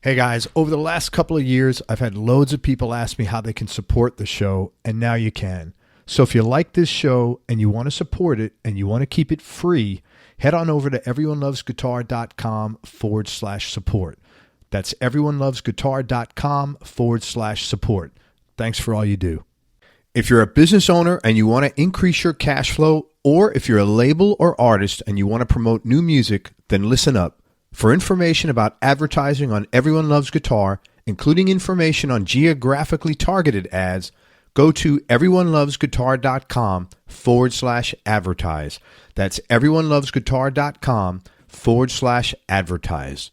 Hey guys, over the last couple of years, I've had loads of people ask me how they can support the show, and now you can. So if you like this show and you want to support it and you want to keep it free, head on over to everyonelovesguitar.com/support. That's everyonelovesguitar.com/support. Thanks for all you do. If you're a business owner and you want to increase your cash flow, or if you're a label or artist and you want to promote new music, then listen up. For information about advertising on Everyone Loves Guitar, including information on geographically targeted ads, go to everyonelovesguitar.com/advertise. That's everyonelovesguitar.com/advertise.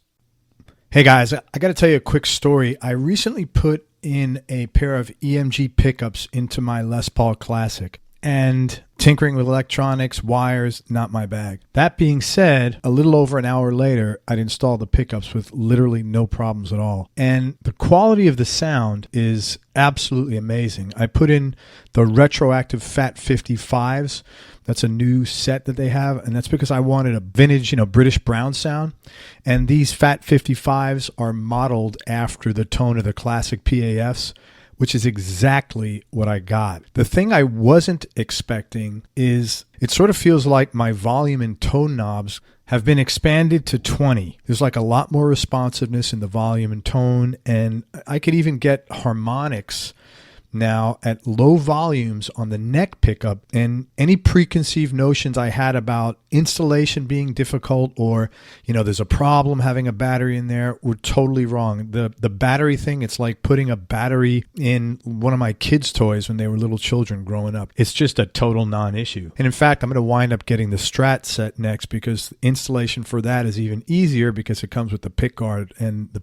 Hey guys, I got to tell you a quick story. I recently put in a pair of EMG pickups into my Les Paul Classic, and tinkering with electronics, wires, not my bag. That being said, a little over an hour later, I'd installed the pickups with literally no problems at all. And the quality of the sound is absolutely amazing. I put in the retroactive Fat 55s. That's a new set that they have, and that's because I wanted a vintage, British Brown sound. And these Fat 55s are modeled after the tone of the classic PAFs, which is exactly what I got. The thing I wasn't expecting is it sort of feels like my volume and tone knobs have been expanded to 20. There's like a lot more responsiveness in the volume and tone, and I could even get harmonics now at low volumes on the neck pickup, and any preconceived notions I had about installation being difficult or, there's a problem having a battery in there were totally wrong. The battery thing, it's like putting a battery in one of my kids' toys when they were little children growing up. It's just a total non-issue. And in fact, I'm going to wind up getting the Strat set next because installation for that is even easier because it comes with the pick guard and the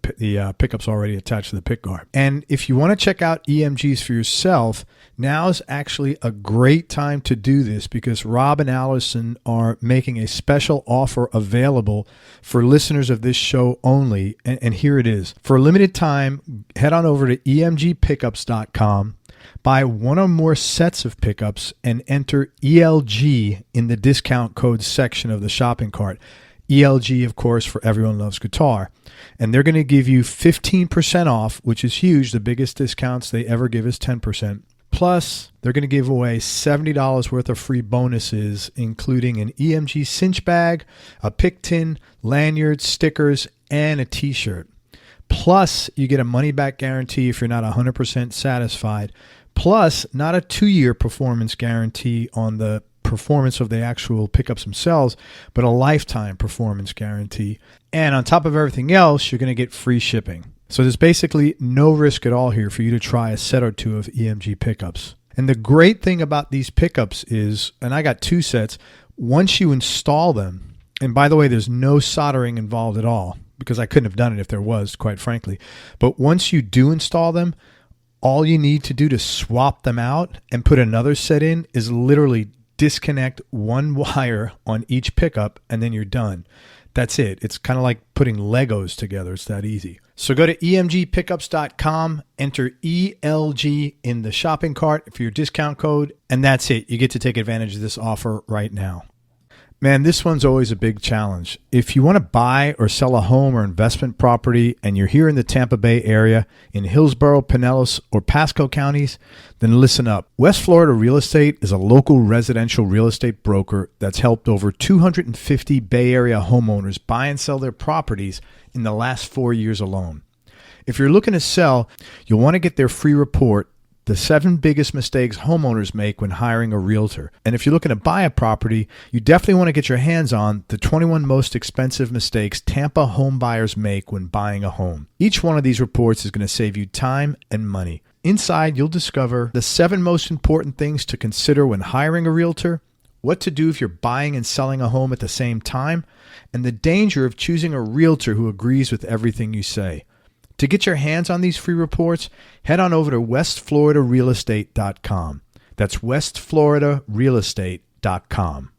pickup's already attached to the pick guard. And if you want to check out EMGs for yourself, now's actually a great time to do this because Rob and Allison are making a special offer available for listeners of this show only. And here it is. For a limited time, head on over to emgpickups.com, buy one or more sets of pickups, and enter ELG in the discount code section of the shopping cart. ELG, of course, for Everyone Loves Guitar. And they're going to give you 15% off, which is huge. The biggest discounts they ever give is 10%. Plus, they're going to give away $70 worth of free bonuses, including an EMG cinch bag, a pick tin, lanyard, stickers, and a t-shirt. Plus, you get a money-back guarantee if you're not 100% satisfied. Plus, not a 2-year performance guarantee on the performance of the actual pickups themselves, but a lifetime performance guarantee. And on top of everything else, you're going to get free shipping. So there's basically no risk at all here for you to try a set or two of EMG pickups. And the great thing about these pickups is, and I got 2 sets, once you install them, and by the way, there's no soldering involved at all, because I couldn't have done it if there was, quite frankly. But once you do install them, all you need to do to swap them out and put another set in is literally disconnect one wire on each pickup, and then you're done. That's it. It's kind of like putting Legos together. It's that easy. So go to emgpickups.com, enter ELG in the shopping cart for your discount code, and that's it. You get to take advantage of this offer right now. Man, this one's always a big challenge. If you want to buy or sell a home or investment property and you're here in the Tampa Bay area, in Hillsborough, Pinellas, or Pasco counties, then listen up. West Florida Real Estate is a local residential real estate broker that's helped over 250 Bay Area homeowners buy and sell their properties in the last 4 years alone. If you're looking to sell, you'll want to get their free report, The 7 Biggest Mistakes Homeowners Make When Hiring a Realtor. And if you're looking to buy a property, you definitely want to get your hands on the 21 Most Expensive Mistakes Tampa Home Buyers Make When Buying a Home. Each one of these reports is going to save you time and money. Inside, you'll discover the 7 most important things to consider when hiring a realtor, what to do if you're buying and selling a home at the same time, and the danger of choosing a realtor who agrees with everything you say. To get your hands on these free reports, head on over to westfloridarealestate.com. That's westfloridarealestate.com.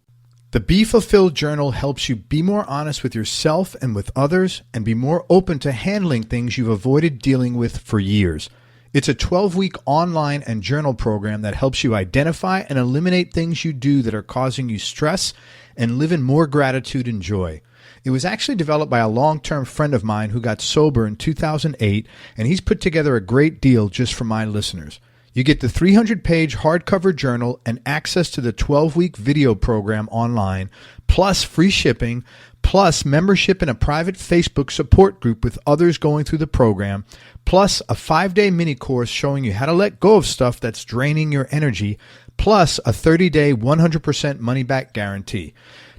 The Be Fulfilled Journal helps you be more honest with yourself and with others and be more open to handling things you've avoided dealing with for years. It's a 12-week online and journal program that helps you identify and eliminate things you do that are causing you stress and live in more gratitude and joy. It was actually developed by a long-term friend of mine who got sober in 2008, and he's put together a great deal just for my listeners. You get the 300-page hardcover journal and access to the 12-week video program online, plus free shipping, plus membership in a private Facebook support group with others going through the program, plus a 5-day mini course showing you how to let go of stuff that's draining your energy, plus a 30-day 100% money-back guarantee.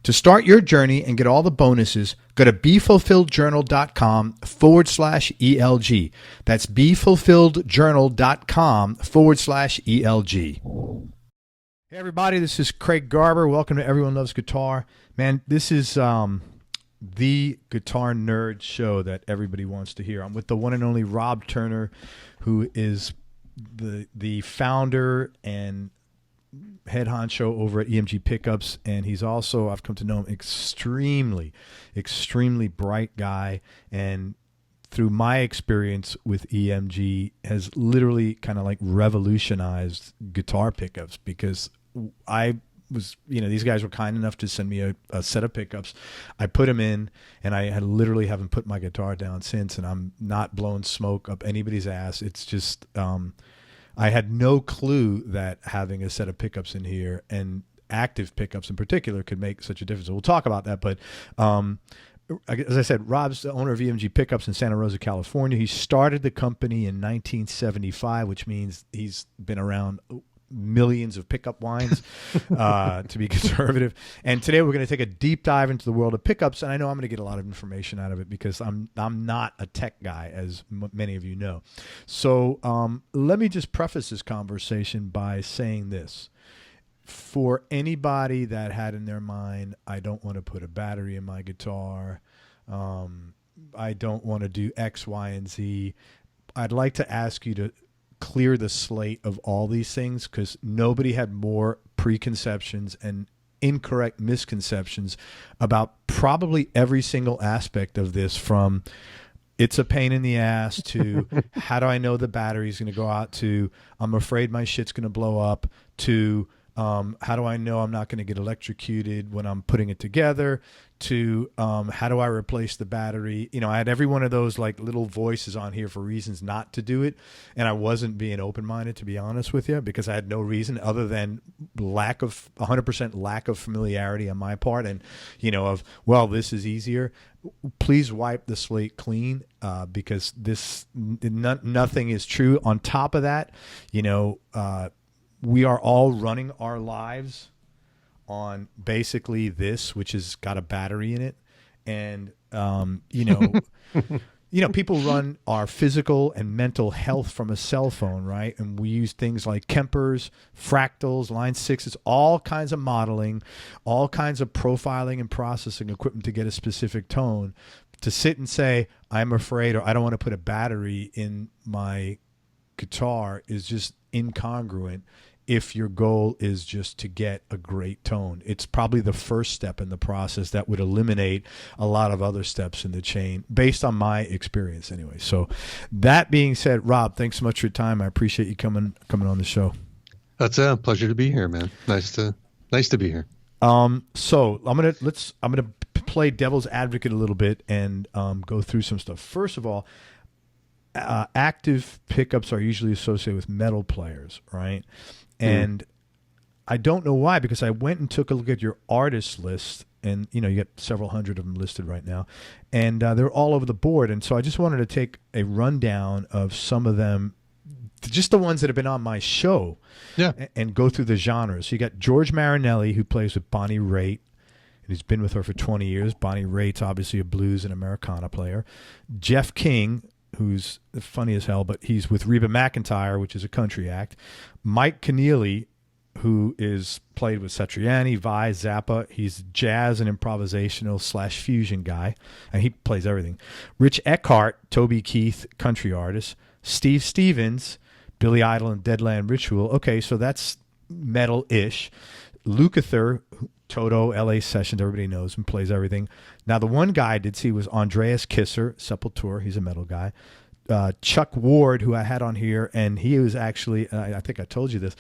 To start your journey and get all the bonuses, go to BeFulfilledJournal.com/ELG. That's BeFulfilledJournal.com/ELG. Hey everybody, this is Craig Garber. Welcome to Everyone Loves Guitar. Man, this is the guitar nerd show that everybody wants to hear. I'm with the one and only Rob Turner, who is the founder and head honcho over at EMG Pickups, and he's also, I've come to know him, extremely bright guy, and through my experience with EMG has literally kind of like revolutionized guitar pickups, because I was, these guys were kind enough to send me a set of pickups. I put them in, and I literally haven't put my guitar down since, and I'm not blowing smoke up anybody's ass. It's just I had no clue that having a set of pickups in here, and active pickups in particular, could make such a difference. So we'll talk about that. But as I said, Rob's the owner of EMG Pickups in Santa Rosa, California. He started the company in 1975, which means he's been around millions of pickup wines, to be conservative. And today we're going to take a deep dive into the world of pickups, and I know I'm going to get a lot of information out of it because I'm not a tech guy, as many of you know. So let me just preface this conversation by saying this. For anybody that had in their mind, I don't want to put a battery in my guitar, I don't want to do X, Y, and Z, I'd like to ask you to clear the slate of all these things, because nobody had more preconceptions and incorrect misconceptions about probably every single aspect of this, from it's a pain in the ass to how do I know the battery's going to go out, to I'm afraid my shit's going to blow up, to how do I know I'm not going to get electrocuted when I'm putting it together, to how do I replace the battery? I had every one of those like little voices on here for reasons not to do it, and I wasn't being open-minded, to be honest with you, because I had no reason other than 100% lack of familiarity on my part, and this is easier. Please wipe the slate clean, because nothing is true. On top of that, we are all running our lives on basically this, which has got a battery in it. And, people run our physical and mental health from a cell phone, right? And we use things like Kempers, fractals, line sixes, all kinds of modeling, all kinds of profiling and processing equipment to get a specific tone. To sit and say, I'm afraid, or I don't want to put a battery in my guitar, is just incongruent if your goal is just to get a great tone. It's probably the first step in the process that would eliminate a lot of other steps in the chain, based on my experience anyway. So that being said, Rob, thanks so much for your time. I appreciate you coming on the show. That's a pleasure to be here, man. Nice to be here. So I'm gonna play devil's advocate a little bit and go through some stuff. First of all, active pickups are usually associated with metal players, right? And I don't know why, because I went and took a look at your artist list, and you got several hundred of them listed right now, and they're all over the board. And so I just wanted to take a rundown of some of them, just the ones that have been on my show, and go through the genres. So you got George Marinelli, who plays with Bonnie Raitt, and he's been with her for 20 years. Bonnie Raitt's obviously a blues and Americana player. Jeff King, who's funny as hell, but he's with Reba McEntire, which is a country act. Mike Keneally, who is played with Satriani, Vi, Zappa. He's jazz and improvisational / fusion guy, and he plays everything. Rich Eckhart, Toby Keith, country artist. Steve Stevens, Billy Idol and Deadland Ritual. Okay, so that's metal-ish. Lukather, Toto, LA Sessions, everybody knows him, plays everything. Now, the one guy I did see was Andreas Kisser, Sepultura. He's a metal guy. Chuck Ward, who I had on here, and he was actually, I think I told you this,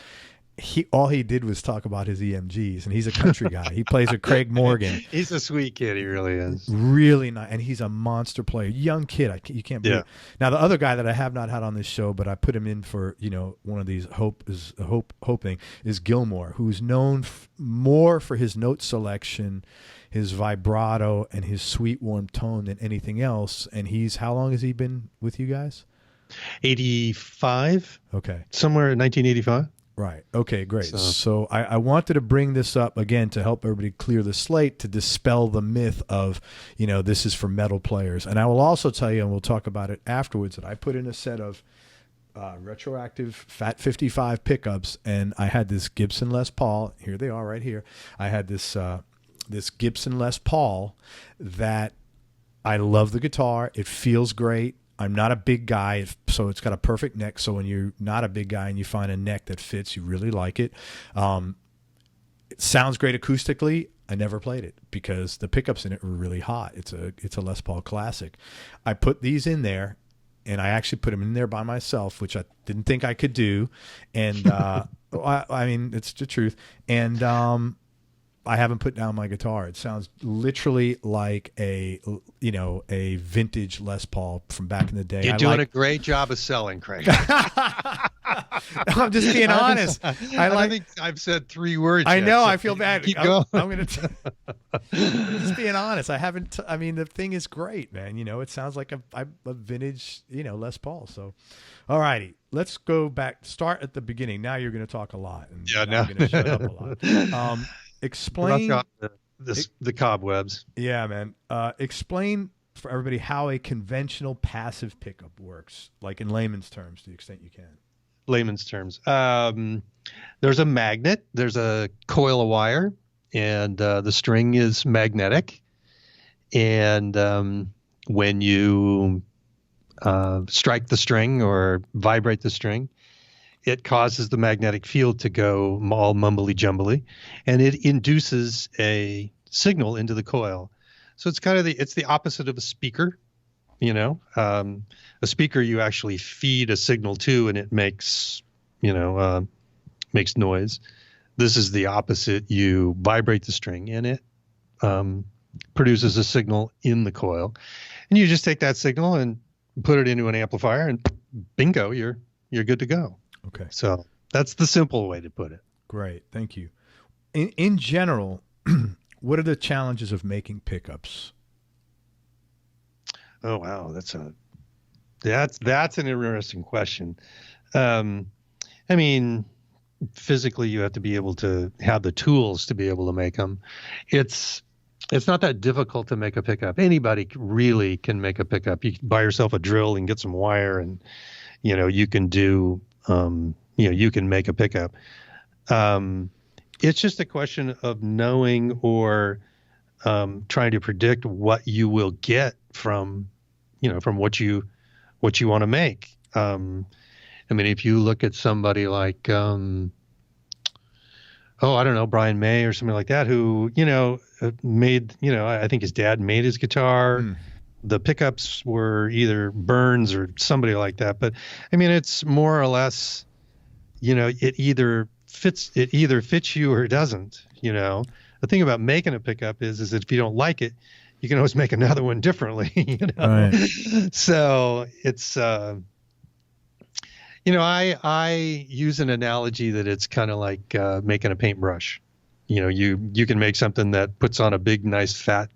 all he did was talk about his EMGs, and he's a country guy. He plays with Craig Morgan. He's a sweet kid. He really is. Really nice, and he's a monster player. Young kid. You can't believe. Yeah. Now the other guy that I have not had on this show, but I put him in for one of these hoping is Gilmore, who's known more for his note selection, his vibrato, and his sweet warm tone than anything else. And how long has he been with you guys? 85. Okay. Somewhere in 1985. Right. Okay, great. So I wanted to bring this up again to help everybody clear the slate, to dispel the myth of, this is for metal players. And I will also tell you, and we'll talk about it afterwards, that I put in a set of retroactive Fat 55 pickups, and I had this Gibson Les Paul. Here they are right here. I had this Gibson Les Paul that I love the guitar. It feels great. I'm not a big guy, so it's got a perfect neck. So when you're not a big guy and you find a neck that fits, you really like it. It sounds great acoustically. I never played it because the pickups in it were really hot. It's a Les Paul classic. I put these in there, and I actually put them in there by myself, which I didn't think I could do. And I mean, it's the truth. And I haven't put down my guitar. It sounds literally like a vintage Les Paul from back in the day. You're doing a great job of selling, Craig. I'm just being honest. I think I've said 3 words. I know. So I feel bad. Keep going. I'm going to just being honest. I haven't. I mean, the thing is great, man. It sounds like a vintage, Les Paul. So, all righty. Let's go back. Start at the beginning. Now you're going to talk a lot. And yeah. Now I'm going to shut up a lot. Explain the cobwebs. Yeah, man. Explain for everybody how a conventional passive pickup works, like in layman's terms, to the extent you can. Layman's terms. There's a magnet. There's a coil of wire, and the string is magnetic. And when you strike the string or vibrate the string, it causes the magnetic field to go all mumbly-jumbly, and it induces a signal into the coil. So it's kind of the opposite of a speaker. A speaker you actually feed a signal to, and it makes noise. This is the opposite. You vibrate the string, and it produces a signal in the coil, and you just take that signal and put it into an amplifier, and bingo, you're good to go. Okay. So that's the simple way to put it. Great. Thank you. In general, what are the challenges of making pickups? Oh, wow. That's an interesting question. I mean, physically you have to be able to have the tools to be able to make them. It's not that difficult to make a pickup. Anybody really can make a pickup. You can buy yourself a drill and get some wire, and you can do you can make a pickup. It's just a question of knowing or trying to predict what you will get from what you want to make. I mean, if you look at somebody like, I don't know, Brian May or something like that, who, made, I think his dad made his guitar. The pickups were either Burns or somebody like that. But I mean, it's more or less, it either fits you or it doesn't. The thing about making a pickup is that if you don't like it, you can always make another one differently. Right. So it's, I use an analogy that it's kind of like making a paintbrush. You can make something that puts on a big, nice, fat,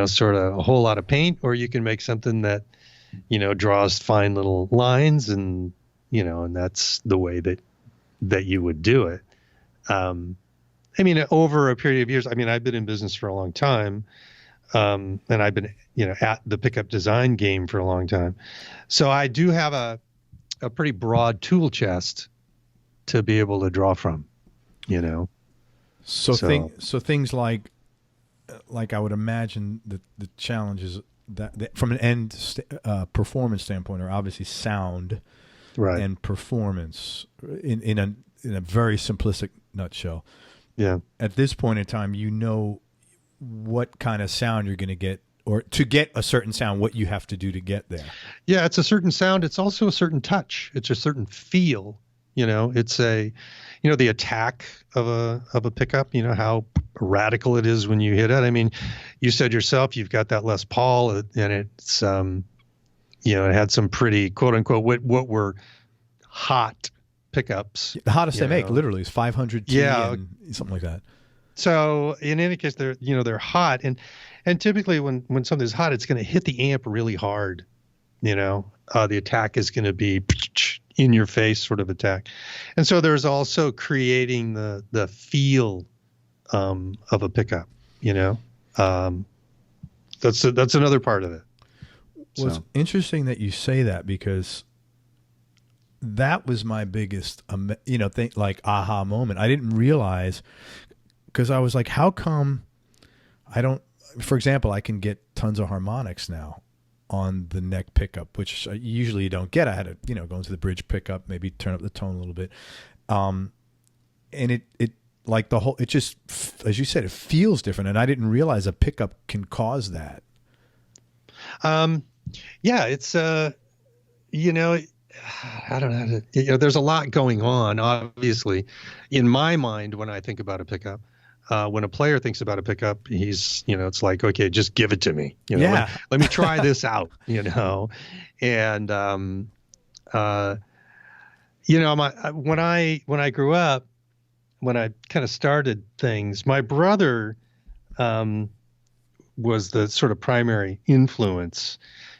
sort of a whole lot of paint, or you can make something that, draws fine little lines, and, and that's the way that you would do it. I mean, over a period of years, I mean, I've been in business for a long time, and I've been, at the pickup design game for a long time. So I do have a pretty broad tool chest to be able to draw from, So things like I would imagine that the challenges that from an end performance standpoint are obviously sound, right, and performance in a very simplistic nutshell. Yeah. At this point in time, what kind of sound you're going to get, or to get a certain sound, what you have to do to get there. Yeah, it's a certain sound. It's also a certain touch. It's a certain feel. It's the attack of a pickup, how radical it is when you hit it. I mean, you said yourself, you've got that Les Paul, and it's, it had some pretty quote unquote, what were hot pickups. The hottest they make literally is 500 T and something like that. So in any case, they're hot, and typically when something's hot, it's going to hit the amp really hard. The attack is going to be in your face sort of attack. And so there's also creating the feel of a pickup, that's another part of it. Well, it's interesting that you say that, because that was my biggest, thing, like aha moment. I didn't realize, because I was like, how come for example, I can get tons of harmonics now on the neck pickup, which usually you don't get. I had to, go into the bridge pickup, maybe turn up the tone a little bit. And it like it just, as you said, it feels different. And I didn't realize a pickup can cause that. Yeah, it's, I don't know how to, there's a lot going on, obviously, in my mind when I think about a pickup. When a player thinks about a pickup, he's, it's like, okay, just give it to me. Let me try this out, and, when I grew up, when I kind of started things, my brother, was the sort of primary influence.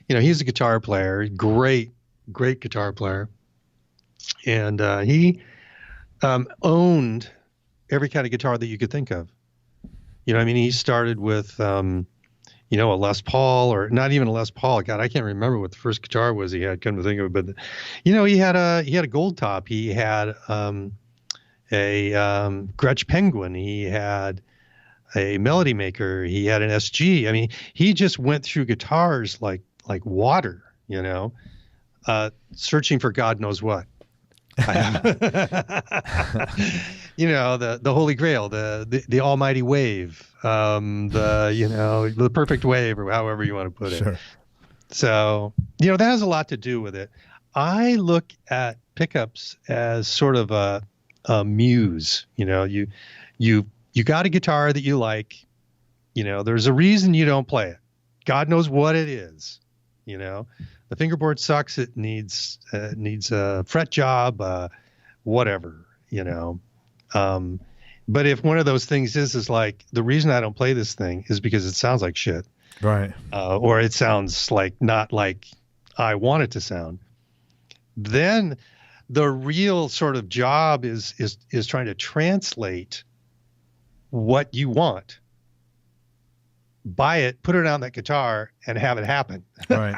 He's a guitar player, great guitar player. And, he, owned every kind of guitar that you could think of. He started with, a Les Paul, or not even a Les Paul. God, I can't remember what the first guitar was he had, come to think of it. But, he had a gold top. He had, a, Gretsch Penguin. He had a Melody Maker. He had an SG. I mean, he just went through guitars like water, searching for God knows what. The Holy Grail, the Almighty Wave, the perfect wave, or however you want to put it. Sure. So, that has a lot to do with it. I look at pickups as sort of a muse. You got a guitar that you like, there's a reason you don't play it. God knows what it is. The fingerboard sucks. It needs a fret job, whatever, but if one of those things is like, the reason I don't play this thing is because it sounds like shit. Right. Or it sounds like, not like I want it to sound, then the real sort of job is trying to translate what you want, buy it, put it on that guitar, and have it happen. Right.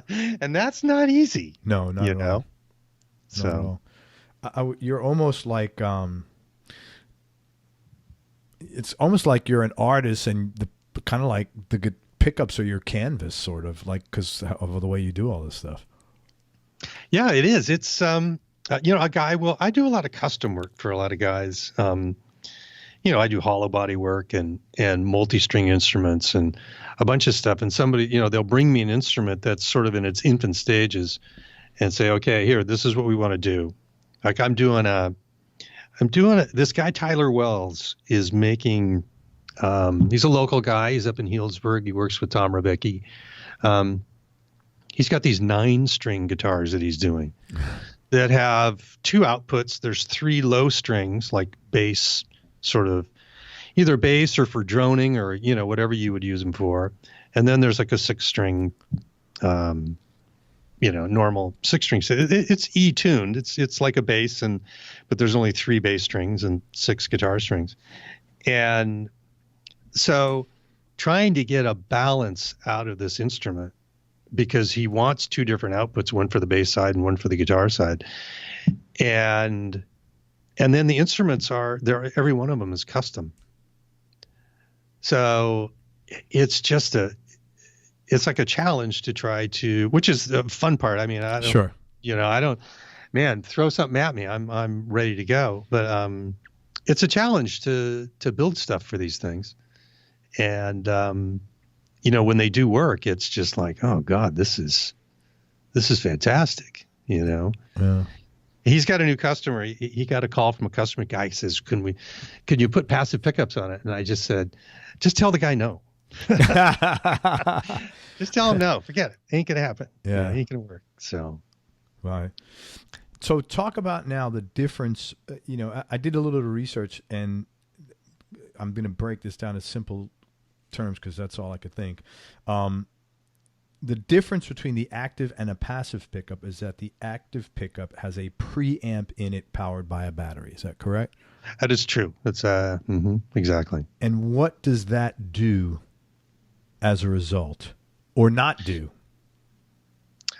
And that's not easy. No, not at all. So you're almost like, it's almost like you're an artist, and the kind of like the pickups are your canvas, sort of, like, because of the way you do all this stuff. Yeah, it is. It's, a guy I do a lot of custom work for a lot of guys. I do hollow body work and multi-string instruments and a bunch of stuff. And somebody, they'll bring me an instrument that's sort of in its infant stages and say, okay, here, this is what we want to do. Like this guy, Tyler Wells, is making, he's a local guy. He's up in Healdsburg. He works with Tom Rebecki. He's got these 9-string guitars that he's doing that have 2 outputs. There's 3 low strings, like bass, sort of either bass or for droning, or, whatever you would use them for. And then there's like a 6-string, normal 6-string. It's E-tuned. It's like a bass, but there's only 3 bass strings and 6 guitar strings. And so trying to get a balance out of this instrument, because he wants 2 different outputs, one for the bass side and one for the guitar side. And then the instruments every one of them is custom. So it's just it's like a challenge to try to, which is the fun part. I mean, I don't, sure. Throw something at me. I'm ready to go. But it's a challenge to build stuff for these things. And, when they do work, it's just like, oh God, this is fantastic, Yeah. He's got a new customer. He got a call from a customer guy. He says, can you put passive pickups on it? And I just said, just tell the guy no. Just tell him no. Forget it. Ain't going to happen. Yeah. Ain't going to work. So. Right. So talk about now the difference. I did a little research, and I'm going to break this down in simple terms because that's all I could think. The difference between the active and a passive pickup is that the active pickup has a preamp in it powered by a battery. Is that correct? That is true. That's exactly. And what does that do as a result, or not do?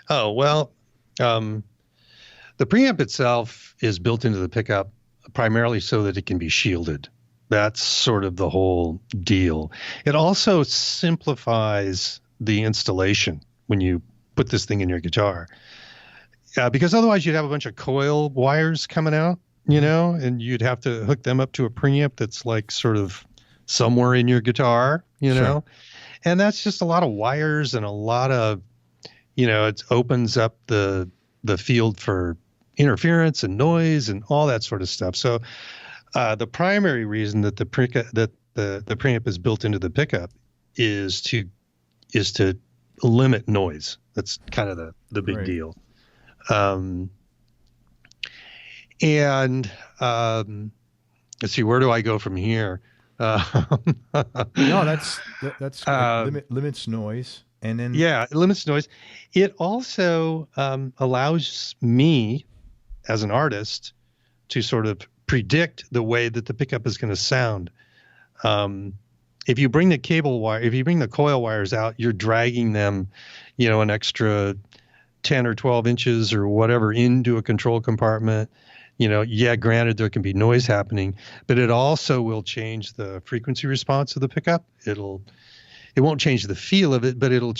Oh, well, the preamp itself is built into the pickup primarily so that it can be shielded. That's sort of the whole deal. It also simplifies the installation when you put this thing in your guitar, because otherwise you'd have a bunch of coil wires coming out, and you'd have to hook them up to a preamp that's like sort of somewhere in your guitar, Sure. And that's just a lot of wires and a lot of, it opens up the field for interference and noise and all that sort of stuff. So the primary reason that the preamp is built into the pickup is to limit noise. That's kind of the big deal. And let's see, where do I go from here? No, that's limits noise, and then it limits noise. It also allows me as an artist to sort of predict the way that the pickup is going to sound. If you bring the coil wires out, you're dragging them, an extra 10 or 12 inches or whatever into a control compartment. Granted, there can be noise happening, but it also will change the frequency response of the pickup. It won't change the feel of it, but it'll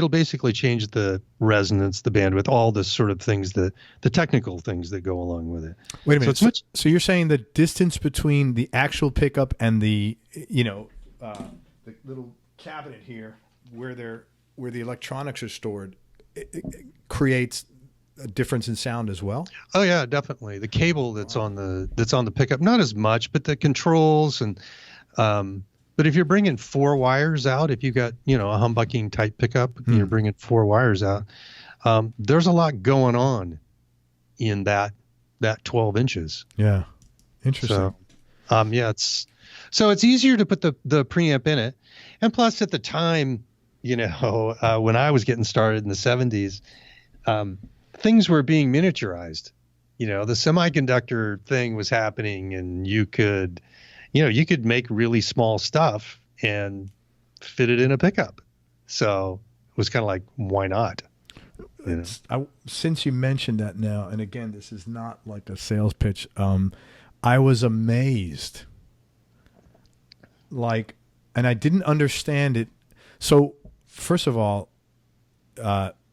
basically change the resonance, the bandwidth, all the sort of things the technical things that go along with it. Wait a minute. So you're saying the distance between the actual pickup and the little cabinet here where the electronics are stored, it creates a difference in sound as well? Oh yeah, definitely. The cable that's on the pickup, not as much, but the controls and but if you're bringing 4 wires out, if you've got, a humbucking type pickup, and you're bringing 4 wires out, there's a lot going on in that 12 inches. Yeah. Interesting. So, it's easier to put the preamp in it. And plus at the time, when I was getting started in the 70s, things were being miniaturized. The semiconductor thing was happening, and you could make really small stuff and fit it in a pickup. So it was kind of like, why not? Since you mentioned that now, and again, this is not like a sales pitch. I was amazed. And I didn't understand it. So first of all,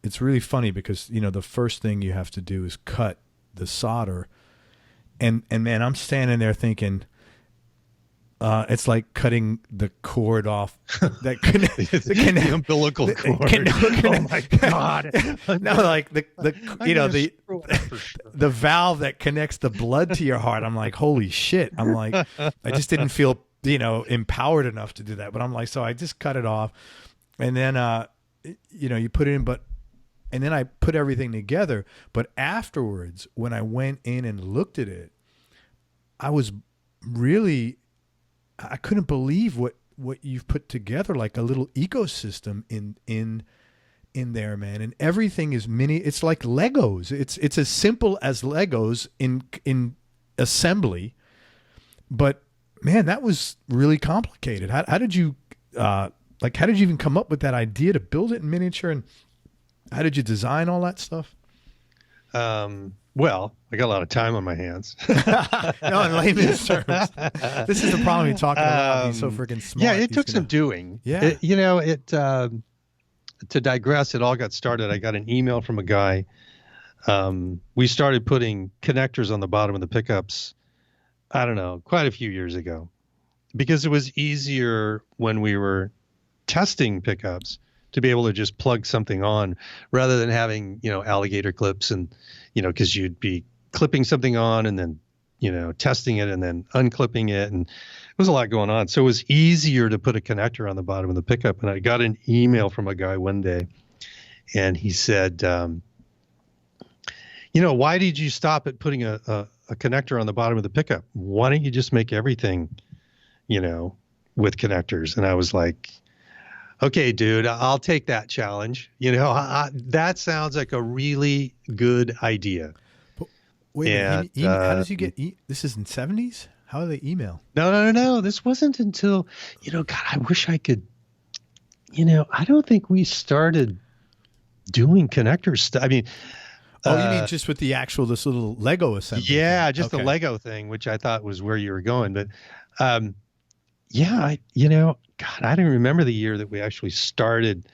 it's really funny because, the first thing you have to do is cut the solder. And man, I'm standing there thinking, it's like cutting the cord off the umbilical cord. Oh my God. No, like the valve that connects the blood to your heart. I'm like, holy shit. I'm like, I just didn't feel, empowered enough to do that. But I'm like, so I just cut it off. And then, you put it in, and then I put everything together. But afterwards, when I went in and looked at it, I couldn't believe what you've put together, like a little ecosystem in there, man. And everything is it's like Legos. It's as simple as Legos in assembly, but man, that was really complicated. How did you even come up with that idea to build it in miniature, and how did you design all that stuff? Well, I got a lot of time on my hands. No, in layman's terms. This is the problem. You're talking about he's so freaking smart. Yeah, it took some doing. Yeah. To digress, it all got started. I got an email from a guy. We started putting connectors on the bottom of the pickups, I don't know, quite a few years ago, because it was easier when we were testing pickups to be able to just plug something on rather than having, alligator clips and, because you'd be clipping something on and then, testing it and then unclipping it. And there was a lot going on. So it was easier to put a connector on the bottom of the pickup. And I got an email from a guy one day, and he said, why did you stop at putting a connector on the bottom of the pickup? Why don't you just make everything, with connectors? And I was like, okay, dude, I'll take that challenge. That sounds like a really good idea. Wait a minute, how did you get, this is in 70s? How do they email? No. This wasn't until, God, I wish I could, I don't think we started doing connector stuff. I mean, oh, you mean just with the actual, this little Lego assembly? Yeah, thing. just Okay. the Lego thing, which I thought was where you were going. But, God, I don't remember the year that we actually started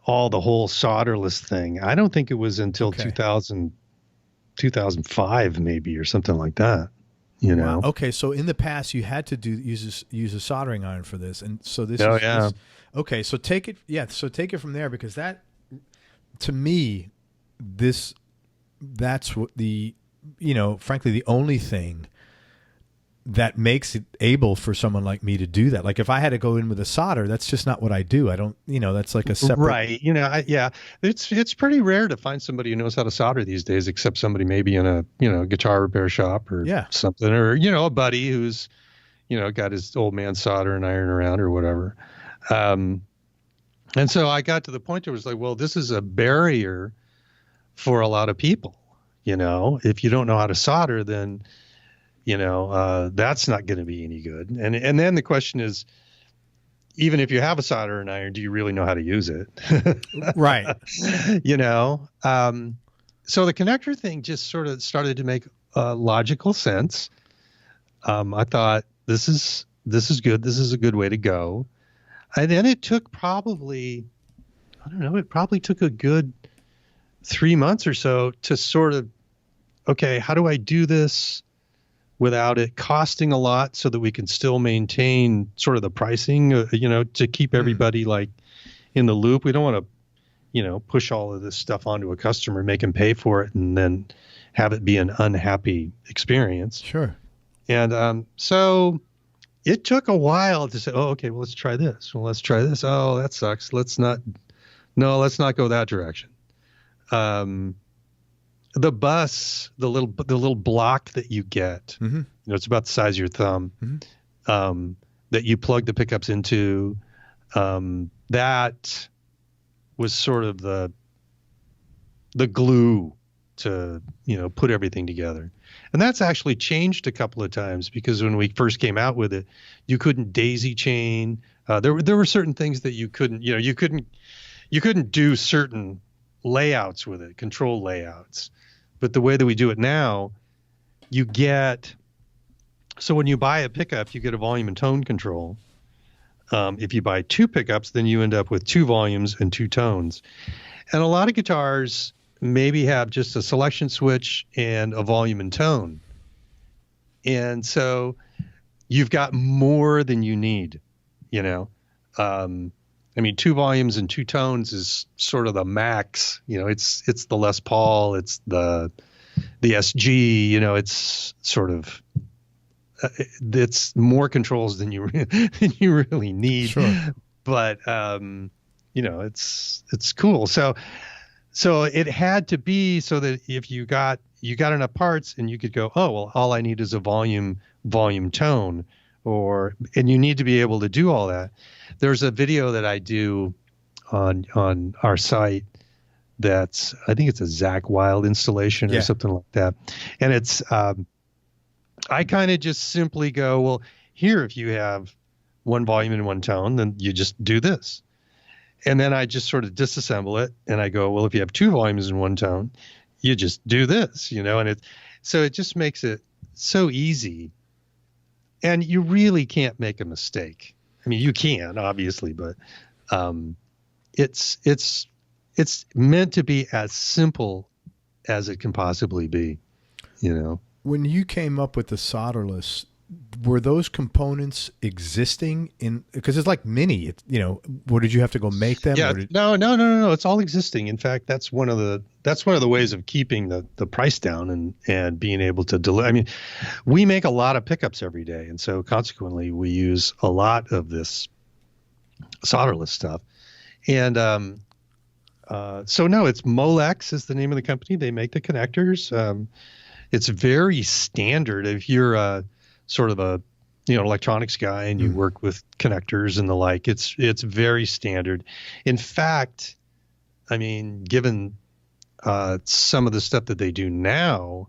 the whole solderless thing. I don't think it was until 2005 maybe, or something like that. Wow. Okay, so in the past you had to use a soldering iron for this, and so this is yeah. Okay, so take it from there, because that, to me, that's what frankly the only thing that makes it able for someone like me to do that. Like if I had to go in with a solder, that's just not what I do. I don't, that's like a separate. Right. It's pretty rare to find somebody who knows how to solder these days, except somebody maybe in a, guitar repair shop or something, or, a buddy who's, got his old man solder and iron around or whatever. And so I got to the point where it was like, well, this is a barrier for a lot of people. If you don't know how to solder, then, that's not going to be any good. And then the question is, even if you have a soldering iron, do you really know how to use it? Right. So the connector thing just sort of started to make logical sense. I thought this is good. This is a good way to go. And then it took probably took a good 3 months or so to sort of, okay, how do I do this without it costing a lot so that we can still maintain sort of the pricing, to keep everybody like in the loop. We don't want to, push all of this stuff onto a customer, make him pay for it, and then have it be an unhappy experience. Sure. And so it took a while to say, oh, okay, well, let's try this. Well, let's try this. Oh, that sucks. Let's not go that direction. The bus, the little block that you get, it's about the size of your thumb, that you plug the pickups into, that was sort of the glue to, put everything together. And that's actually changed a couple of times, because when we first came out with it, you couldn't daisy chain. There were certain things that you couldn't, you couldn't do certain layouts with it, control layouts. But the way that we do it now, so when you buy a pickup, you get a volume and tone control. If you buy two pickups, then you end up with two volumes and two tones. And a lot of guitars maybe have just a selection switch and a volume and tone. And so you've got more than you need, two volumes and two tones is sort of the max. It's the Les Paul, it's the SG. It's sort of it's more controls than you really need. Sure. But it's cool. So it had to be so that if you got enough parts and you could go, oh well, all I need is a volume tone. And you need to be able to do all that. There's a video that I do on our site that's, I think it's a Zach Wild installation or something like that. And it's, I kind of just simply go, well, here, if you have one volume and one tone, then you just do this. And then I just sort of disassemble it and I go, well, if you have two volumes and one tone, you just do this, and so it just makes it so easy. And you really can't make a mistake. I mean, you can, obviously, but it's meant to be as simple as it can possibly be, When you came up with the solderless, were those components existing in, because it's like mini, what did you have to go make them? Yeah, no. It's all existing. In fact, that's one of the ways of keeping the price down and being able to deliver. I mean, we make a lot of pickups every day, and so consequently, we use a lot of this solderless stuff. And so no, it's Molex is the name of the company. They make the connectors. It's very standard. If you're sort of a electronics guy and you work with connectors and the like, it's very standard. In fact, I mean, given some of the stuff that they do now,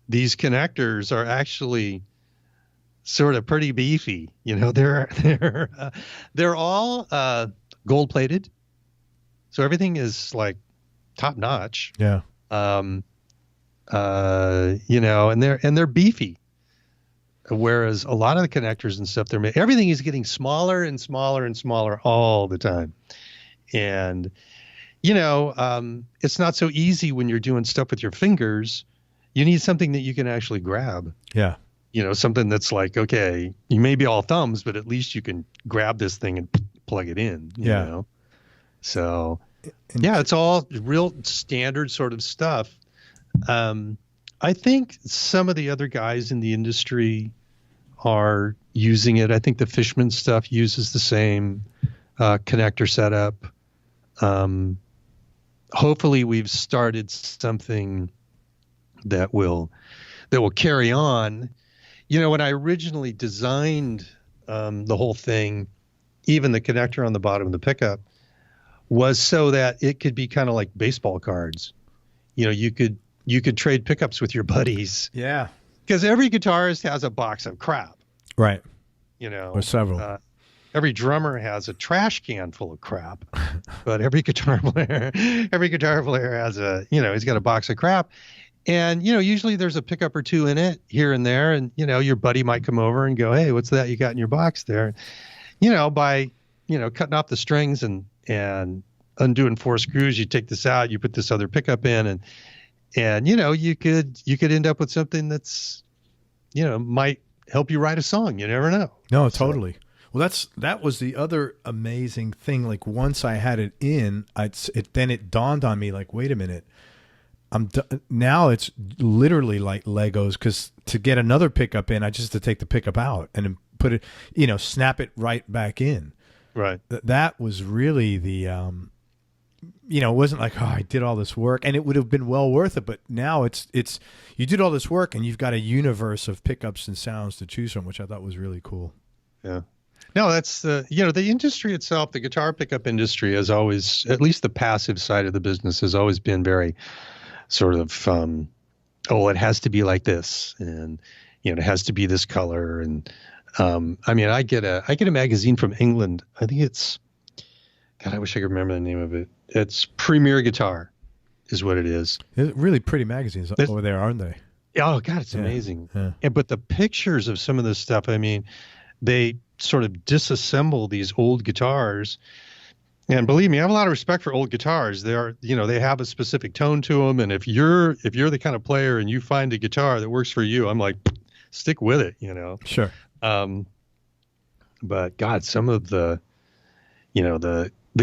these connectors are actually sort of pretty beefy. They're all gold plated, so everything is like top notch. Yeah. And they're beefy. Whereas a lot of the connectors and stuff everything is getting smaller and smaller and smaller all the time. And, it's not so easy when you're doing stuff with your fingers. You need something that you can actually grab. Yeah. Something that's like, okay, you may be all thumbs, but at least you can grab this thing and plug it in, you know? So yeah, it's all real standard sort of stuff. I think some of the other guys in the industry are using it. I think the Fishman stuff uses the same connector setup. Hopefully we've started something that will carry on. When I originally designed the whole thing, even the connector on the bottom of the pickup was so that it could be kind of like baseball cards. You could trade pickups with your buddies. Yeah. Because every guitarist has a box of crap. Right. Or several. Every drummer has a trash can full of crap, but every guitar player has he's got a box of crap. And, usually there's a pickup or two in it here and there. And, your buddy might come over and go, hey, what's that you got in your box there? By, cutting off the strings and undoing 4 screws, you take this out, you put this other pickup in, and you could end up with something that's, might help you write a song. You never know. No, totally. So, well, that was the other amazing thing. Like once I had it in, then it dawned on me, like, wait a minute, now it's literally like Legos, because to get another pickup in, I just have to take the pickup out and then put it, snap it right back in. Right. That was really the, it wasn't like, oh, I did all this work, and it would have been well worth it. But now it's you did all this work and you've got a universe of pickups and sounds to choose from, which I thought was really cool. Yeah. No, that's the industry itself, the guitar pickup industry has always, at least the passive side of the business has always been very sort of, it has to be like this, and, it has to be this color. And, I get a magazine from England. I think it's, God, I wish I could remember the name of it. It's Premier Guitar is what it is. They're really pretty magazines over there, aren't they? Oh God, it's amazing. Yeah. But the pictures of some of this stuff, they sort of disassemble these old guitars. And believe me, I have a lot of respect for old guitars. They are, they have a specific tone to them. And if you're the kind of player and you find a guitar that works for you, I'm like, stick with it, Sure. But God, some of the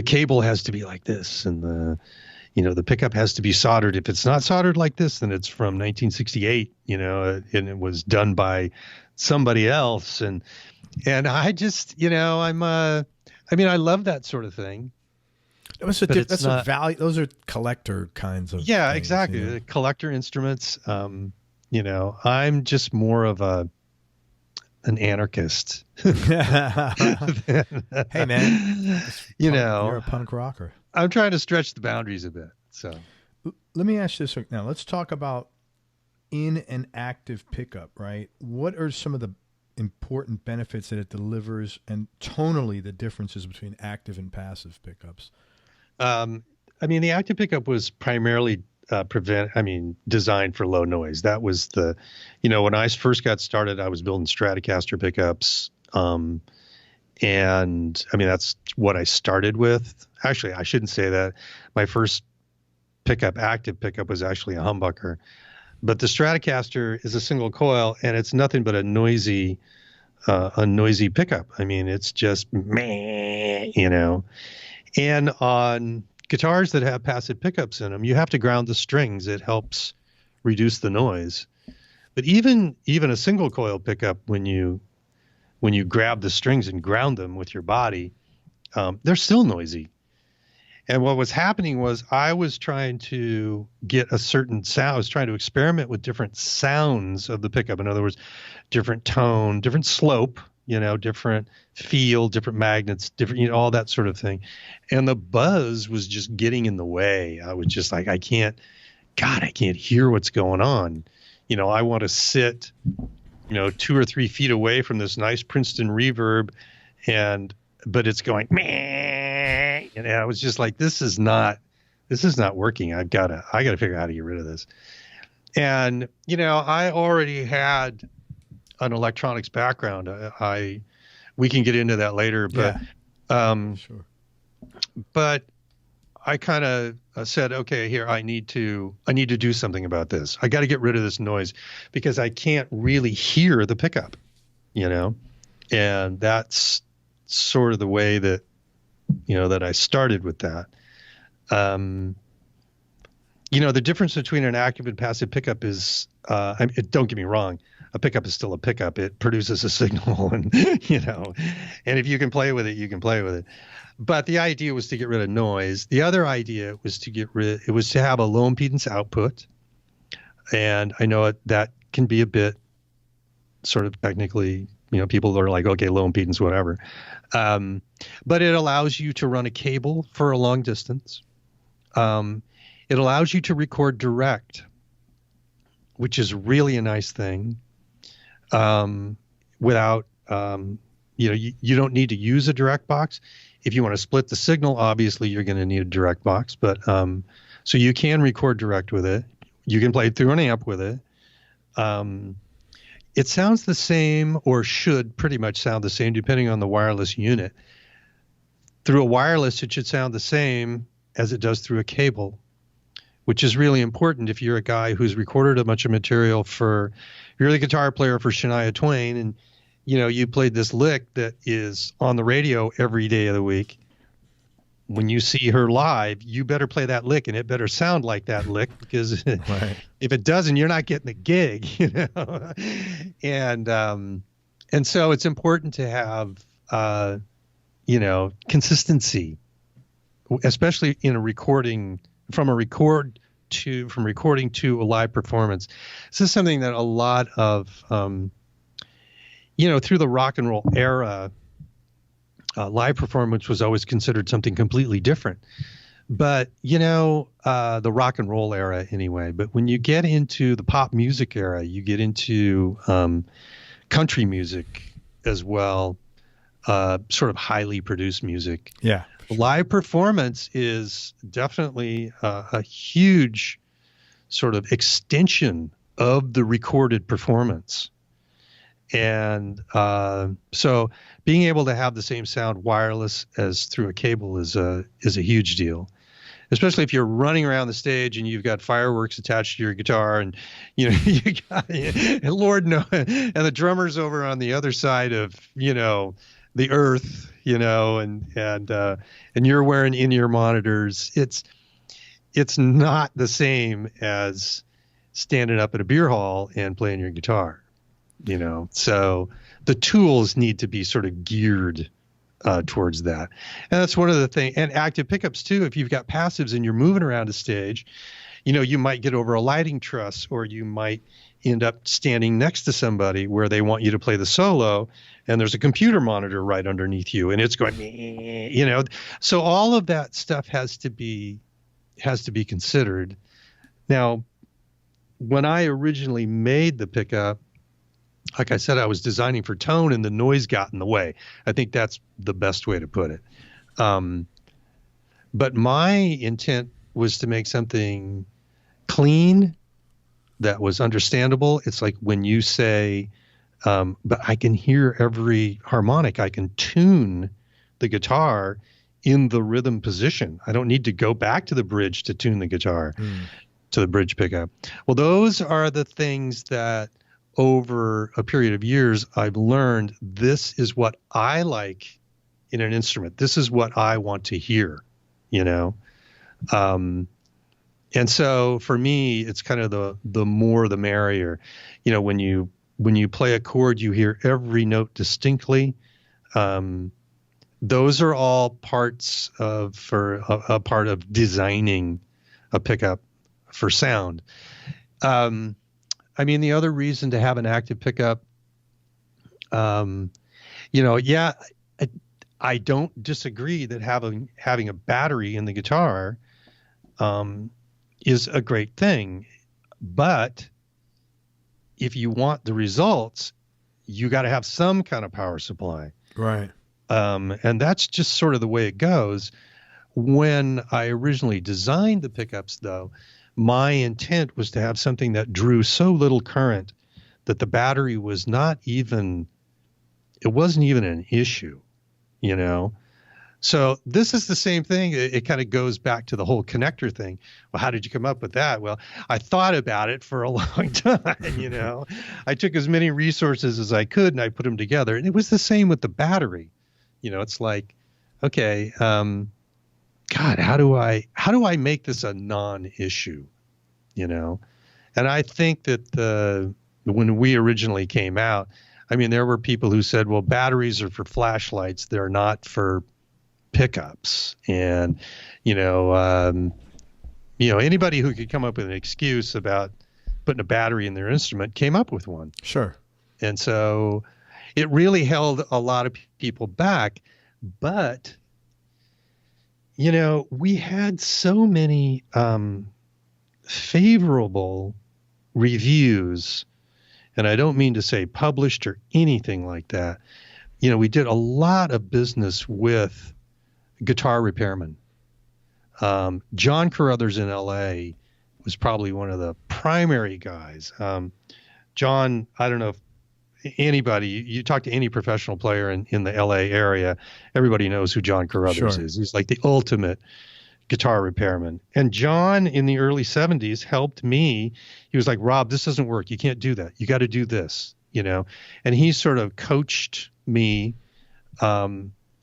cable has to be like this, and the pickup has to be soldered. If it's not soldered like this, then it's from 1968, and it was done by somebody else. And I just, I love that sort of thing. That's a value. Those are collector kinds of. Yeah, things, exactly. The collector instruments. I'm just more of an anarchist. Hey man, you're a punk rocker. I'm trying to stretch the boundaries a bit. So let me ask you this now. Let's talk about in an active pickup, right? What are some of the important benefits that it delivers, and tonally the differences between active and passive pickups? The active pickup was primarily designed for low noise. That was when I first got started, I was building Stratocaster pickups. And that's what I started with. Actually, I shouldn't say that. My first active pickup was actually a humbucker, but the Stratocaster is a single coil, and it's nothing but a noisy, a noisy pickup. I mean, it's just meh, And on guitars that have passive pickups in them, you have to ground the strings. It helps reduce the noise. But even a single coil pickup, when you grab the strings and ground them with your body, they're still noisy. And what was happening was I was trying to get a certain sound. I was trying to experiment with different sounds of the pickup. In other words, different tone, different slope, different feel, different magnets, different, all that sort of thing. And the buzz was just getting in the way. I was just like, I can't hear what's going on. I want to sit, 2 or 3 feet away from this nice Princeton reverb, but it's going meh. And I was just like, this is not working. I gotta figure out how to get rid of this. And, I already had an electronics background. We can get into that later, but, sure. But I kind of said, okay, here, I need to do something about this. I got to get rid of this noise because I can't really hear the pickup, and that's sort of the way that, that I started with that. The difference between an active and passive pickup is, don't get me wrong, a pickup is still a pickup. It produces a signal, and, and if you can play with it, you can play with it. But the idea was to get rid of noise. The other idea was to have a low impedance output. And I know that can be a bit sort of technically, people are like, okay, low impedance, whatever. But it allows you to run a cable for a long distance. It allows you to record direct, which is really a nice thing. Without, you don't need to use a direct box. If you want to split the signal, obviously you're going to need a direct box, but so you can record direct with it. You can play through an amp with it. It sounds the same, or should pretty much sound the same, depending on the wireless unit. Through a wireless, it should sound the same as it does through a cable, which is really important if you're a guy who's recorded a bunch of material you're the guitar player for Shania Twain, and you played this lick that is on the radio every day of the week. When you see her live, you better play that lick, and it better sound like that lick, because right. If it doesn't, you're not getting the gig, And so it's important to have, consistency, especially in a recording, from recording to a live performance. This is something that a lot of, through the rock and roll era, live performance was always considered something completely different. But, the rock and roll era anyway. But when you get into the pop music era, you get into country music as well, sort of highly produced music. Yeah. Live performance is definitely a huge sort of extension of the recorded performance. And so being able to have the same sound wireless as through a cable is a huge deal, especially if you're running around the stage and you've got fireworks attached to your guitar, and you got, and Lord knows, and the drummer's over on the other side of the earth, and you're wearing in-ear monitors. It's not the same as standing up at a beer hall and playing your guitar. So the tools need to be sort of geared towards that. And that's one of the things. And active pickups too, if you've got passives and you're moving around a stage, you might get over a lighting truss, or you might end up standing next to somebody where they want you to play the solo, and there's a computer monitor right underneath you, and it's going, so all of that stuff has to be considered. Now, when I originally made the pickup, like I said, I was designing for tone, and the noise got in the way. I think that's the best way to put it. But my intent was to make something clean that was understandable. It's like when you say, but I can hear every harmonic. I can tune the guitar in the rhythm position. I don't need to go back to the bridge to tune the guitar, to the bridge pickup. Well, those are the things that over a period of years, I've learned this is what I like in an instrument. This is what I want to hear, you know? And so for me, it's kind of the more the merrier. You know, when you play a chord, you hear every note distinctly. Those are all parts of a part of designing a pickup for sound. I mean, the other reason to have an active pickup, you know, yeah, I don't disagree that having a battery in the guitar is a great thing, but if you want the results, you got to have some kind of power supply. Right. And that's just sort of the way it goes. When I originally designed the pickups, though, my intent was to have something that drew so little current that the battery was not even, it wasn't even an issue, you know? So this is the same thing. It kind of goes back to the whole connector thing. Well, how did you come up with that? Well, I thought about it for a long time, you know? I took as many resources as I could and I put them together. And it was the same with the battery. You know, it's like, okay, God, how do I make this a non-issue, you know? And I think that when we originally came out, I mean, there were people who said, well, batteries are for flashlights. They're not for pickups. And, anybody who could come up with an excuse about putting a battery in their instrument came up with one. Sure. And so it really held a lot of people back. But, you know, we had so many favorable reviews, and I don't mean to say published or anything like that. You know, we did a lot of business with guitar repairmen. John Carruthers in LA was probably one of the primary guys. John, I don't know if anybody, you talk to any professional player in the LA area, everybody knows who John Carruthers is. He's like the ultimate guitar repairman. And John in the early 70s helped me. He was like, Rob, this doesn't work. You can't do that. You got to do this, you know? And he sort of coached me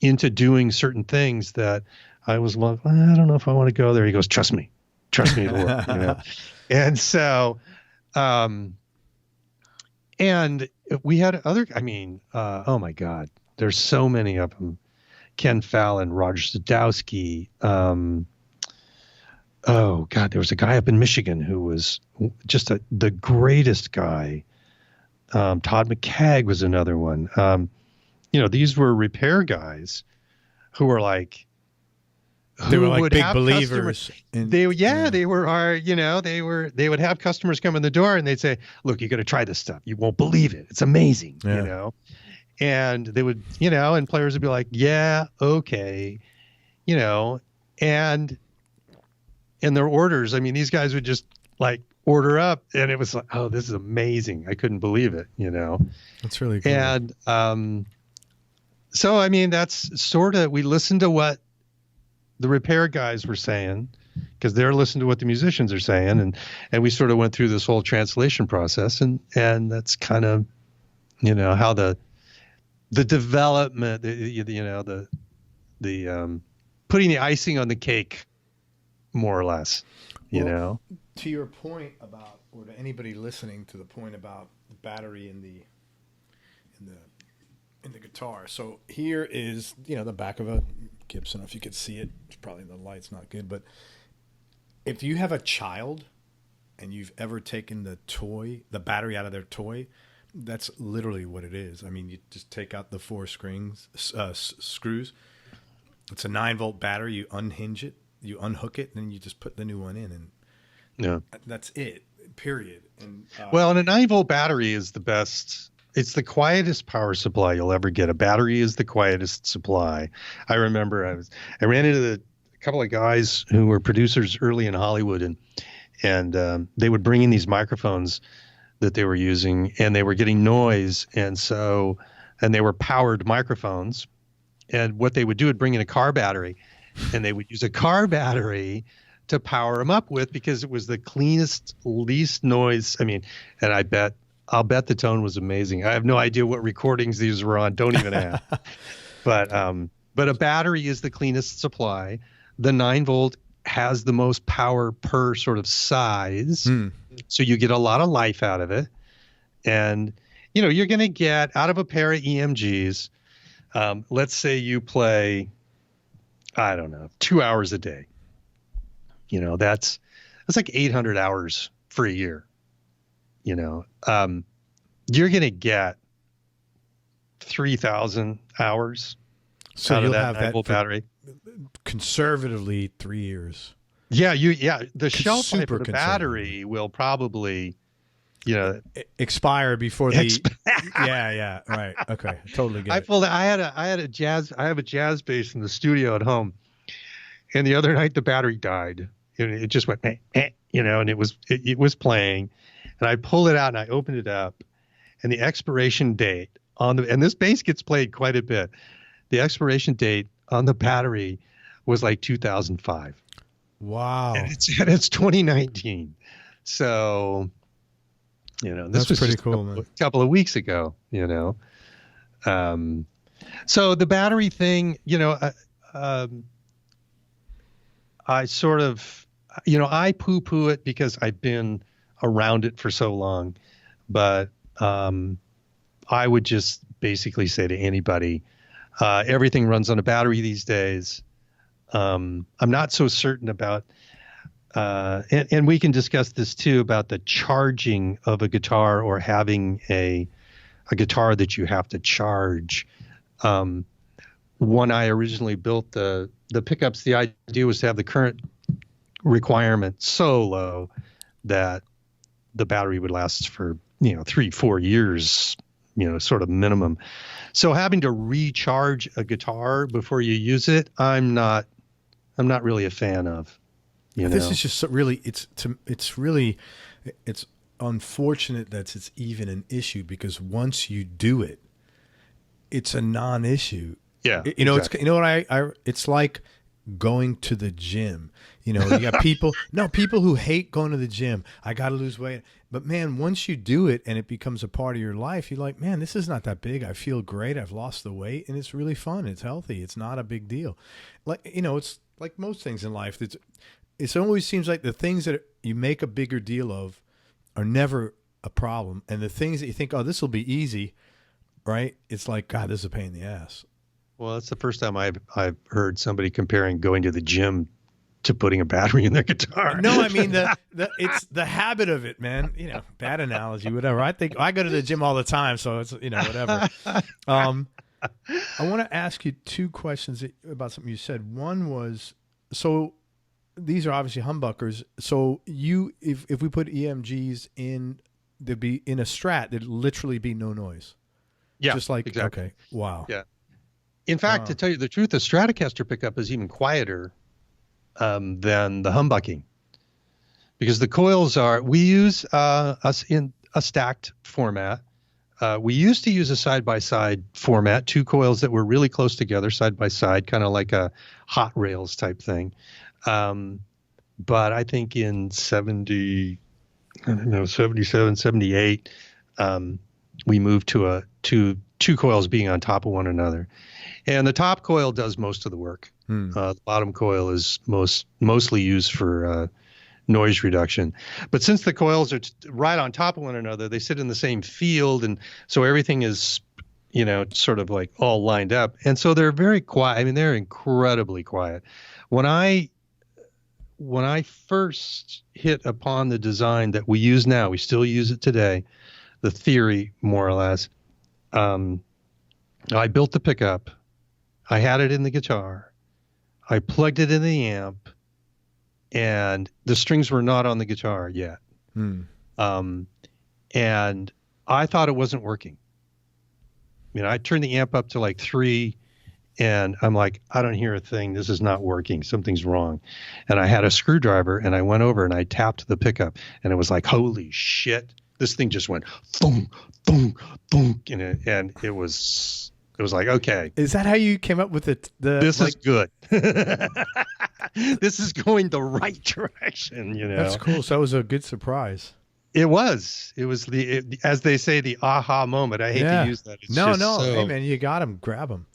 into doing certain things that I was like, I don't know if I want to go there. He goes, trust me, it'll work, you know? And so, and we had other, oh my God, there's so many of them. Ken Fallon, Roger Sadowski. Oh God, there was a guy up in Michigan who was just the greatest guy. Todd McCagg was another one. These were repair guys who were like, they were like big believers. They would have customers come in the door and they'd say, look, you got to try this stuff. You won't believe it. It's amazing, you know? And they would, and players would be like, yeah, okay, and in their orders, these guys would just like order up and it was like, oh, this is amazing. I couldn't believe it, That's really cool. And so, that's sort of, we listened to what the repair guys were saying because they're listening to what the musicians are saying. And we sort of went through this whole translation process and that's kind of, how the development, the putting the icing on the cake, more or less, To your point about, or to anybody listening to the point about the battery in the guitar. So here is, the back of a Gibson. If you could see it, probably the light's not good, but if you have a child and you've ever taken the battery out of their toy, that's literally what it is. You just take out the 4 screws. It's a 9-volt battery. You unhinge it, you unhook it, and then you just put the new one in, and that's it. Period. And and a 9-volt battery is the best. It's the quietest power supply you'll ever get. A battery is the quietest supply. I remember I ran into a couple of guys who were producers early in Hollywood, and they would bring in these microphones that they were using, and they were getting noise, and they were powered microphones. And what they would do would bring in a car battery, and they would use a car battery to power them up with because it was the cleanest, least noise. And I bet I'll bet the tone was amazing. I have no idea what recordings these were on. Don't even ask. But a battery is the cleanest supply. The 9-volt has the most power per sort of size. So you get a lot of life out of it. And, you're going to get out of a pair of EMGs, let's say you play, I don't know, 2 hours a day. That's like 800 hours for a year. You're going to get 3,000 hours out of that 9-volt battery. Conservatively 3 years. Yeah, the shelf life of the battery will probably, expire before the yeah, right. Okay. Totally get it. I have a jazz bass in the studio at home. And the other night the battery died. And it just went and it was playing. And I pulled it out and I opened it up, and the expiration date and this bass gets played quite a bit. The expiration date on the battery was like 2005. Wow. And it's 2019. So, this was pretty cool, a couple of weeks ago, So the battery thing, I sort of, I poo-poo it because I've been around it for so long, but I would just basically say to anybody, everything runs on a battery these days. I'm not so certain about, and we can discuss this too, about the charging of a guitar or having a guitar that you have to charge. When I originally built the pickups, the idea was to have the current requirement so low that the battery would last for 3-4 years, sort of minimum. So having to recharge a guitar before you use it, I'm not really a fan of. This is just really it's unfortunate that it's even an issue, because once you do it, it's a non-issue. Yeah, exactly. It's like going to the gym. You got people who hate going to the gym. I got to lose weight. But man, once you do it and it becomes a part of your life, you're like, man, this is not that big. I feel great. I've lost the weight and it's really fun. It's healthy. It's not a big deal. Like, it's like most things in life. It always seems like the things that you make a bigger deal of are never a problem. And the things that you think, oh, this will be easy, right? It's like, God, this is a pain in the ass. Well, that's the first time I've heard somebody comparing going to the gym to putting a battery in their guitar. No, I mean it's the habit of it, man. Bad analogy, whatever. I think I go to the gym all the time, so it's whatever. I want to ask you two questions about something you said. One was, so these are obviously humbuckers. So if we put EMGs in, there'd be in a Strat, there'd literally be no noise. Yeah, just like exactly. Okay, wow. Yeah. In fact, to tell you the truth, the Stratocaster pickup is even quieter than the humbucking, because the coils we use us in a stacked format. We used to use a side-by-side format, two coils that were really close together, side-by-side, kind of like a hot rails type thing. But I think in 77, 78, we moved to two coils being on top of one another. And the top coil does most of the work. The bottom coil is mostly used for noise reduction. But since the coils are right on top of one another, they sit in the same field, and so everything is, sort of like all lined up. And so they're very quiet. I mean, they're incredibly quiet. When I first hit upon the design that we use now, we still use it today, the theory more or less. I built the pickup. I had it in the guitar. I plugged it in the amp, and the strings were not on the guitar yet. And I thought it wasn't working. I turned the amp up to like 3, and I'm like, I don't hear a thing. This is not working. Something's wrong. And I had a screwdriver, and I went over and I tapped the pickup, and it was like, holy shit. This thing just went thunk, thunk, thunk, and it was like, okay. Is that how you came up with it? This is good. This is going the right direction, That's cool. So that was a good surprise. It was. As they say, the aha moment. I hate to Yeah. use that. It's No, just no. Hey, so, man, you got him. Grab him.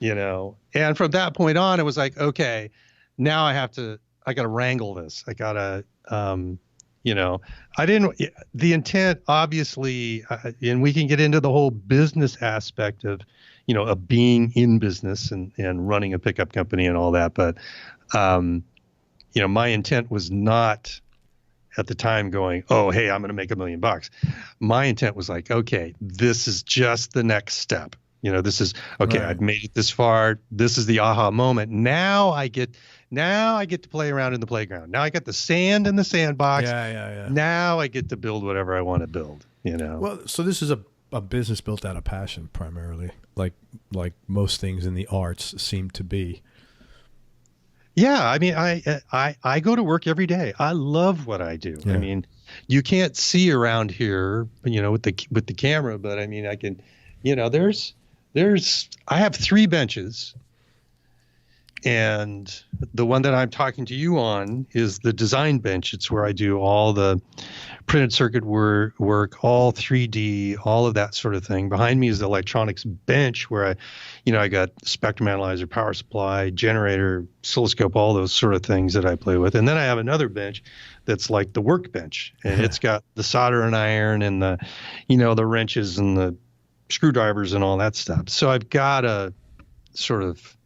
And from that point on, it was like, okay, now I got to wrangle this. I got to, you know, I didn't, the intent, obviously, and we can get into the whole business aspect of being in business and running a pickup company and all that. But, my intent was not at the time going, oh, hey, I'm going to make $1 million. My intent was like, okay, this is just the next step. This is okay. Right. I've made it this far. This is the aha moment. Now I get to play around in the playground. Now I got the sand in the sandbox. Yeah. Now I get to build whatever I want to build. Well, so this is a business built out of passion primarily, like most things in the arts seem to be. Yeah, I mean, I go to work every day. I love what I do. Yeah. I mean, you can't see around here, with the camera, but I mean, I can, I have 3 benches, and the one that I'm talking to you on is the design bench. It's where I do all the printed circuit work, all 3D, all of that sort of thing. Behind me is the electronics bench where I got spectrum analyzer, power supply, generator, oscilloscope, all those sort of things that I play with. And then I have another bench that's like the workbench, and it's got the solder and iron and the wrenches and the screwdrivers and all that stuff. So I've got a sort of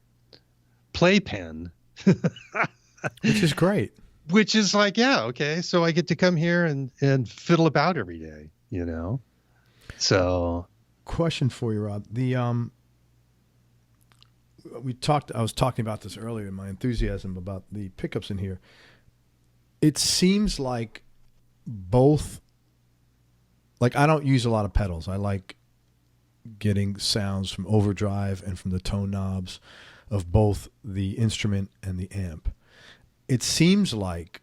playpen, which is great. Which is like, yeah, okay. So I get to come here and fiddle about every day, So, question for you, Rob. I was talking about this earlier, my enthusiasm about the pickups in here. It seems like both, like I don't use a lot of pedals. I like getting sounds from overdrive and from the tone knobs of both the instrument and the amp. It seems like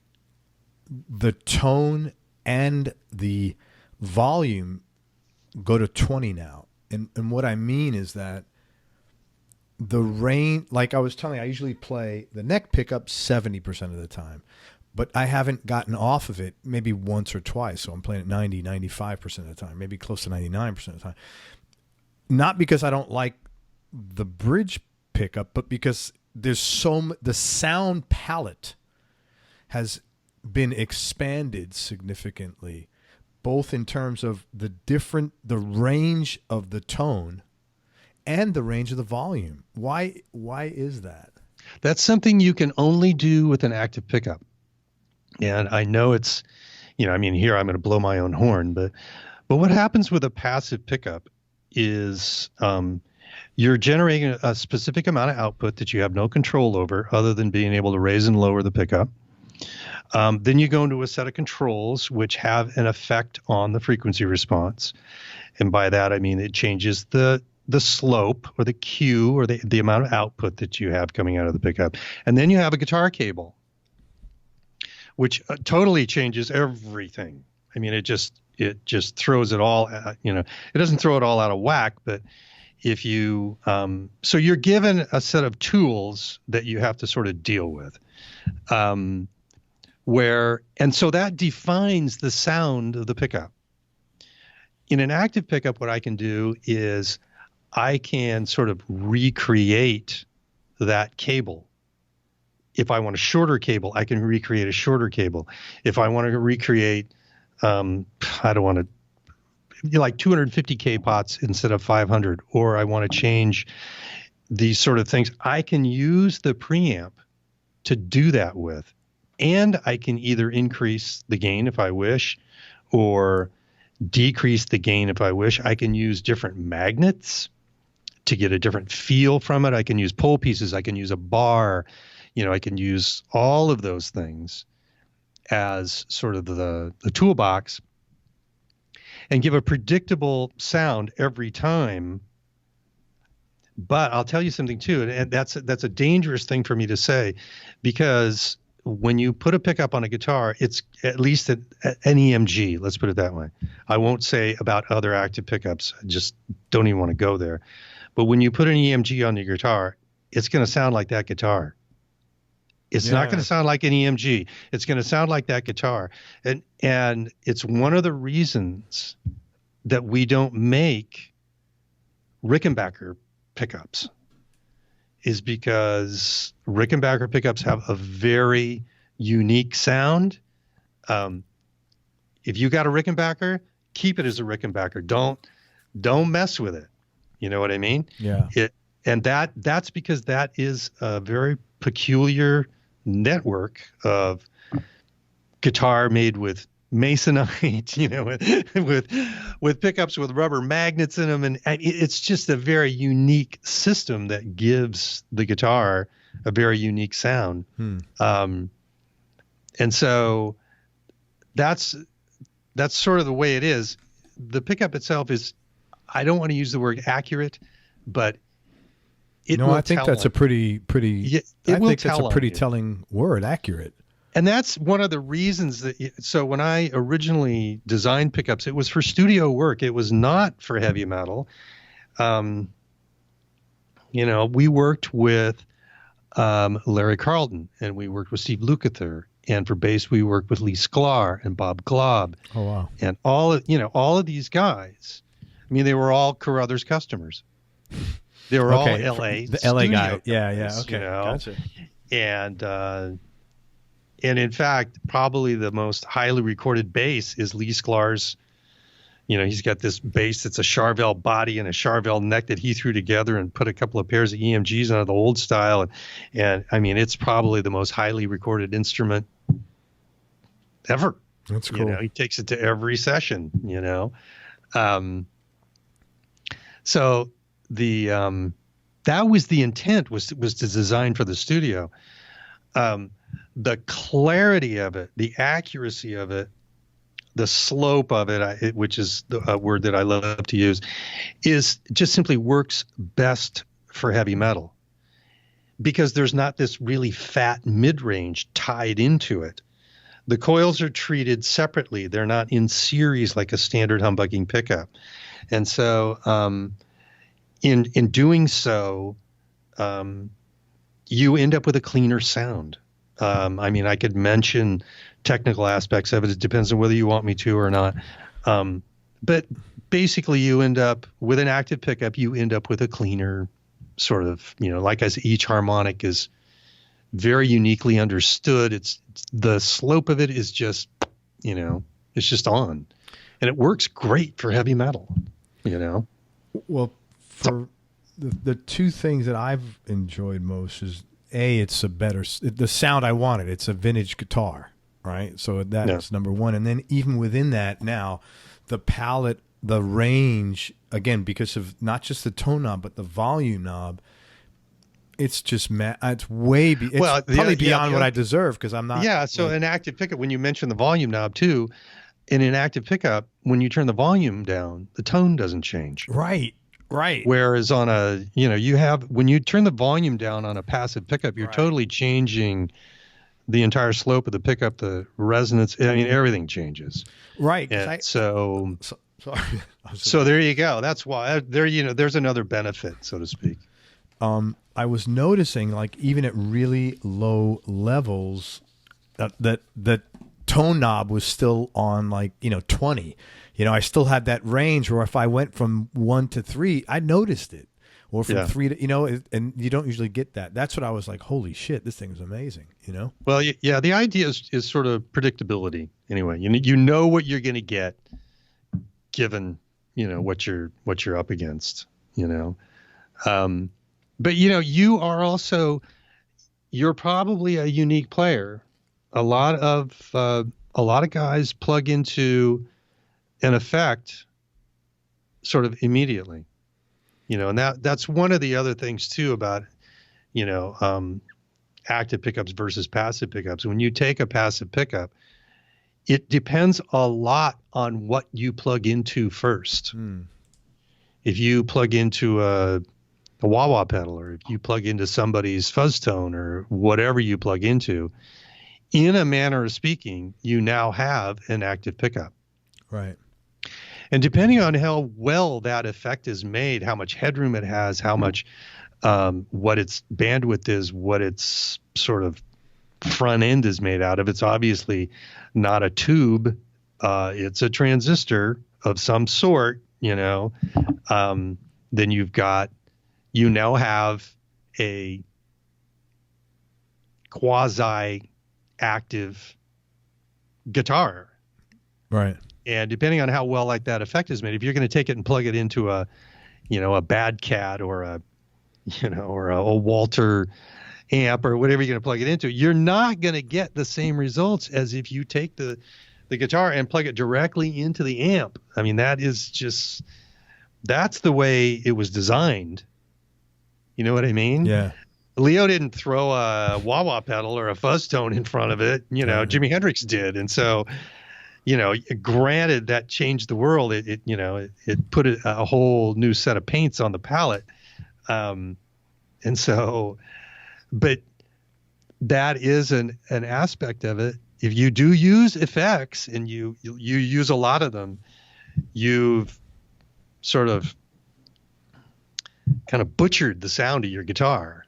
the tone and the volume go to 20 now. And what I mean is that the range, like I was telling you, I usually play the neck pickup 70% of the time, but I haven't gotten off of it maybe once or twice. So I'm playing it 90, 95% of the time, maybe close to 99% of the time. Not because I don't like the bridge pickup, but because the sound palette has been expanded significantly, both in terms of the range of the tone and the range of the volume. Why is that? That's something you can only do with an active pickup. And I know it's, here I'm going to blow my own horn, but what happens with a passive pickup is, you're generating a specific amount of output that you have no control over other than being able to raise and lower the pickup. Then you go into a set of controls which have an effect on the frequency response. And by that, I mean it changes the slope or the Q or the amount of output that you have coming out of the pickup. And then you have a guitar cable, which totally changes everything. I mean, it just throws it all, it doesn't throw it all out of whack, but if you, so you're given a set of tools that you have to sort of deal with, and so that defines the sound of the pickup. In an active pickup, what I can do is I can sort of recreate that cable. If I want a shorter cable, I can recreate a shorter cable. If I want to recreate, I don't want to, like 250K pots instead of 500, or I want to change these sort of things, I can use the preamp to do that with. And I can either increase the gain if I wish, or decrease the gain if I wish. I can use different magnets to get a different feel from it. I can use pole pieces. I can use a bar. I can use all of those things as sort of the toolbox and give a predictable sound every time. But I'll tell you something too, and that's a dangerous thing for me to say, because when you put a pickup on a guitar, it's at least an EMG. Let's put it that way. I won't say about other active pickups. I just don't even want to go there. But when you put an EMG on your guitar, it's going to sound like that guitar. It's not going to sound like an EMG. It's going to sound like that guitar. And it's one of the reasons that we don't make Rickenbacker pickups, is because Rickenbacker pickups have a very unique sound. If you got a Rickenbacker, keep it as a Rickenbacker. Don't mess with it. You know what I mean? Yeah. That's because that is a very peculiar network of guitar made with masonite, you know, with pickups with rubber magnets in them, and it's just a very unique system that gives the guitar a very unique sound. And so that's sort of the way it is. The pickup itself is, I don't want to use the word accurate, but I think that's a pretty yeah, I think that's a pretty telling word, accurate. And that's one of the reasons that, so when I originally designed pickups, it was for studio work. It was not for heavy metal. You know, we worked with Larry Carlton, and we worked with Steve Lukather, and for bass we worked with Lee Sklar and Bob Glob. Oh wow! And all of these guys. I mean, they were all Carruthers customers. They were all LA, the LA guy. Guys, Yeah. Okay, you know? Gotcha. And in fact, probably the most highly recorded bass is Lee Sklar's. You know, he's got this bass that's a Charvel body and a Charvel neck that he threw together and put a couple of pairs of EMGs on the old style. And I mean, it's probably the most highly recorded instrument ever. That's cool. You know, he takes it to every session, you know. So the that was the intent, was to design for the studio. The clarity of it, the accuracy of it, the slope of it, which is a word that I love to use, is just simply works best for heavy metal, because there's not this really fat mid-range tied into it. The coils are treated separately. They're not in series like a standard humbucking pickup. And so in doing so, you end up with a cleaner sound. I mean, I could mention technical aspects of it. It depends on whether you want me to or not. But basically, you end up with an active pickup, you end up with a cleaner sort of, you know, like I said, each harmonic is very uniquely understood. It's the slope of it is just, you know, it's just on. And it works great for heavy metal, you know. Well, for the two things that I've enjoyed most is, it's the sound I wanted. It's a vintage guitar, right? So that's number one. And then even within that now, the palette, the range, again, because of not just the tone knob, but the volume knob, it's just, it's probably beyond what I deserve, because I'm not. Yeah, so an active pickup, when you mention the volume knob too, in an active pickup, when you turn the volume down, the tone doesn't change. Right. Whereas on when you turn the volume down on a passive pickup, you're totally changing the entire slope of the pickup, the resonance. I mean, everything changes. Right. And sorry. So there you go. That's why there's another benefit, so to speak. I was noticing, like, even at really low levels, that tone knob was still on, like, 20. I still had that range where if I went from 1 to 3, I noticed it, or from 3 to, and you don't usually get that. That's what I was like, holy shit, this thing is amazing, Well, yeah, the idea is sort of predictability. Anyway, you know what you're going to get, given what you're up against. But you are also, you're probably a unique player. A lot of guys plug into an effect sort of immediately, and that's one of the other things too about, active pickups versus passive pickups. When you take a passive pickup, it depends a lot on what you plug into first. If you plug into a wah-wah pedal, or if you plug into somebody's fuzz tone, or whatever you plug into, in a manner of speaking, you now have an active pickup. Right. And depending on how well that effect is made, how much headroom it has, how much, what its bandwidth is, what its sort of front end is made out of. It's obviously not a tube. It's a transistor of some sort, then you now have a quasi-active guitar. Right. And depending on how well like that effect is made, if you're going to take it and plug it into a Bad Cat or a Walter amp or whatever you're going to plug it into, you're not going to get the same results as if you take the guitar and plug it directly into the amp. I mean, that's the way it was designed. You know what I mean? Yeah. Leo didn't throw a wah-wah pedal or a fuzz tone in front of it. Jimi Hendrix did. And so, granted that changed the world. It put a whole new set of paints on the palette. And so, but that is an aspect of it. If you do use effects and you use a lot of them, you've sort of kind of butchered the sound of your guitar.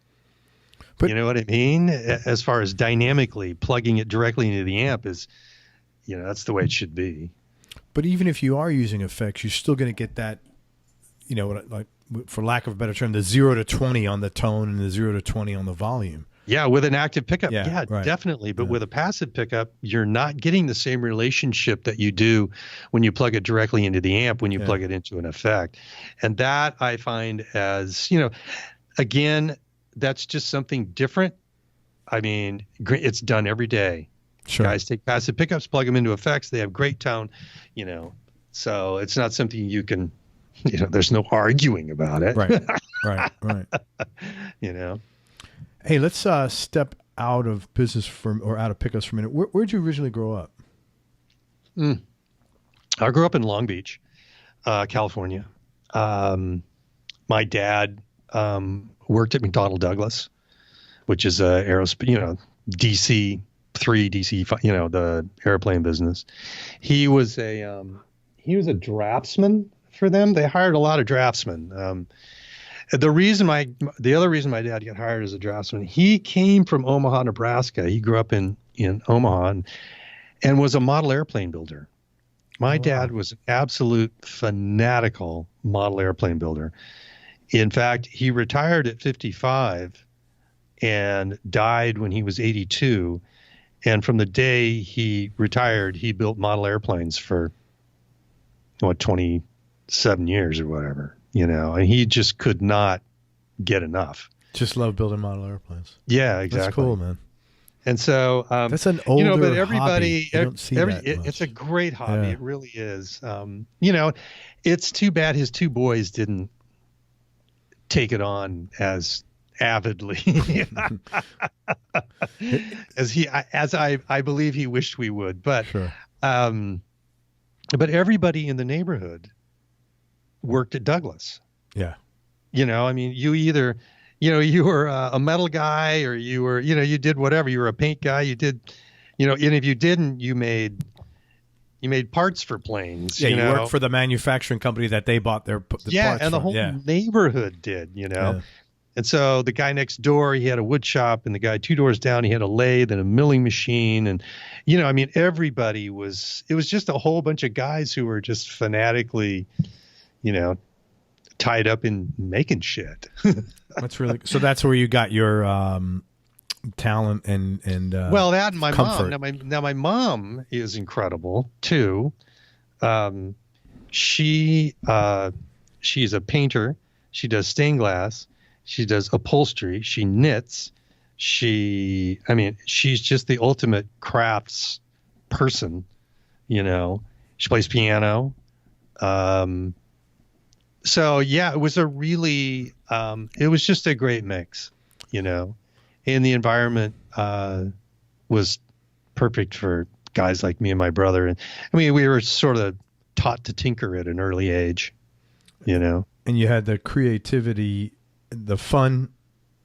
But, you know what I mean? As far as dynamically plugging it directly into the amp is, that's the way it should be. But even if you are using effects, you're still going to get that, like, for lack of a better term, the 0 to 20 on the tone and the 0 to 20 on the volume. Yeah, with an active pickup. Yeah, right. Definitely. But with a passive pickup, you're not getting the same relationship that you do when you plug it directly into the amp, when you plug it into an effect. And that I find as, again, that's just something different. I mean, it's done every day. Sure. Guys take passive pickups, plug them into effects. They have great tone, so it's not something you can, there's no arguing about it. Right. Hey, let's step out of business out of pickups for a minute. Where'd you originally grow up? I grew up in Long Beach, California. My dad worked at McDonnell Douglas, which is a aerospace, DC-3, DC-5, the airplane business. He was a draftsman for them. They hired a lot of draftsmen. The other reason my dad got hired as a draftsman, he came from Omaha, Nebraska. He grew up in Omaha and was a model airplane builder. My dad was an absolute fanatical model airplane builder. In fact, he retired at 55 and died when he was 82. And from the day he retired, he built model airplanes for 27 years or whatever. And he just could not get enough. Just love building model airplanes. Yeah, exactly. That's cool, man. And so that's an older but everybody, hobby. You don't see that much. It's a great hobby. Yeah. It really is. It's too bad his two boys didn't take it on as avidly as I believe he wished we would. But sure. But everybody in the neighborhood worked at Douglas. Yeah. I mean, you either, you were a metal guy or you were, you did whatever. You were a paint guy. You did, and if you didn't, you made parts for planes. Yeah, you worked for the manufacturing company that they bought the parts and the from. whole neighborhood did, Yeah. And so the guy next door, he had a wood shop, and the guy 2 doors down, he had a lathe and a milling machine. And, I mean, everybody it was just a whole bunch of guys who were just fanatically, tied up in making shit. That's really, so that's where you got your talent and well, that and my comfort. mom. Now my mom is incredible too. She's a painter. She does stained glass. She does upholstery. She knits. She's just the ultimate crafts person. She plays piano. So yeah, it was it was just a great mix, and the environment was perfect for guys like me and my brother. And we were sort of taught to tinker at an early age, And you had the creativity, the fun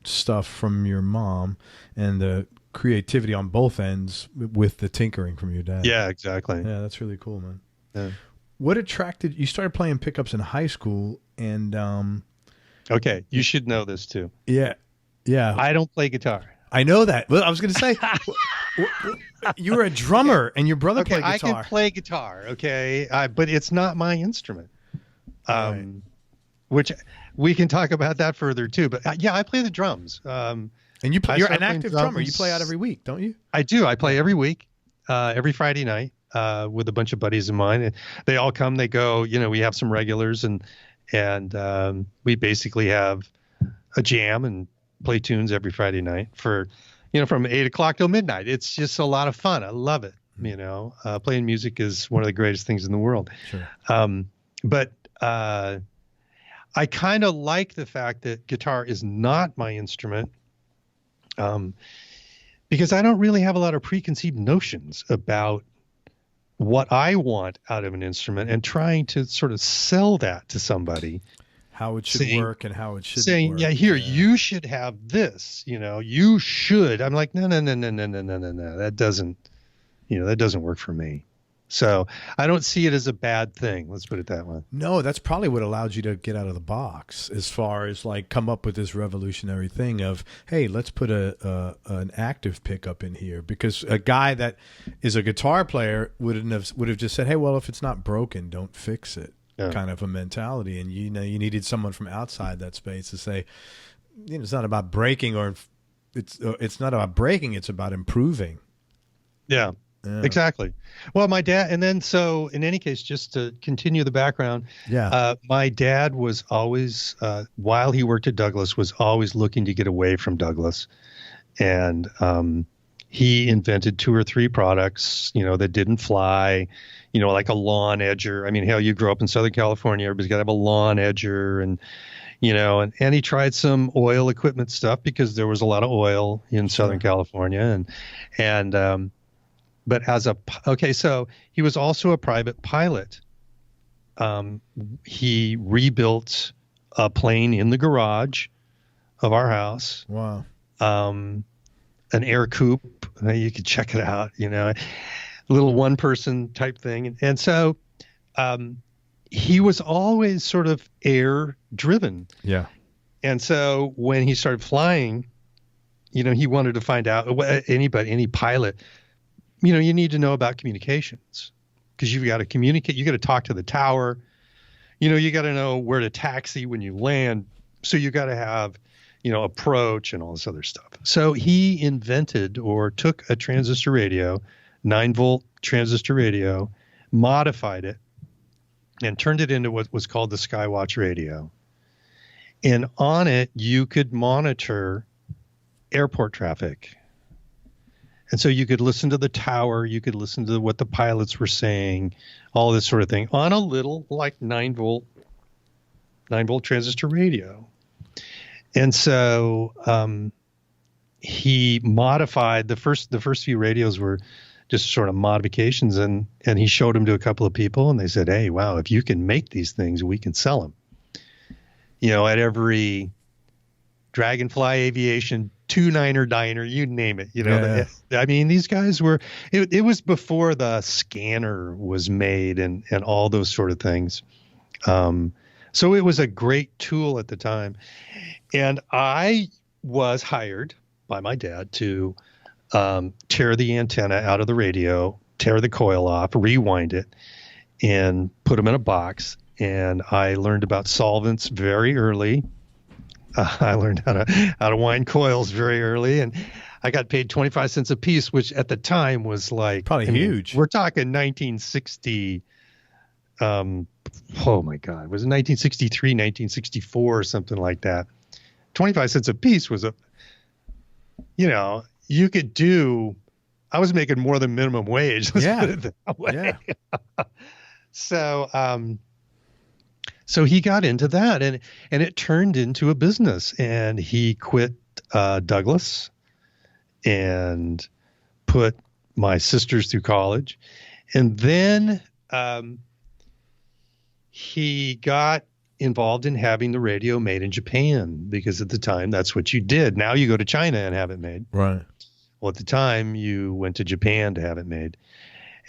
stuff from your mom, and the creativity on both ends with the tinkering from your dad. Yeah, exactly. Yeah, that's really cool, man. Yeah. What attracted you? Started playing pickups in high school, and okay, you should know this too. Yeah. I don't play guitar. I know that. Well, I was going to say, you were a drummer and your brother played guitar. I can play guitar, okay, but it's not my instrument. Right. Which we can talk about that further too. But yeah, I play the drums. And you're an active drummer. You play out every week, don't you? I do. I play every week, every Friday night with a bunch of buddies of mine. And they all come, they go. We have some regulars, and we basically have a jam and play tunes every Friday night for, from 8 o'clock till midnight. It's just a lot of fun. I love it. Playing music is one of the greatest things in the world. Sure. But I kind of like the fact that guitar is not my instrument, because I don't really have a lot of preconceived notions about what I want out of an instrument, and trying to sort of sell that to somebody. How it should work and how it shouldn't saying, work. yeah, here, you should have this, you should. I'm like, no, that doesn't, that doesn't work for me. So I don't see it as a bad thing. Let's put it that way. No, that's probably what allowed you to get out of the box, as far as like come up with this revolutionary thing of, hey, let's put an active pickup in here, because a guy that is a guitar player would have just said, hey, well, if it's not broken, don't fix it. Yeah. Kind of a mentality. And you needed someone from outside that space to say, it's not about breaking, or it's not about breaking, it's about improving. Yeah. Yeah. Exactly. Well, my dad, and then so in any case, just to continue the background, my dad was always, while he worked at Douglas, was always looking to get away from Douglas, and he invented 2 or 3 products, that didn't fly, like a lawn edger. I mean, hell, you grew up in Southern California, everybody's got to have a lawn edger, and and he tried some oil equipment stuff because there was a lot of oil in Southern California, and but so he was also a private pilot. He rebuilt a plane in the garage of our house. Wow. An air coupe. You could check it out, a little 1-person type thing. And so he was always sort of air driven. Yeah. And so when he started flying, he wanted to find out, any pilot, you need to know about communications, because you've got to communicate. You got to talk to the tower. You got to know where to taxi when you land. So you got to have, approach and all this other stuff. So he invented, or took a transistor radio, 9-volt transistor radio, modified it, and turned it into what was called the Skywatch radio. And on it, you could monitor airport traffic. And so you could listen to the tower, you could listen to what the pilots were saying, all this sort of thing, on a little like 9-volt transistor radio. And so he modified the first few radios were just sort of modifications, and he showed them to a couple of people, and they said, hey, wow, if you can make these things, we can sell them. At every Dragonfly Aviation 2-9er diner, you name it. I mean, these guys were. It was before the scanner was made and all those sort of things. So it was a great tool at the time, and I was hired by my dad to tear the antenna out of the radio, tear the coil off, rewind it, and put them in a box. And I learned about solvents very early. I learned how to wind coils very early, and I got paid 25 cents a piece, which at the time was like probably huge. We're talking 1960. Oh my God, was it 1963, 1964, or something like that? 25 cents a piece was you could do. I was making more than minimum wage. Let's put it that way. Yeah. So he got into that, and it turned into a business, and he quit Douglas and put my sisters through college. And then he got involved in having the radio made in Japan, because at the time that's what you did. Now you go to China and have it made. Right. Well, at the time you went to Japan to have it made.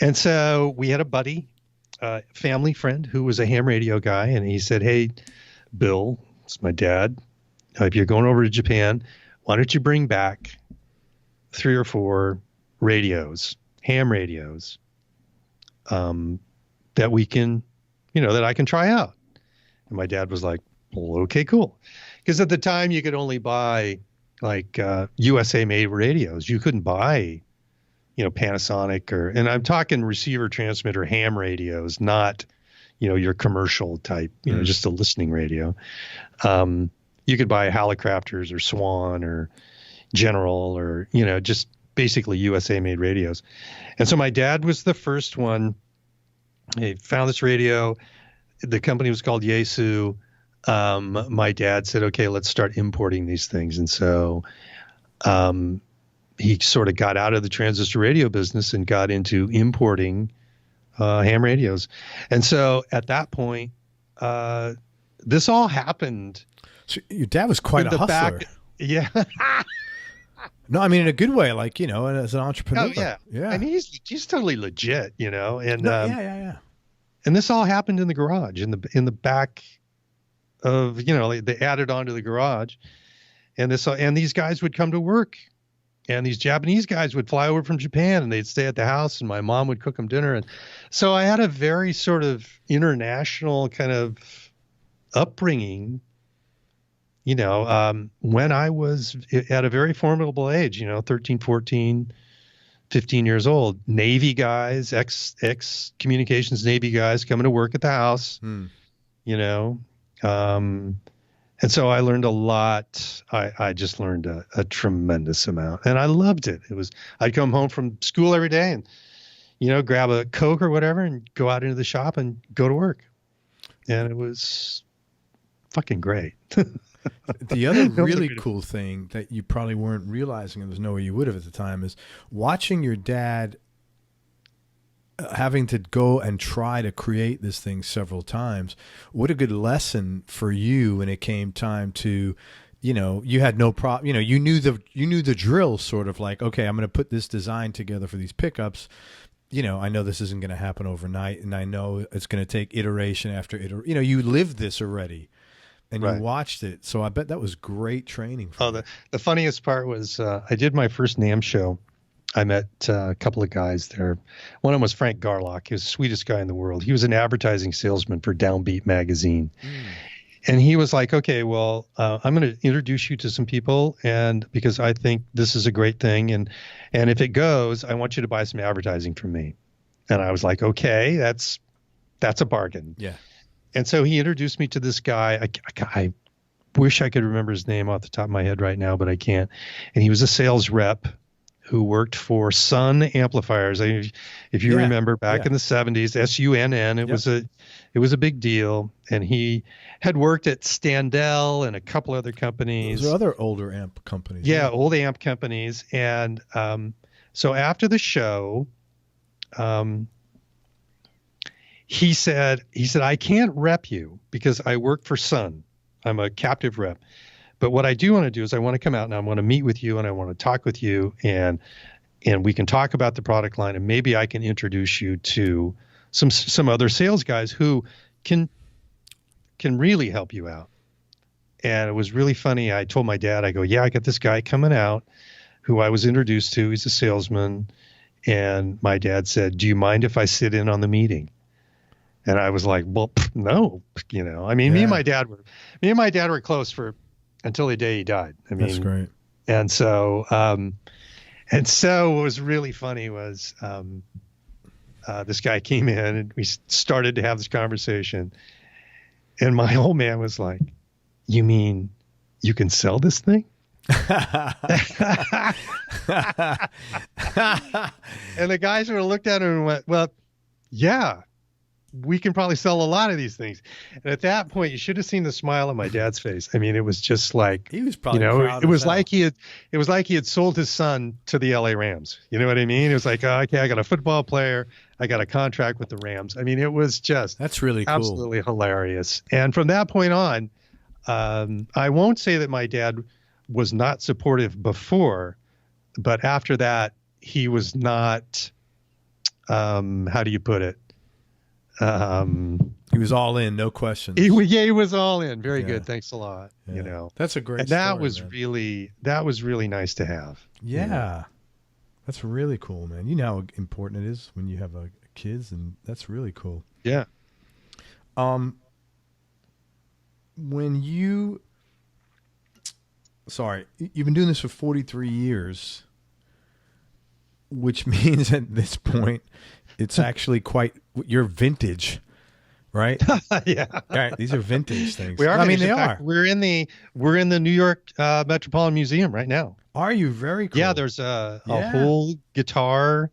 And so we had a buddy, family friend, who was a ham radio guy, and he said, hey, Bill, it's my dad, if you're going over to Japan, why don't you bring back 3 or 4 radios, ham radios, that we can, that I can try out. And my dad was like, well, okay, cool. Because at the time you could only buy like USA made radios. You couldn't buy, Panasonic and I'm talking receiver transmitter ham radios, not, your commercial type, just a listening radio. You could buy Hallicrafters or Swan or General or, just basically USA made radios. And so my dad was the first one. He found this radio. The company was called Yaesu. My dad said, okay, let's start importing these things. And so he sort of got out of the transistor radio business and got into importing ham radios. And so at that point, this all happened. So your dad was quite a hustler. Yeah. No, I mean, in a good way, like, as an entrepreneur. Oh, yeah. Yeah. I mean, he's totally legit, and yeah. And this all happened in the garage, in the back of, they added onto the garage, and these guys would come to work, and these Japanese guys would fly over from Japan, and they'd stay at the house, and my mom would cook them dinner. And so I had a very sort of international kind of upbringing, when I was at a very formidable age, 13, 14, 15 years old, Navy guys, ex communications Navy guys coming to work at the house, and so I learned a lot. I just learned a tremendous amount, and I loved it. I'd come home from school every day and, grab a Coke or whatever and go out into the shop and go to work. And it was fucking great. The other really cool thing that you probably weren't realizing, and there's no way you would have at the time, is watching your dad having to go and try to create this thing several times. What a good lesson for you when it came time to, you had no problem. You knew the drill, sort of like, okay, I'm going to put this design together for these pickups. I know this isn't going to happen overnight, and I know it's going to take iteration after iteration. You lived this already. And you watched it. So I bet that was great training for you. The funniest part was I did my first NAMM show. I met a couple of guys there. One of them was Frank Garlock. He was the sweetest guy in the world. He was an advertising salesman for Downbeat magazine. And he was like, okay, well, I'm going to introduce you to some people, and because I think this is a great thing. And if it goes, I want you to buy some advertising from me. And I was like, okay, that's a bargain. Yeah. And so he introduced me to this guy. I wish I could remember his name off the top of my head right now, but I can't. And he was a sales rep who worked for Sun Amplifiers. If you remember back in the 70s, SUNN, it was a big deal. And he had worked at Standell and a couple other companies. Those are other older amp companies. Yeah, old amp companies. And so after the show, he said, I can't rep you because I work for Sun. I'm a captive rep. But what I do want to do is I want to come out and I want to meet with you and I want to talk with you and we can talk about the product line, and maybe I can introduce you to some other sales guys who can really help you out. And it was really funny. I told my dad, I go, yeah, I got this guy coming out who I was introduced to. He's a salesman. And my dad said, do you mind if I sit in on the meeting? And I was like, well, no, I mean, me and my dad were close until the day he died. I mean, that's great. And so what was really funny was, this guy came in and we started to have this conversation, and my old man was like, you mean you can sell this thing? And the guys sort of looked at him and went, well, yeah, we can probably sell a lot of these things. And at that point, you should have seen the smile on my dad's face. I mean, it was just like, he was probably proud it was like he had sold his son to the LA Rams. You know what I mean? It was like, oh, okay, I got a football player. I got a contract with the Rams. I mean, it was just that's really cool. Absolutely hilarious. And from that point on, I won't say that my dad was not supportive before, but after that, he was not, how do you put it? He was all in, no questions. He was all in. Very good. Thanks a lot. Yeah. That's a great and that story, was man. that was really nice to have. Yeah. That's really cool, man. You know how important it is when you have kids, and that's really cool. Yeah. Um, when you, sorry, you've been doing this for 43 years, which means at this point, it's actually quite, you're vintage, right? Yeah. All right, these are vintage things. We are. I mean, they in fact, are. We're in the New York Metropolitan Museum right now. Are you? Very cool. Yeah, there's a whole guitar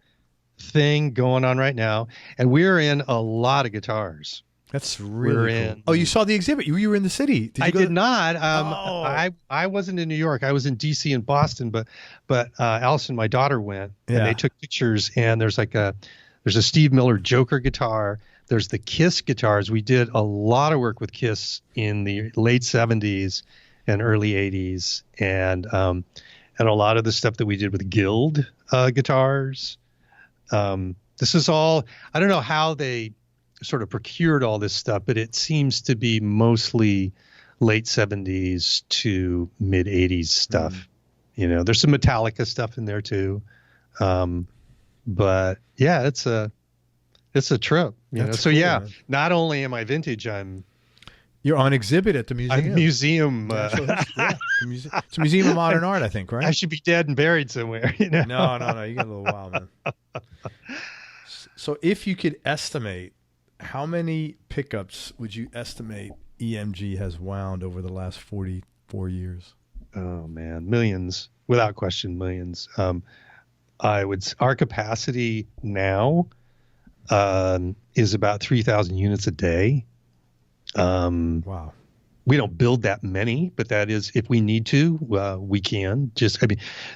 thing going on right now, and we're in a lot of guitars. That's really cool. Oh, you saw the exhibit. You were in the city. Did not. I wasn't in New York. I was in DC and Boston, but Allison, my daughter, went, and they took pictures. And there's a Steve Miller Joker guitar. There's the Kiss guitars. We did a lot of work with Kiss in the late 70s and early 80s, and a lot of the stuff that we did with Guild guitars. This is all, I don't know how they sort of procured all this stuff, but it seems to be mostly late 70s to mid 80s stuff. There's some Metallica stuff in there too. But yeah, it's a trip, so cool, yeah, man. Not only am I vintage, you're on exhibit at the museum. I'm museum. It's a museum of modern art, I think, right? I should be dead and buried somewhere. No. You got a little while, man. So if you could estimate, how many pickups would you estimate EMG has wound over the last 44 years? Oh man, millions, without question, millions. Our capacity now is about 3,000 units a day. Wow. We don't build that many, but that is, if we need to, we can.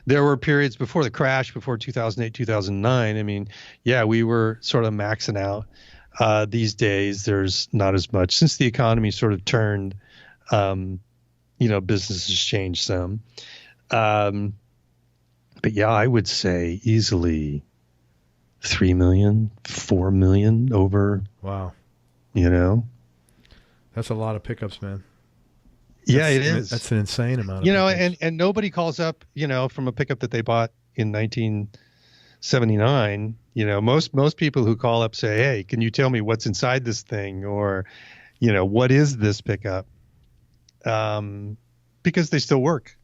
There were periods before the crash, before 2008, 2009. We were sort of maxing out. These days, there's not as much. Since the economy sort of turned, business has changed some. But yeah, I would say easily 3 million, 4 million over. Wow. That's a lot of pickups, man. Yeah, it is. That's an insane amount of pickups. And nobody calls up, from a pickup that they bought in 1979. Most people who call up say, hey, can you tell me what's inside this thing? Or, what is this pickup? Because they still work.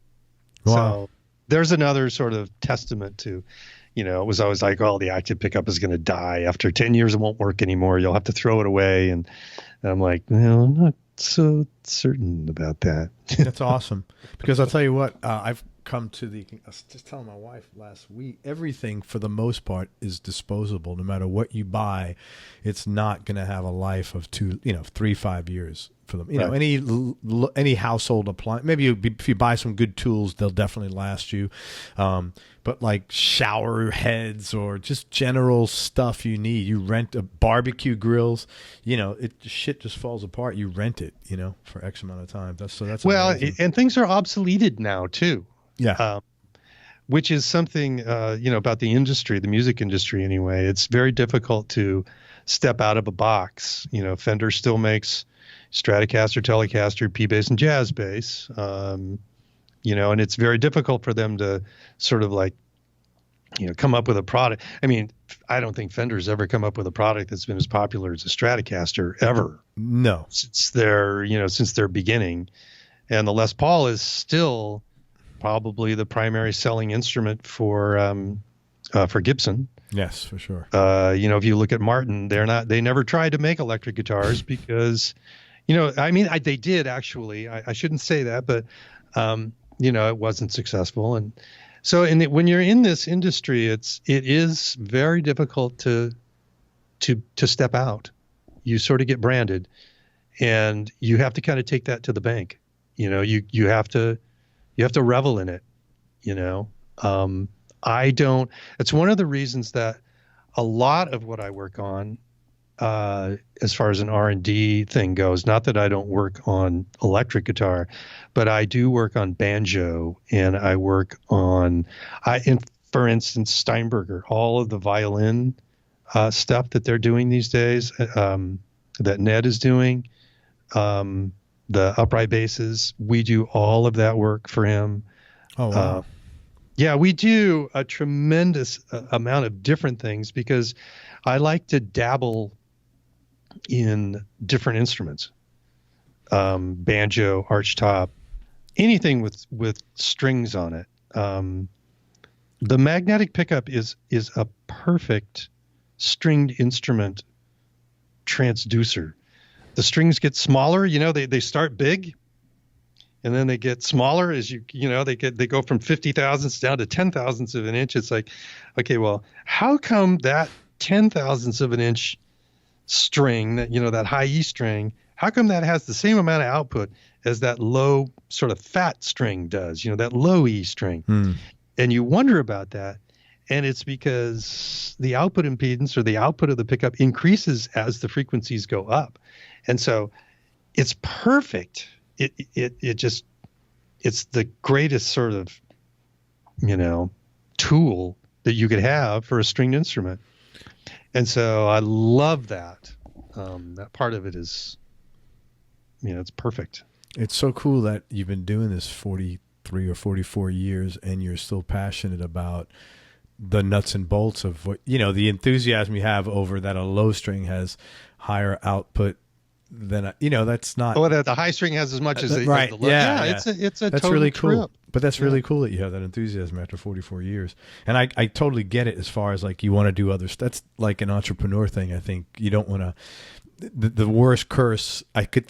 Wow. So there's another sort of testament to, it was always like, oh, the active pickup is going to die. After 10 years, it won't work anymore. You'll have to throw it away. And I'm like, no, I'm not so certain about that. That's awesome. Because I'll tell you what, I've come to I was just telling my wife last week, everything for the most part is disposable. No matter what you buy, it's not going to have a life of 3-5 years for them. Right. Any household appliance, maybe if you buy some good tools, they'll definitely last you. But like shower heads or just general stuff you need, you rent a barbecue grills, shit just falls apart. You rent it, for X amount of time. That's amazing. And things are obsoleted now too. Yeah. Which is something, about the industry, the music industry anyway. It's very difficult to step out of a box. Fender still makes Stratocaster, Telecaster, P-Bass, and Jazz Bass. And it's very difficult for them to sort of like, come up with a product. I don't think Fender's ever come up with a product that's been as popular as a Stratocaster ever. No. Since their beginning. And the Les Paul is still probably the primary selling instrument for Gibson. Yes, for sure. If you look at Martin, they never tried to make electric guitars because, they did actually. I shouldn't say that, but it wasn't successful. And so, when you're in this industry, it is very difficult to step out. You sort of get branded, and you have to kind of take that to the bank. You have to revel in it. It's one of the reasons that a lot of what I work on, as far as an R&D thing goes, not that I don't work on electric guitar, but I do work on banjo, and I work on, for instance, Steinberger, all of the violin stuff that they're doing these days, that Ned is doing, the upright basses. We do all of that work for him. Oh, wow. Yeah, we do a tremendous amount of different things because I like to dabble in different instruments, banjo, archtop, anything with strings on it. The magnetic pickup is a perfect stringed instrument transducer. The strings get smaller, they start big and then they get smaller as they go from 50 thousandths down to 10 thousandths of an inch. It's like, okay, well, how come that 10 thousandths of an inch string, that high E string, how come that has the same amount of output as that low sort of fat string does, that low E string? And you wonder about that. And it's because the output impedance or the output of the pickup increases as the frequencies go up. And so it's perfect. It's the greatest sort of, tool that you could have for a stringed instrument. And so I love that. That part of it is, it's perfect. It's so cool that you've been doing this 43 or 44 years and you're still passionate about the nuts and bolts of what, the enthusiasm you have over that a low string has higher output than, that's not. Oh, the high string has as much as right. As the low. Yeah. It's a that's total really cool. trip. But that's really cool that you have that enthusiasm after 44 years. And I totally get it as far as like you want to do other stuff. That's like an entrepreneur thing. I think you don't want to. The worst curse I could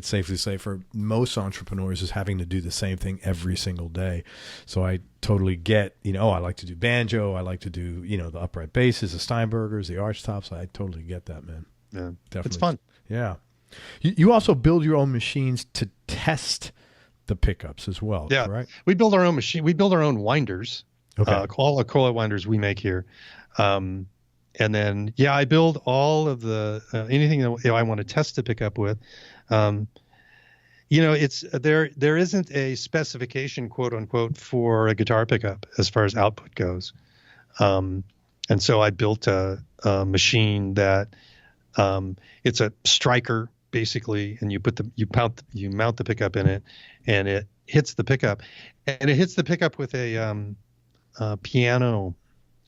safely say for most entrepreneurs is having to do the same thing every single day. So I totally get, I like to do banjo. I like to do, the upright basses, the Steinbergers, the arch tops. I totally get that, man. Yeah, definitely. it's fun. Yeah. You also build your own machines to test the pickups as well. Yeah. Correct? We build our own machine. We build our own winders. Okay. All the coil winders we make here. And then, I build all of the anything that I want to test the pickup with. It's there isn't a specification, quote unquote, for a guitar pickup as far as output goes. And so I built a machine that it's a striker basically, and you mount the pickup in it, and it hits the pickup, and it hits the pickup with a piano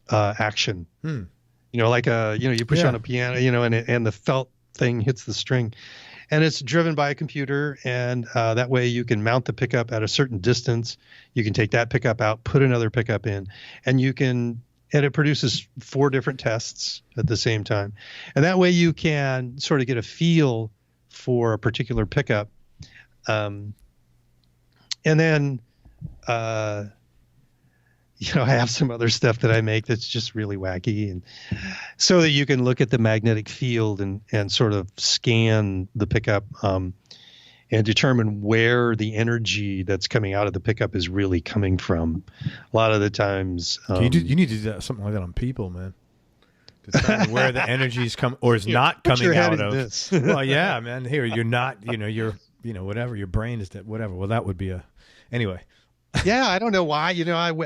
action. Like you push on a piano, and the felt thing hits the string, and it's driven by a computer, and that way you can mount the pickup at a certain distance. You can take that pickup out, put another pickup in, and it produces 4 different tests at the same time. And that way you can sort of get a feel for a particular pickup. And then, I have some other stuff that I make that's just really wacky, and so that you can look at the magnetic field and sort of scan the pickup and determine where the energy that's coming out of the pickup is really coming from. A lot of the times, you need to do something like that on people, man. Determine where the energy is coming or is not coming out of. This. Well, yeah, man. Here, you're not. You're. Whatever. Your brain is that. Whatever. Well, that would be a. Anyway. Yeah, I don't know why.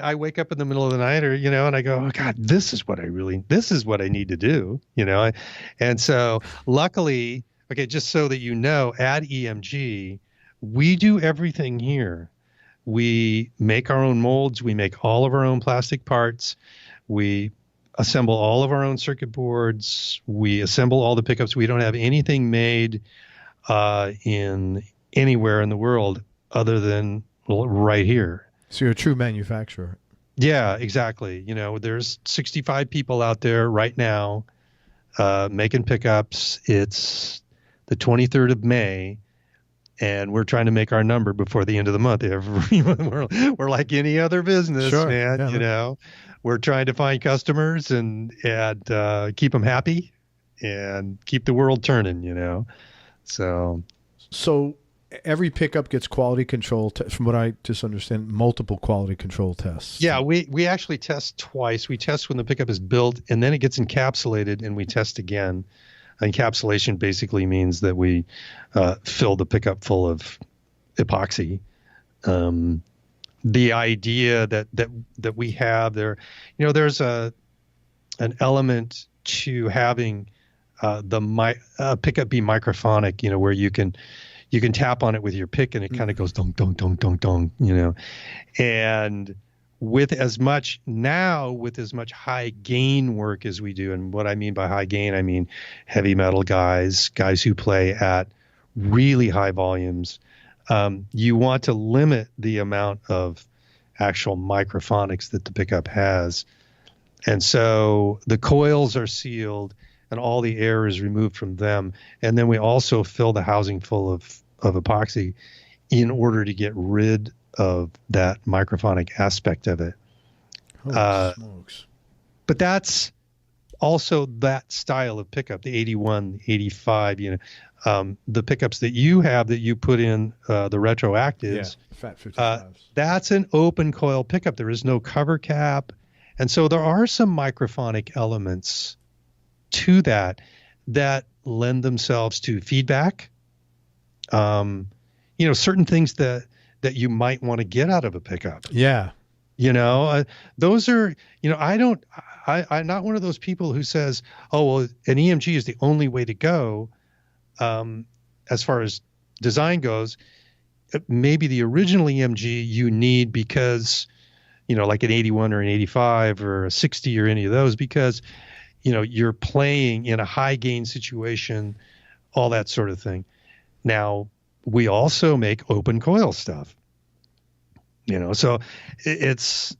I wake up in the middle of the night, or and I go, oh God, this is what I need to do. And so luckily, okay, just so that at EMG, we do everything here. We make our own molds. We make all of our own plastic parts. We assemble all of our own circuit boards. We assemble all the pickups. We don't have anything made in anywhere in the world other than right here. So you're a true manufacturer. Yeah, exactly. There's 65 people out there right now making pickups. It's the 23rd of May, and we're trying to make our number before the end of the month. We're like any other business, sure. Man. Yeah. We're trying to find customers and keep them happy and keep the world turning. So every pickup gets quality control, from what I just understand, multiple quality control tests. Yeah, we actually test twice. We test when the pickup is built, and then it gets encapsulated, and we test again. Encapsulation basically means that we fill the pickup full of epoxy. The idea that we have there, there's an element to having the pickup be microphonic, where you can tap on it with your pick and it kind of goes dong, dong, dong, dong, dong, and with as much high gain work as we do. And what I mean by high gain, I mean heavy metal guys who play at really high volumes. You want to limit the amount of actual microphonics that the pickup has. And so the coils are sealed and all the air is removed from them. And then we also fill the housing full of epoxy in order to get rid of that microphonic aspect of it. Holy smokes. But that's also that style of pickup, the 81, 85, the pickups that you have that you put in the retroactives. Yeah, Fat 55s. That's an open coil pickup. There is no cover cap. And so there are some microphonic elements to that lend themselves to feedback. Certain things that you might want to get out of a pickup. Yeah. Those are, I'm not one of those people who says, oh, well, an EMG is the only way to go. As far as design goes, maybe the original EMG you need because, like an 81 or an 85 or a 60 or any of those, because, you're playing in a high gain situation, all that sort of thing. Now, we also make open coil stuff, so it's,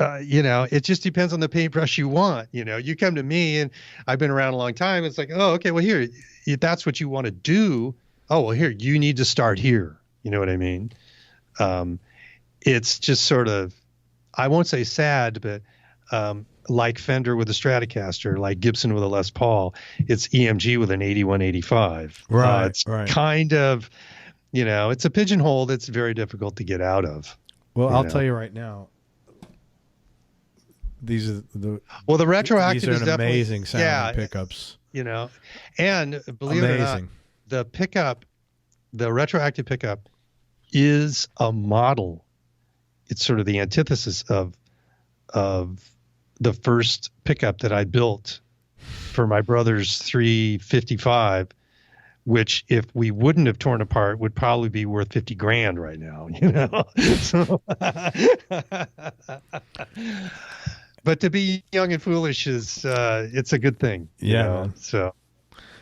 it just depends on the paintbrush you want. You come to me and I've been around a long time. It's like, oh, okay, well, here, if that's what you want to do. Oh, well, here, you need to start here. You know what I mean? It's just sort of, I won't say sad, but like Fender with a Stratocaster, like Gibson with a Les Paul, it's EMG with an 8185. Right. It's kind of, it's a pigeonhole that's very difficult to get out of. Well, I'll tell you right now, these are the retroactive these are is definitely amazing sounding pickups. And believe it or not, the retroactive pickup is a model. It's sort of the antithesis of the first pickup that I built for my brother's 355, which if we wouldn't have torn apart would probably be worth $50,000 right now, So, but to be young and foolish is it's a good thing. So,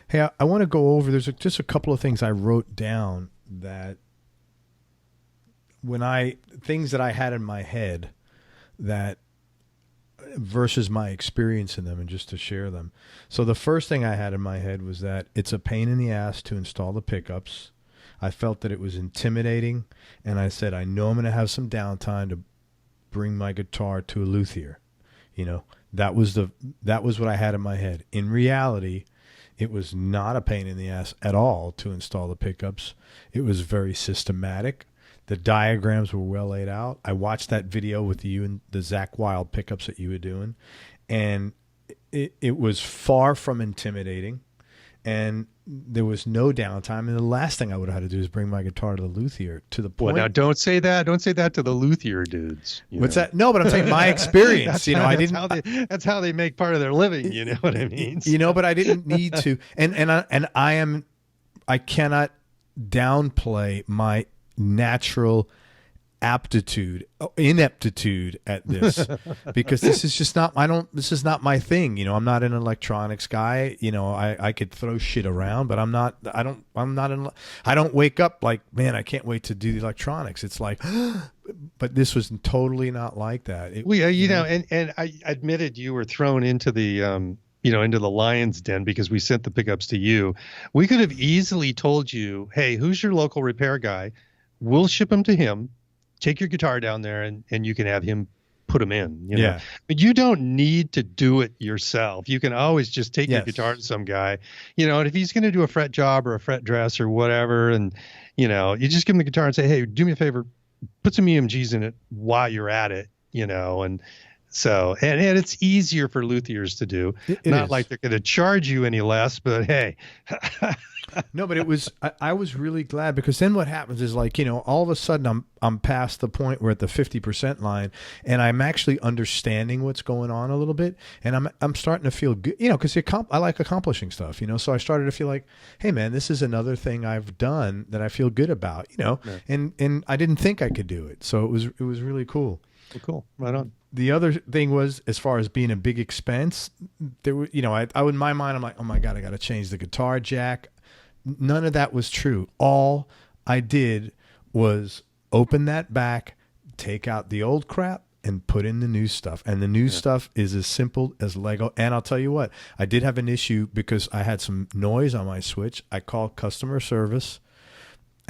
hey, I want to go over. There's just a couple of things I wrote down that things that I had in my head that versus my experience in them, and just to share them. So the first thing I had in my head was that it's a pain in the ass to install the pickups. I felt that it was intimidating, and I said, I know I'm going to have some downtime to bring my guitar to a luthier. That was what I had in my head. In reality, it was not a pain in the ass at all to install the pickups. It was very systematic. The diagrams were well laid out. I watched that video with you and the Zach Wild pickups that you were doing, and it was far from intimidating, and there was no downtime. And the last thing I would have had to do is bring my guitar to the luthier, to the point. Well, now don't say that. Don't say that to the luthier dudes. What's that? No, but I'm saying my experience. That's how they make part of their living. You know what I mean? But I didn't need to. And I cannot downplay my natural ineptitude at this, because this is just not this is not my thing. I'm not an electronics guy. I could throw shit around, but I don't wake up like, man, I can't wait to do the electronics. It's like, but this was totally not like that. And I admitted you were thrown into the into the lion's den because we sent the pickups to you. We could have easily told you, hey, who's your local repair guy? We'll ship them to him. Take your guitar down there and you can have him put them in. Yeah. But you don't need to do it yourself. You can always just take your guitar to some guy, and if he's going to do a fret job or a fret dress or whatever, and, you just give him the guitar and say, hey, do me a favor, put some EMGs in it while you're at it, and so, and it's easier for luthiers to do. It not is. Like they're going to charge you any less, but hey. No, but it was, I was really glad, because then what happens is, like, all of a sudden I'm past the point where at the 50% line, and I'm actually understanding what's going on a little bit. And I'm starting to feel good, because I like accomplishing stuff, so I started to feel like, hey man, this is another thing I've done that I feel good about, Yeah. and I didn't think I could do it. So it was really cool. Well, cool. Right on. The other thing was, as far as being a big expense, there were, I in my mind, I'm like, oh my God, I got to change the guitar jack. None of that was true. All I did was open that back, take out the old crap, and put in the new stuff. And the new stuff is as simple as Lego. And I'll tell you what, I did have an issue because I had some noise on my switch. I called customer service.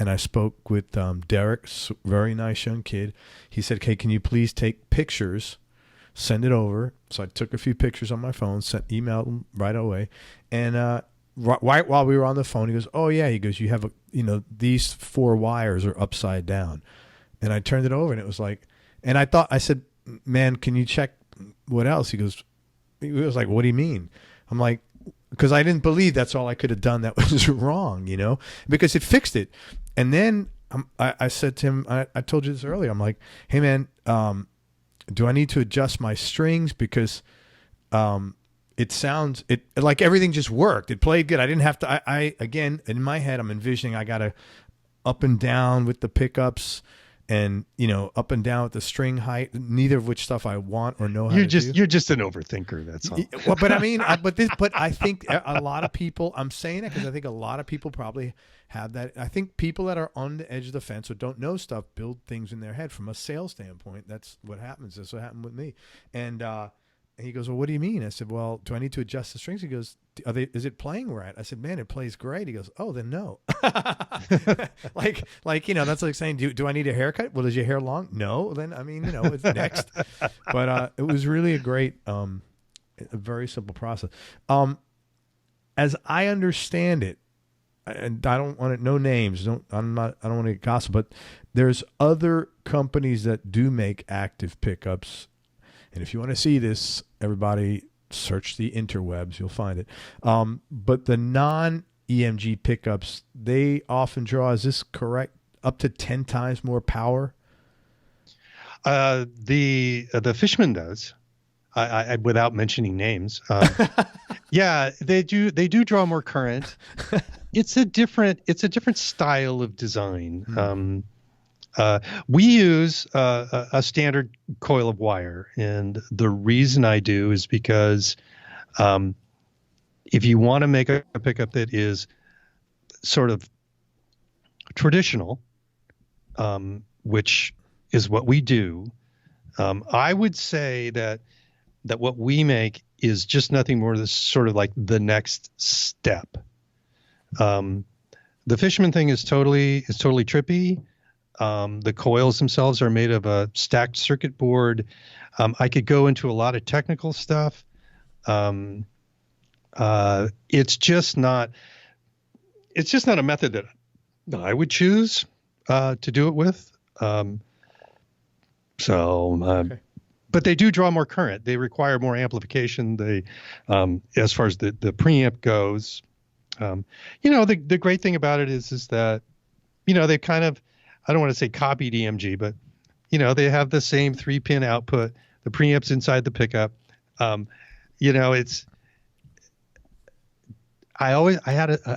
And I spoke with Derek, very nice young kid. He said, "Okay, can you please take pictures, send it over?" So I took a few pictures on my phone, emailed them right away. And right while we were on the phone, he goes, "Oh yeah," he goes, "You have these 4 wires are upside down." And I turned it over, and it was like, and I said, "Man, can you check what else?" He was like, "What do you mean?" I'm like, because I didn't believe that's all I could have done that was wrong, because it fixed it. And then I said to him, I told you this earlier, I'm like, "Hey man, do I need to adjust my strings? Because it sounds like everything just worked. It played good. I didn't have to, I again, in my head, I'm envisioning I got to up and down with the pickups and, up and down with the string height, neither of which stuff I want or know how to do. You're just an overthinker. That's all. Well, but I mean, but I think a lot of people, I'm saying it because I think a lot of people probably have that. I think people that are on the edge of the fence or don't know stuff build things in their head from a sales standpoint. That's what happens. That's what happened with me. And he goes, "Well, what do you mean?" I said, "Well, do I need to adjust the strings?" He goes, "Is it playing right?" I said, "Man, it plays great." He goes, "Oh, then no." like that's like saying, do I need a haircut? Well, is your hair long? No. Then it's next. But it was really a great, a very simple process. As I understand it, and I don't want to no names. I don't want to gossip, but there's other companies that do make active pickups. And if you want to see this, everybody search the interwebs, you'll find it. But the non-EMG pickups, they often draw, is this correct, up to 10 times more power? The Fishman does, I without mentioning names. Yeah, they do draw more current. It's a different style of design. We use a standard coil of wire, and the reason I do is because if you want to make a pickup that is sort of traditional, which is what we do, I would say that what we make is just nothing more than sort of like the next step. The Fishman thing is totally trippy. The coils themselves are made of a stacked circuit board. I could go into a lot of technical stuff. It's just not a method that I would choose to do it with. Okay. But they do draw more current. They require more amplification. They, as far as the preamp goes, the great thing about it is that, they kind of, I don't want to say copied EMG, but they have the same 3-pin output. The preamp's inside the pickup. It's. I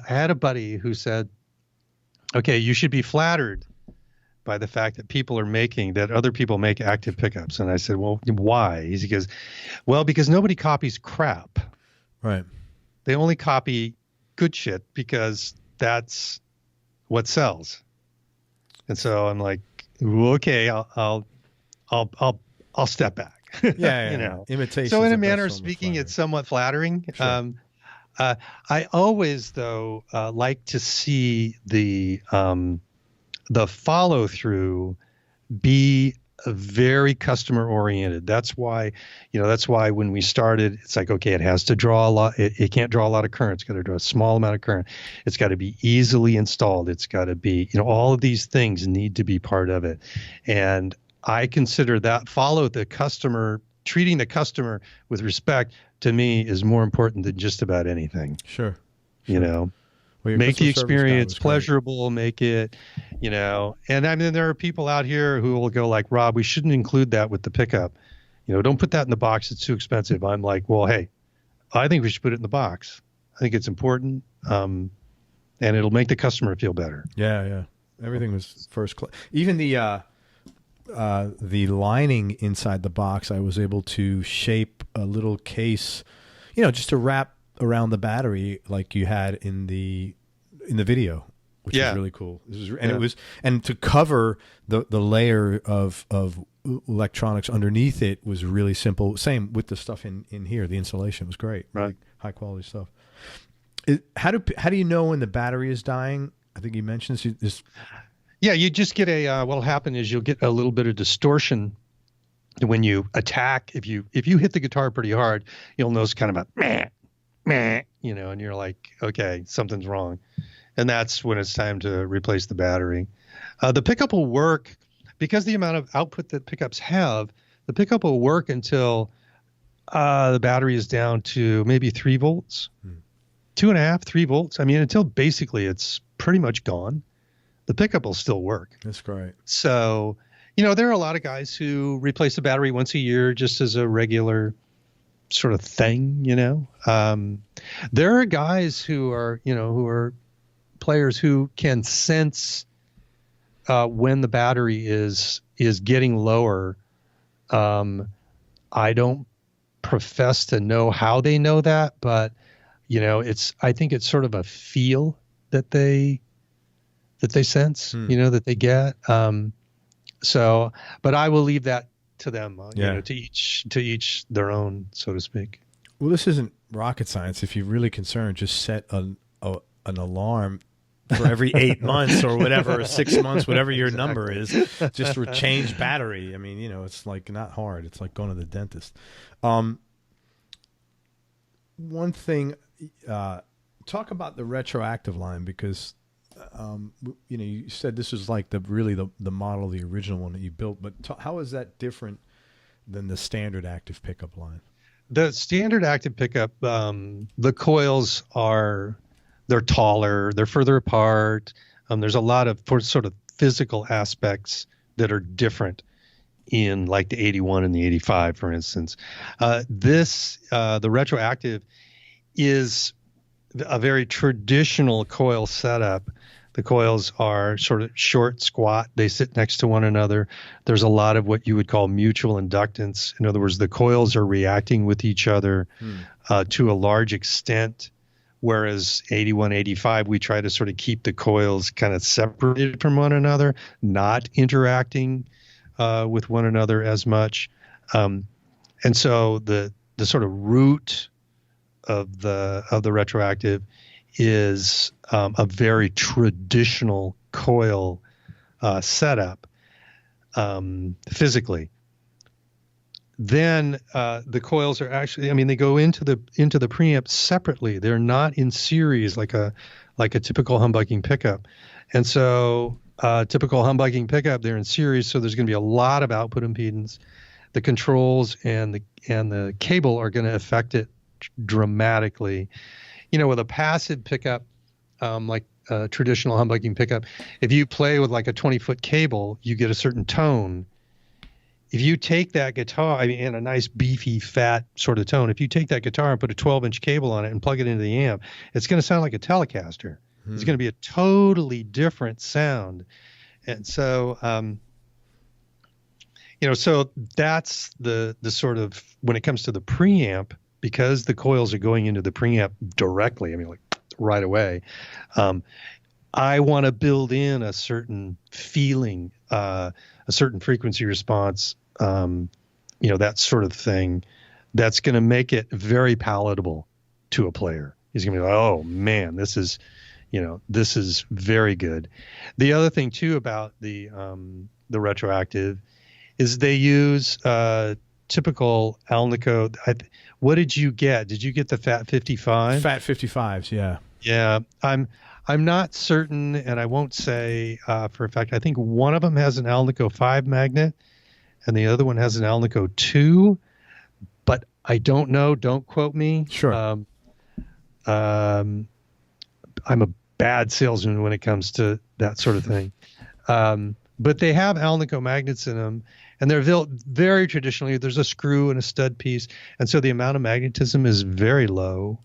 had a buddy who said, "Okay, you should be flattered by the fact that other people make active pickups." And I said, "Well, why?" He goes, "Well, because nobody copies crap. Right. They only copy good shit because that's what sells." And so I'm like, "Okay, I'll step back." Yeah. Imitation. So in a manner of speaking, it's somewhat flattering. Sure. I always, though, like to see the follow through be very customer oriented. That's why when we started, it's like, okay, it has to draw a lot. It can't draw a lot of current. It's got to draw a small amount of current. It's got to be easily installed. It's got to be, all of these things need to be part of it. And I consider that treating the customer with respect, to me, is more important than just about anything. Sure. Well, make the experience pleasurable, make it, and I mean, there are people out here who will go like, "Rob, we shouldn't include that with the pickup. Don't put that in the box. It's too expensive." I'm like, well, hey, I think we should put it in the box. I think it's important. And it'll make the customer feel better. Yeah. Everything was first class. Even the, the lining inside the box, I was able to shape a little case, you know, just to wrap around the battery like you had in the video, which is really cool. And to cover the layer of electronics underneath it was really simple. Same with the stuff in here. The insulation was great, right? High quality stuff. How do you know when the battery is dying? I think you mentioned this. Yeah, you just get what'll happen is you'll get a little bit of distortion when you attack. If you hit the guitar pretty hard, you'll notice kind of a meh, meh, you know, and you're like, okay, something's wrong. And that's when it's time to replace the battery. The pickup will work because the amount of output that pickups have, the pickup will work until the battery is down to maybe 3 volts, 2.5, 3 volts. I mean, until basically it's pretty much gone, the pickup will still work. That's great. So, you know, there are a lot of guys who replace the battery once a year just as a regular sort of thing, you know. There are guys who are players who can sense when the battery is getting lower. I don't profess to know how they know that, but you know, I think it's sort of a feel that they sense, you know, that they get. So, but I will leave that to them, you know, to each their own, so to speak. Well, this isn't rocket science. If you're really concerned, just set an alarm for every 8 months or whatever, or 6 months, whatever your number is, just to change battery. I mean, you know, it's like not hard. It's like going to the dentist. One thing, talk about the retroactive line, because you know, you said this was like the model, the original one that you built, but how is that different than the standard active pickup line? The standard active pickup, the coils they're taller, they're further apart. There's a lot of sort of physical aspects that are different in like the 81 and the 85, for instance. The retroactive is a very traditional coil setup. The coils are sort of short, squat. They sit next to one another. There's a lot of what you would call mutual inductance. In other words, the coils are reacting with each other to a large extent, whereas 81, 85, we try to sort of keep the coils kind of separated from one another, not interacting with one another as much. And so the sort of root of the retroactive is a very traditional coil setup physically. Then the coils are actually, I mean, they go into the preamp separately. They're not in series like a typical humbucking pickup. And so typical humbucking pickup, they're in series, so there's going to be a lot of output impedance. The controls and the cable are going to affect it dramatically. You know, with a passive pickup, like a traditional humbucking pickup, if you play with like a 20-foot cable, you get a certain tone. If you take that guitar, I mean, in a nice beefy fat sort of tone, if you take that guitar and put a 12-inch cable on it and plug it into the amp, it's going to sound like a Telecaster. It's going to be a totally different sound. And so, you know, so that's the sort of, when it comes to the preamp, because the coils are going into the preamp directly, I mean, like right away, I want to build in a certain feeling, a certain frequency response, you know, that sort of thing, that's going to make it very palatable to a player. He's going to be like, oh man, this is very good. The other thing too about the retroactive is they use typical Alnico. What did you get? Did you get the Fat 55? Fat 55s, yeah. Yeah, I'm not certain, and I won't say for a fact. I think one of them has an Alnico 5 magnet, and the other one has an Alnico 2, but I don't know. Don't quote me. Sure. I'm a bad salesman when it comes to that sort of thing. But they have Alnico magnets in them, and they're built very traditionally. There's a screw and a stud piece, and so the amount of magnetism is very low.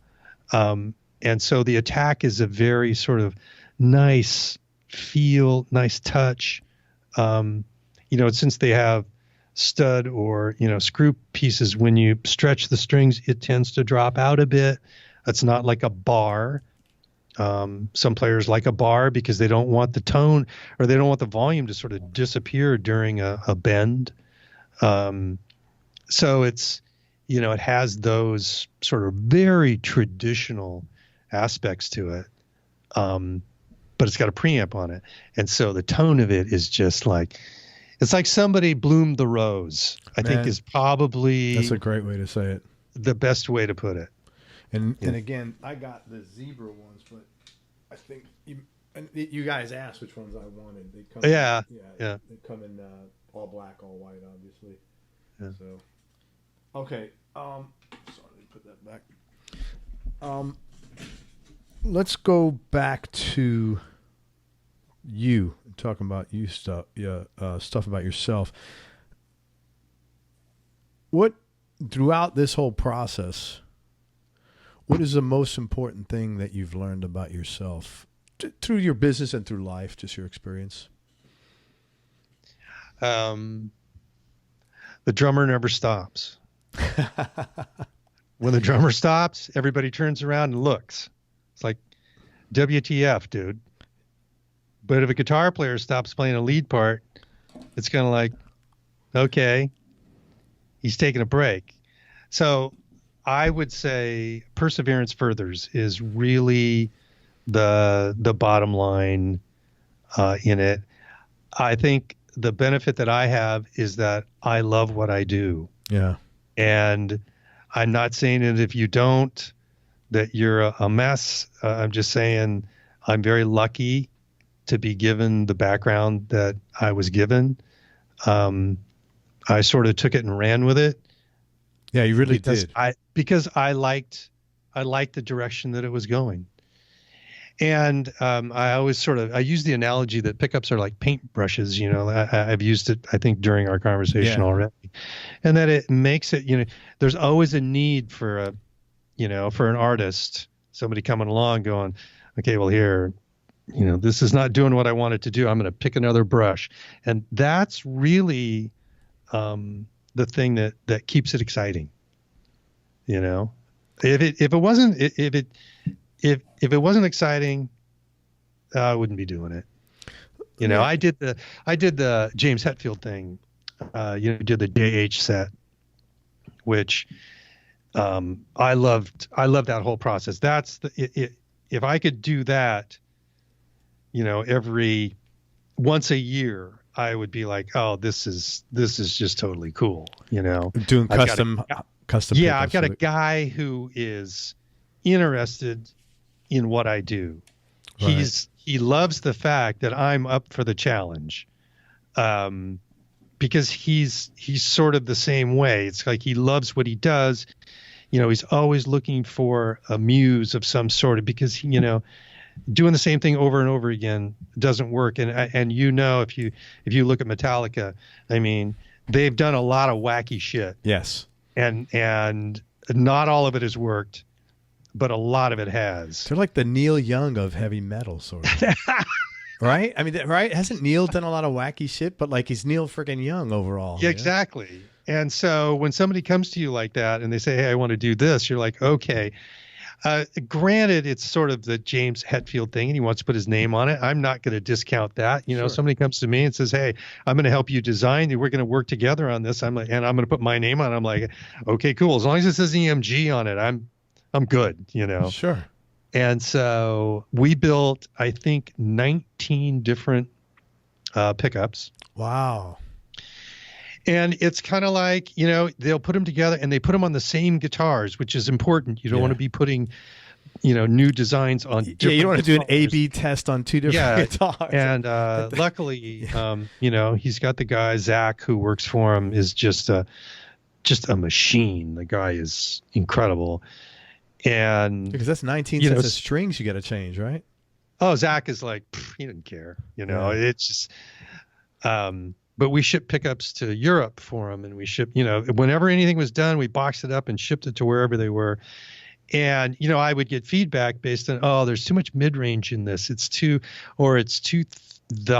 And so the attack is a very sort of nice feel, nice touch. since they have stud or, screw pieces, when you stretch the strings, it tends to drop out a bit. It's not like a bar. Some players like a bar because they don't want the tone or they don't want the volume to sort of disappear during a bend. So it's, it has those sort of very traditional aspects to it. But it's got a preamp on it. And so the tone of it is just like, it's like somebody bloomed the rose, I think is probably. That's a great way to say it. The best way to put it. And again, I got the zebra ones, but I think you guys asked which ones I wanted. They come They come in all black, all white, obviously. Yeah. So, okay. Sorry, let me put that back. Let's go back to you, talking about you stuff. Stuff about yourself. What throughout this whole process? What is the most important thing that you've learned about yourself through your business and through life, just your experience? The drummer never stops. When the drummer stops, everybody turns around and looks. It's like, WTF, dude. But if a guitar player stops playing a lead part, it's kind of like, okay, he's taking a break. So I would say perseverance furthers is really the bottom line in it. I think the benefit that I have is that I love what I do. Yeah. And I'm not saying that if you don't, that you're a mess. I'm just saying I'm very lucky to be given the background that I was given. I sort of took it and ran with it. Yeah, you really did. Because I liked the direction that it was going. And I always I use the analogy that pickups are like paintbrushes. I've used it, I think, during our conversation already. And that it makes it, there's always a need for for an artist, somebody coming along going, okay, well here, this is not doing what I want it to do. I'm going to pick another brush. And that's really the thing that keeps it exciting. If it wasn't exciting, I wouldn't be doing it. I did the James Hetfield thing. Did the JH set, which I loved that whole process. That's if I could do that, every once a year, I would be like, oh, this is just totally cool. Doing custom. Yeah, I've got a guy who is interested in what I do. Right. He loves the fact that I'm up for the challenge, because he's sort of the same way. It's like he loves what he does. He's always looking for a muse of some sort, because doing the same thing over and over again doesn't work. And if you look at Metallica, I mean, they've done a lot of wacky shit. Yes. And not all of it has worked, but a lot of it has. They're like the Neil Young of heavy metal, sort of. Right? I mean, right? Hasn't Neil done a lot of wacky shit? But like, he's Neil freaking Young overall. Yeah, exactly. And so when somebody comes to you like that and they say, hey, I want to do this, you're like, okay. Granted, it's sort of the James Hetfield thing, and he wants to put his name on it. I'm not going to discount that. Sure. Somebody comes to me and says, hey, I'm going to help you design. We're going to work together on this. I'm like, and I'm going to put my name on it. I'm like, okay, cool. As long as it says EMG on it, I'm good, Sure. And so we built, I think, 19 different pickups. Wow. And it's kind of like, they'll put them together and they put them on the same guitars, which is important. You don't want to be putting, new designs on different you don't want to do an guitars. A/B test on two different guitars. And luckily, he's got the guy, Zach, who works for him, is just a machine. The guy is incredible. And because that's 19 sets of strings you got to change, right? Oh, Zach is like, he didn't care. It's just, but we shipped pickups to Europe for them, and we shipped, whenever anything was done, we boxed it up and shipped it to wherever they were. And, I would get feedback based on, oh, there's too much mid-range in this. The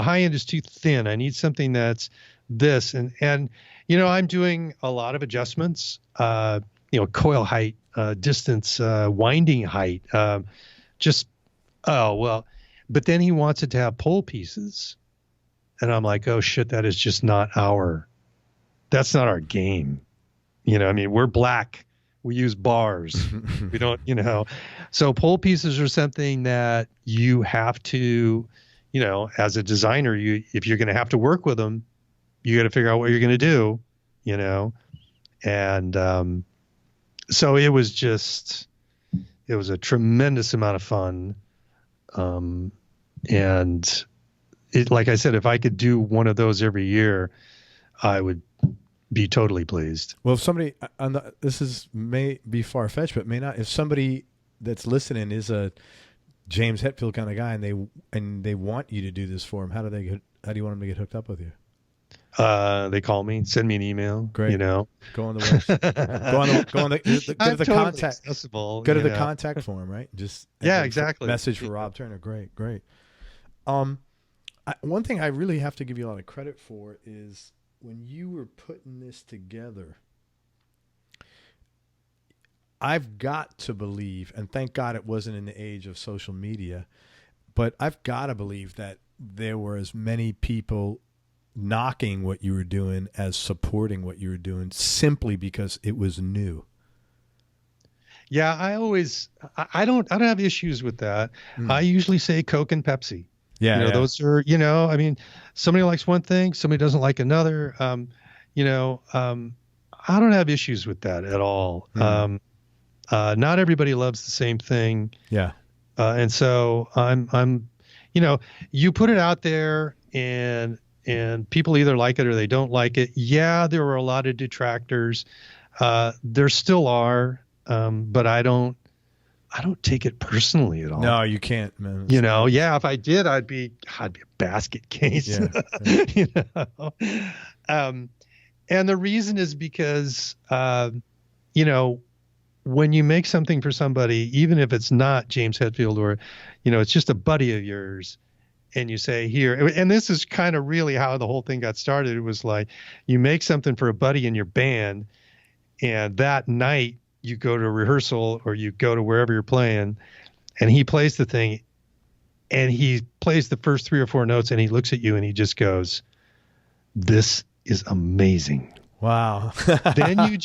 high end is too thin. I need something that's this, and I'm doing a lot of adjustments, coil height, distance, winding height, just, oh, well, but then he wants it to have pole pieces. And I'm like, oh shit, that's not our game. I mean, we're black. We use bars. We don't, so pole pieces are something that you have to, as a designer, if you're going to have to work with them, you got to figure out what you're going to do, and so it was a tremendous amount of fun. And like I said, if I could do one of those every year, I would be totally pleased. Well, if somebody, may be far-fetched, but may not, if somebody that's listening is a James Hetfield kind of guy and they want you to do this for them, how do you want them to get hooked up with you? They call me, send me an email. Great. Go on the website. go to the contact. Accessible, go to the contact form, right? Just exactly. Message for Rob Turner. Great. One thing I really have to give you a lot of credit for is when you were putting this together. I've got to believe, and thank God it wasn't in the age of social media, but I've got to believe that there were as many people knocking what you were doing as supporting what you were doing simply because it was new. Yeah, I don't have issues with that. I usually say Coke and Pepsi. Yeah, those are, I mean, somebody likes one thing, somebody doesn't like another. I don't have issues with that at all. Not everybody loves the same thing. Yeah. And so I'm, you put it out there and people either like it or they don't like it. Yeah, there were a lot of detractors. There still are, but I don't take it personally at all. No, you can't, man. Yeah, if I did, I'd be a basket case. Yeah. And the reason is because, when you make something for somebody, even if it's not James Hetfield or, it's just a buddy of yours, and you say here, and this is kind of really how the whole thing got started. It was like you make something for a buddy in your band, and that night you go to rehearsal or you go to wherever you're playing, and he plays the thing, and he plays the first 3 or 4 notes, and he looks at you and he just goes, "This is amazing." Wow. Then you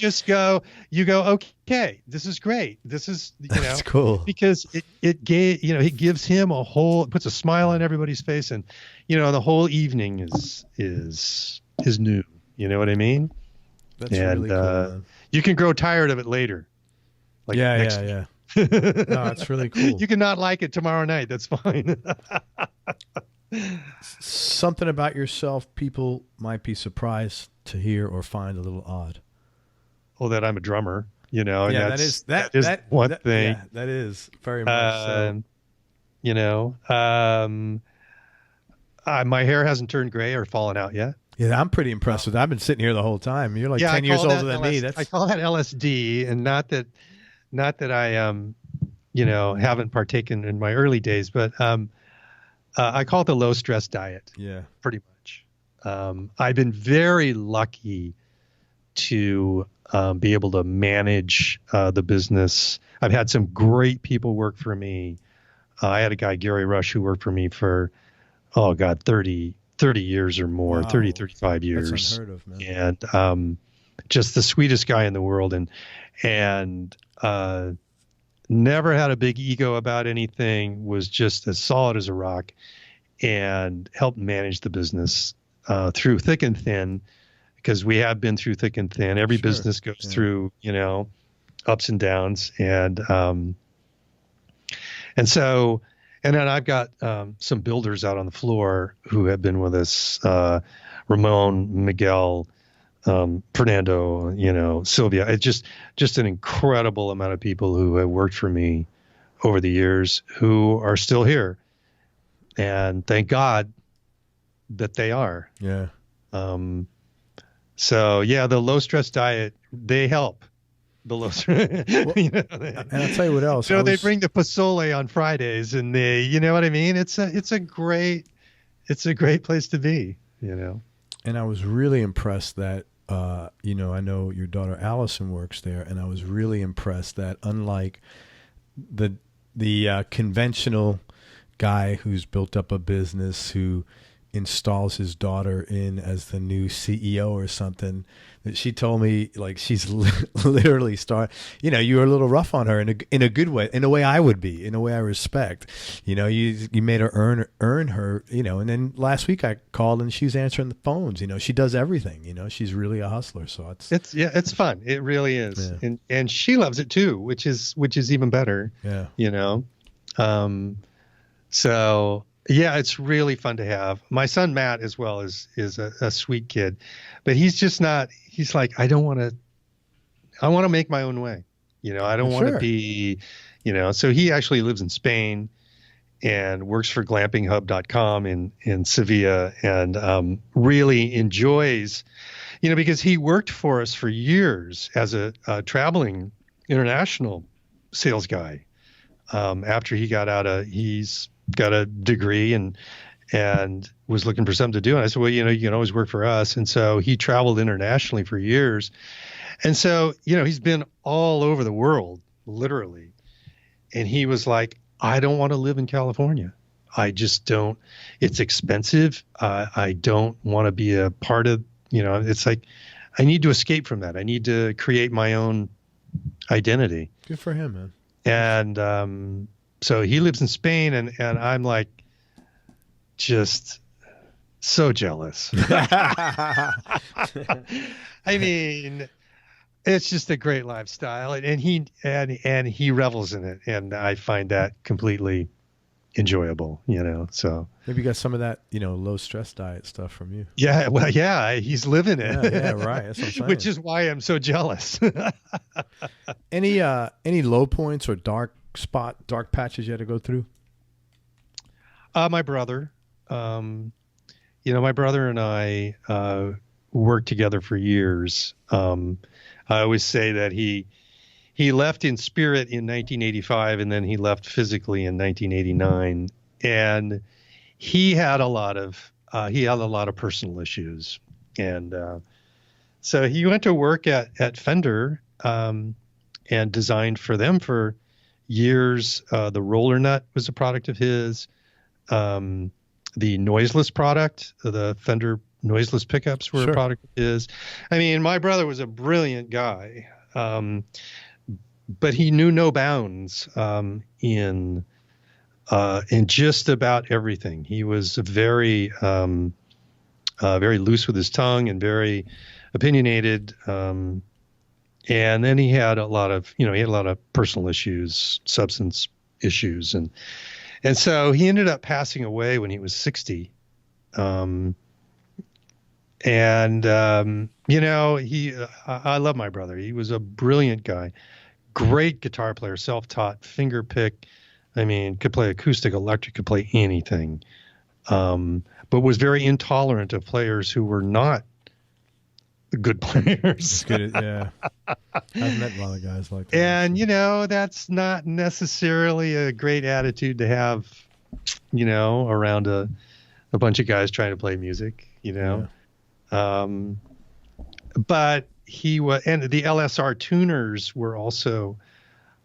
go, okay, this is great. This is, That's cool. Because it gives him it puts a smile on everybody's face, and, the whole evening is new. You know what I mean? That's really cool, man. You can grow tired of it later. Like yeah. No, that's really cool. You can not like it tomorrow night. That's fine. Something about yourself people might be surprised to hear or find a little odd. Oh, that I'm a drummer, Yeah, that is one thing. Yeah, that is very much so. My hair hasn't turned gray or fallen out yet. Yeah, I'm pretty impressed with that. I've been sitting here the whole time. You're like 10 years older than me. I call that LSD, and not that I haven't partaken in my early days, but I call it the low stress diet. Yeah, pretty much. I've been very lucky to be able to manage the business. I've had some great people work for me. I had a guy, Gary Rush, who worked for me for, 30 years or more, wow. 30, 35 years. That's unheard of, man. And just the sweetest guy in the world, and never had a big ego about anything, was just as solid as a rock, and helped manage the business through thick and thin, because we have been through thick and thin. Every business goes through, ups and downs. And then I've got some builders out on the floor who have been with us, Ramon, Miguel, Fernando, Sylvia. It's just an incredible amount of people who have worked for me over the years who are still here. And thank God that they are. Yeah. So yeah, the low stress diet, they help. The low stress. And I'll tell you what else. They bring the pozole on Fridays, and you know what I mean? It's a great place to be, And I was really impressed that, I know your daughter Allison works there, and I was really impressed that unlike the conventional guy who's built up a business who installs his daughter in as the new CEO or something, that she told me like she's literally you were a little rough on her in a good way, in a way I would be, in a way I respect. You made her earn her, and then last week I called and she was answering the phones. She does everything. She's really a hustler. So it's fun. It really is. Yeah. And she loves it too, which is even better. Yeah. So yeah, it's really fun to have. My son Matt as well is a sweet kid, but he's just not. He's like, I want to make my own way. I don't want to be, So he actually lives in Spain and works for glampinghub.com in Sevilla, and really enjoys, because he worked for us for years as a traveling international sales guy. After he got he's got a degree and was looking for something to do. And I said, well, you can always work for us. And so he traveled internationally for years. And so, he's been all over the world, literally. And he was like, I don't want to live in California. I just don't. It's expensive. I don't want to be a part of, it's like, I need to escape from that. I need to create my own identity. Good for him, man. And so he lives in Spain, and I'm like just so jealous. I mean, it's just a great lifestyle, and he revels in it, and I find that completely enjoyable. So maybe you got some of that low stress diet stuff from you. Yeah, well, yeah, he's living it. Yeah, right. That's what I'm saying. Which is why I'm so jealous. Any low points or dark patches you had to go through? My brother. My brother and I worked together for years. I always say that he left in spirit in 1985, and then he left physically in 1989. And he had a lot of personal issues, and so he went to work at Fender and designed for them for years. The roller nut was a product of his. The noiseless product, the Fender noiseless pickups were a product of his. I mean, my brother was a brilliant guy, but he knew no bounds in just about everything. He was very loose with his tongue and very opinionated. And then he had a lot of personal issues, substance issues, and so he ended up passing away when he was 60. I love my brother. He was a brilliant guy, great guitar player, self-taught, finger pick. I mean, could play acoustic, electric, could play anything, but was very intolerant of players who were not good players. Yeah. I've met a lot of guys like that. And, that's not necessarily a great attitude to have, around a bunch of guys trying to play music, Yeah. But he was, and the LSR tuners were also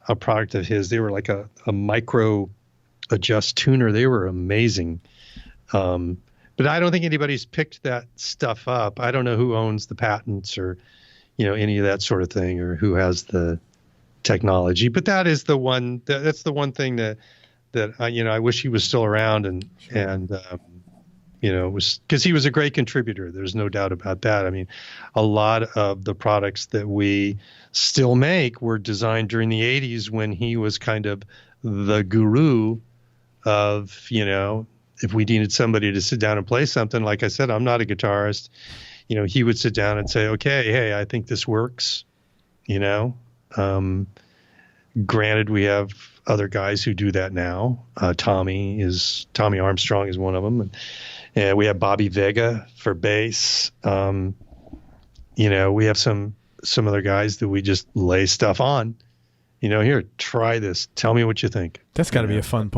a product of his. They were like a micro adjust tuner. They were amazing. But I don't think anybody's picked that stuff up. I don't know who owns the patents or, any of that sort of thing, or who has the technology. But that is that's the one thing that I wish he was still around and it was because he was a great contributor. There's no doubt about that. I mean, a lot of the products that we still make were designed during the 80s when he was kind of the guru of, if we needed somebody to sit down and play something. Like I said, I'm not a guitarist. He would sit down and say, okay, hey, I think this works. Granted, we have other guys who do that now. Tommy Armstrong is one of them. And we have Bobby Vega for bass. We have some other guys that we just lay stuff on. Here, try this. Tell me what you think. That's got to be a fun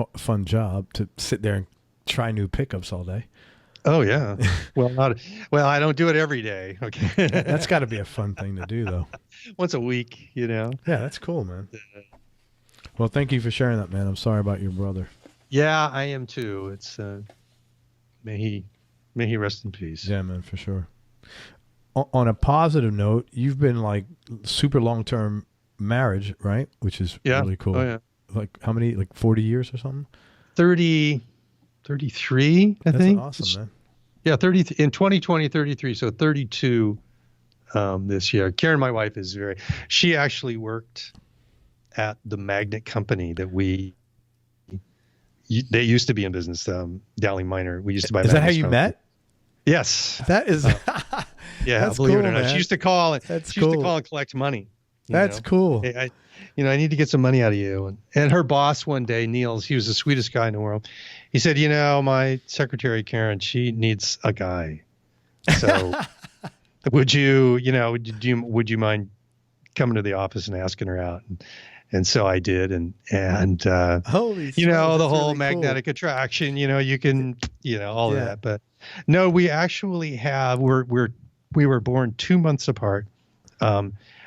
job to sit there and try new pickups all day. Oh yeah. Well, well, I don't do it every day. That's Okay. got to be a fun thing to do, though. Once a week, you know. Yeah, that's cool, man. Well, thank you for sharing that, man. I'm sorry about your brother. Yeah, I am too. It's may he may he rest in peace. Yeah, man, for sure. On a positive note, you've been like super long-term marriage, right? Which is Yeah. really cool. Oh yeah. Like how many? Like 40 years or something? 30, 33, I That's think. awesome, man. Yeah, 30 in 2020, 33. So 32 this year. Karen, my wife, she actually worked at the magnet company that they used to be in business, Dowling Minor. We used to buy Is that how magnets you from. met? Yes. That is, Yeah, that's believe cool, it or not. man. She used to call and That's she used to cool. call and collect money. That's cool. Hey, I need to get some money out of you. And her boss one day, Niels, he was the sweetest guy in the world. He said, my secretary, Karen, she needs a guy. So would you mind coming to the office and asking her out? And so I did. And Holy smokes, the that's whole really magnetic attraction, you can, all of Yeah. that. But no, we actually we were born 2 months apart.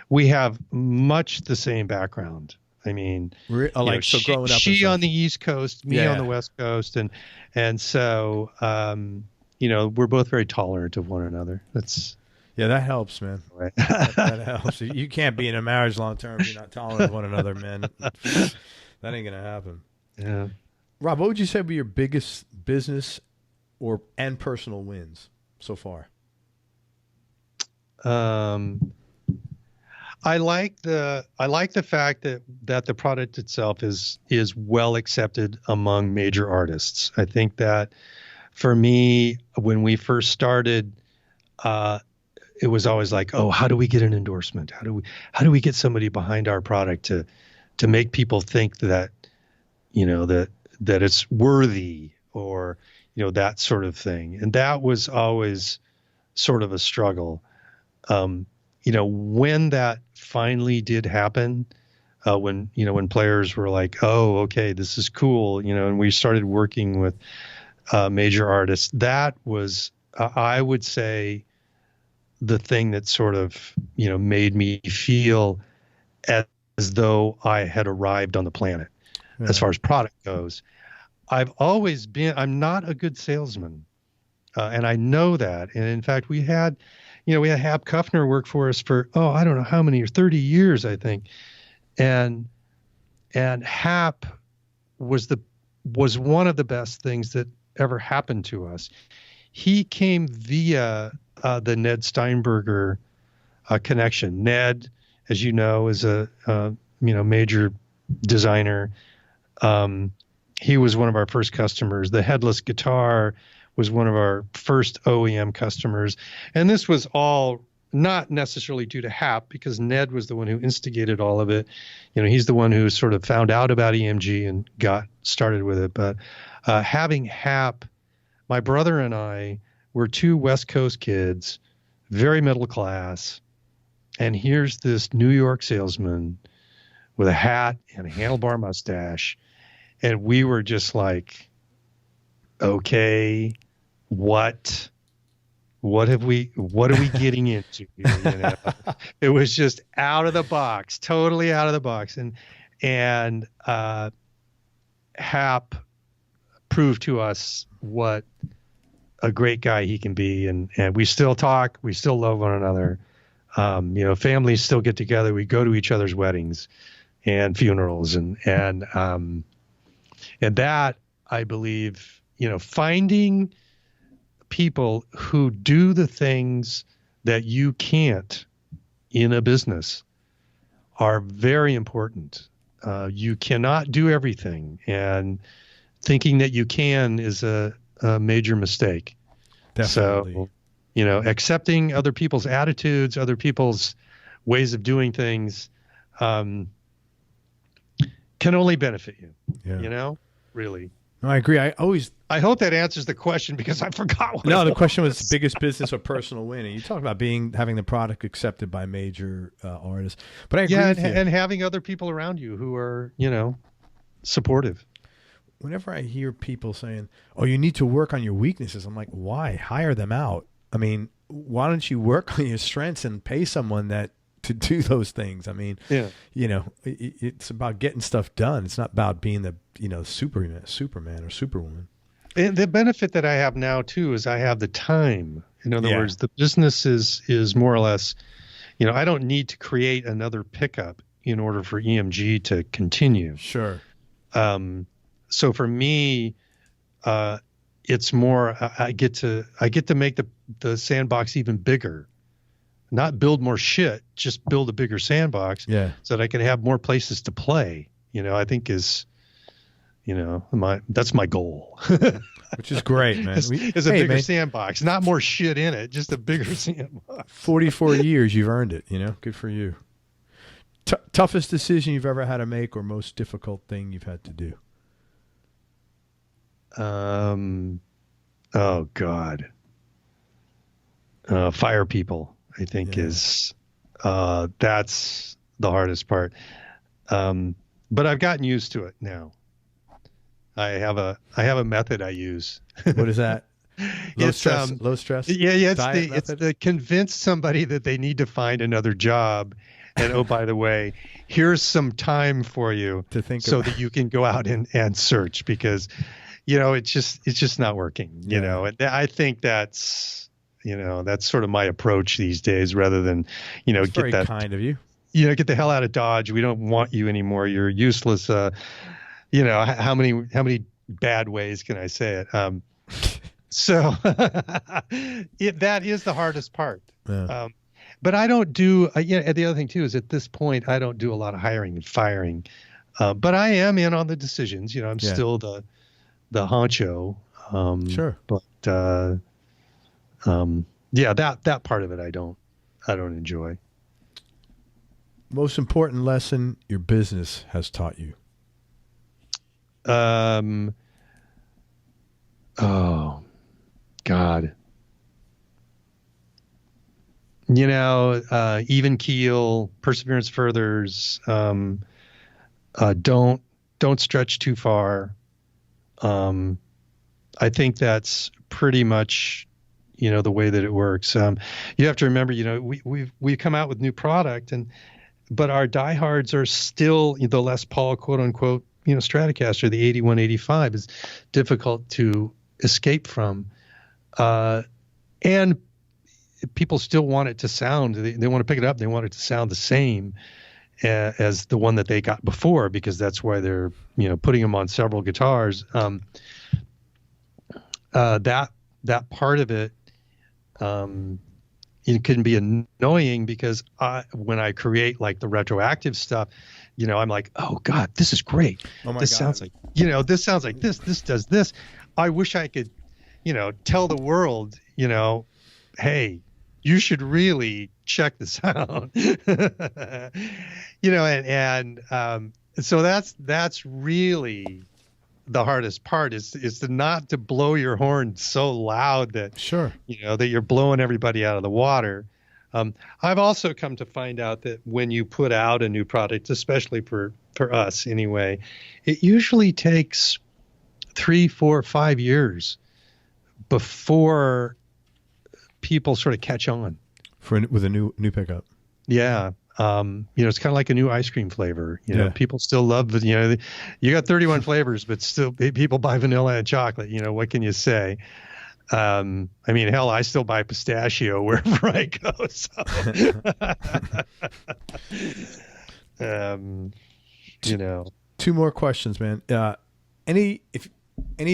We have much the same background. I mean, Like so growing up. and she stuff. on the East Coast, me on the West Coast, and so we're both very tolerant of one another. That's Yeah, that helps, man. right. That helps. You can't be in a marriage long term if you're not tolerant of one another, man. That ain't gonna happen. Yeah. Rob, what would you say were your biggest business and personal wins so far? I like the fact that the product itself is well accepted among major artists. I think that for me, when we first started, it was always like, oh, how do we get an endorsement? How do we get somebody behind our product to make people think that that it's worthy, or that sort of thing. And that was always sort of a struggle. When that finally did happen, when players were like, oh, okay, this is cool, and we started working with major artists, that was, I would say, the thing that sort of, made me feel as though I had arrived on the planet. Yeah. As far as product goes, I'm not a good salesman. And I know that. And in fact, we had Hap Kuffner work for us for, I don't know how many, 30 years, I think. And Hap was one of the best things that ever happened to us. He came via the Ned Steinberger connection. Ned, as you know, is a major designer. He was one of our first customers. The headless guitar was one of our first OEM customers. And this was all not necessarily due to Hap, because Ned was the one who instigated all of it. He's the one who sort of found out about EMG and got started with it. But having Hap, my brother and I were two West Coast kids, very middle class. And here's this New York salesman with a hat and a handlebar mustache. And we were just like, okay, what are we getting into here? It was just out of the box, totally out of the box. And Hap proved to us what a great guy he can be. And we still talk, we still love one another. Families still get together. We go to each other's weddings and funerals, and that, I believe, finding people who do the things that you can't in a business are very important. You cannot do everything, and thinking that you can is a major mistake. Definitely. So, accepting other people's attitudes, other people's ways of doing things, can only benefit you. Yeah. Really. No, I agree. I hope that answers the question, because I forgot what No, the question was biggest business or personal win. And you talk about having the product accepted by major artists. But I agree with you. And having other people around you who are, supportive. whenever I hear people saying, "Oh, you need to work on your weaknesses," I'm like, "Why? Hire them out. I mean, why don't you work on your strengths and pay someone that to do those things?" I mean, Yeah. It's about getting stuff done. It's not about being the Superman or Superwoman. And the benefit that I have now too is I have the time. In other Yeah. words, the business is more or less, I don't need to create another pickup in order for EMG to continue. Sure. So for me, it's more I get to make the sandbox even bigger, not build more shit, just build a bigger sandbox. Yeah. So that I can have more places to play. I think is, that's my goal. Which is great, man. Is a bigger sandbox, not more shit in it, just a bigger sandbox. 44 years, you've earned it. Good for you. Toughest decision you've ever had to make, or most difficult thing you've had to do? Oh God. Fire people, I think is, that's the hardest part. But I've gotten used to it now. I have a method I use. What is that? Low stress. Yeah. It's the convince somebody that they need to find another job. And oh, by the way, here's some time for you to think so that you can go out and search, because, it's just not working, and I think that's sort of my approach these days, rather than, It's get very that kind of you. Get the hell out of Dodge. We don't want you anymore. You're useless. How many bad ways can I say it? So that is the hardest part. Yeah. But I don't do, the other thing too, is at this point, I don't do a lot of hiring and firing, but I am in on the decisions. I'm still the honcho. Sure. But, that part of it, I don't enjoy. Most important lesson your business has taught you? Oh God. Even keel, perseverance furthers. Don't stretch too far. I think that's pretty much, the way that it works. You have to remember, we come out with new product, but our diehards are still the Les Paul, quote unquote, Stratocaster. The 8185 is difficult to escape from, and people still want it to sound. They want to pick it up. They want it to sound the same as the one that they got before, because that's why they're putting them on several guitars. That part of it, it can be annoying, because when I create like the retroactive stuff, I'm like, oh God, this is great. Oh my this God. sounds like, this sounds like this does this. I wish I could, tell the world, hey, you should really check this out. So that's really the hardest part, is to blow your horn so loud that, Sure, that you're blowing everybody out of the water. I've also come to find out that when you put out a new product, especially for us anyway, it usually takes 3, 4, 5 years before people sort of catch on with a new pickup. Yeah. It's kind of like a new ice cream flavor. People still love you got 31 flavors, but still people buy vanilla and chocolate. What can you say? Hell, I still buy pistachio wherever I go. So, Two more questions, man. Any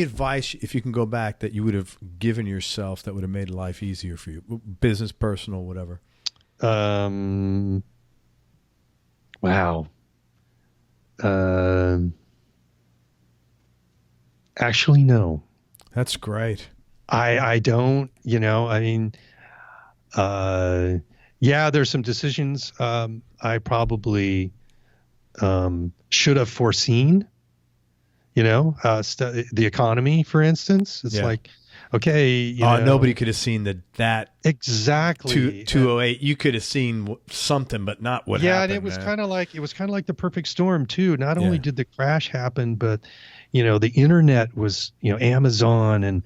advice, if you can go back, that you would have given yourself that would have made life easier for you, business, personal, whatever? Wow. Actually, no. That's great. I don't, there's some decisions I probably should have foreseen, the economy, for instance. It's like, okay, nobody could have seen that exactly 208. You could have seen something, but not what happened. And it was kind of like the perfect storm too. Not only did the crash happen, but the internet was, Amazon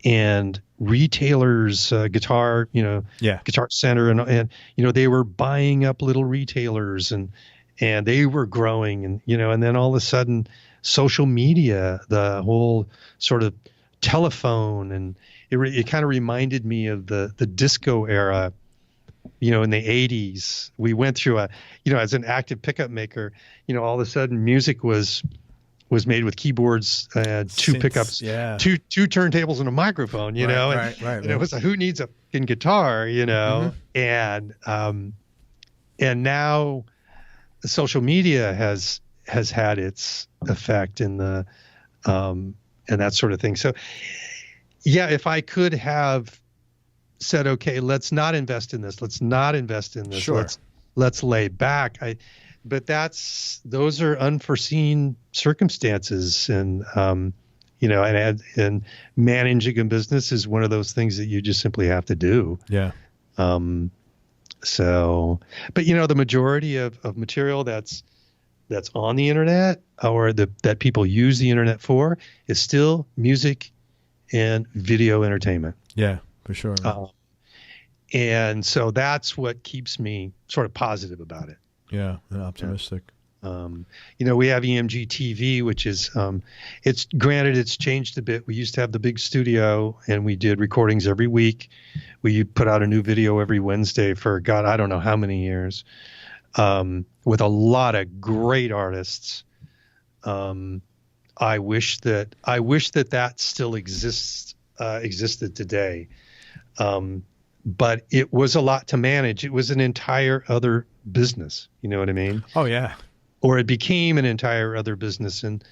and retailers, guitar, Guitar Center, and they were buying up little retailers, and they were growing, and then all of a sudden social media, the whole sort of telephone, and it kind of reminded me of the disco era, in the 80s. We went through as an active pickup maker, all of a sudden music was made with keyboards, two pickups, two turntables and a microphone, Right. And it was like, who needs a fucking guitar, and now social media has had its effect in the, and that sort of thing. So yeah, if I could have said, okay, let's not invest in this. Let's not invest in this. Sure. Let's lay back. But those are unforeseen circumstances, and and managing a business is one of those things that you just simply have to do. Yeah. So, but the majority of material that's on the internet, or that people use the internet for, is still music and video entertainment. Yeah, for sure. And so that's what keeps me sort of positive about it. Yeah, and optimistic. We have EMG TV, which is, it's changed a bit. We used to have the big studio, and we did recordings every week. We put out a new video every Wednesday for, God, I don't know how many years, with a lot of great artists. I wish that still existed today. But it was a lot to manage. It was an entire other business. You know what I mean? Oh yeah. Or it became an entire other business. And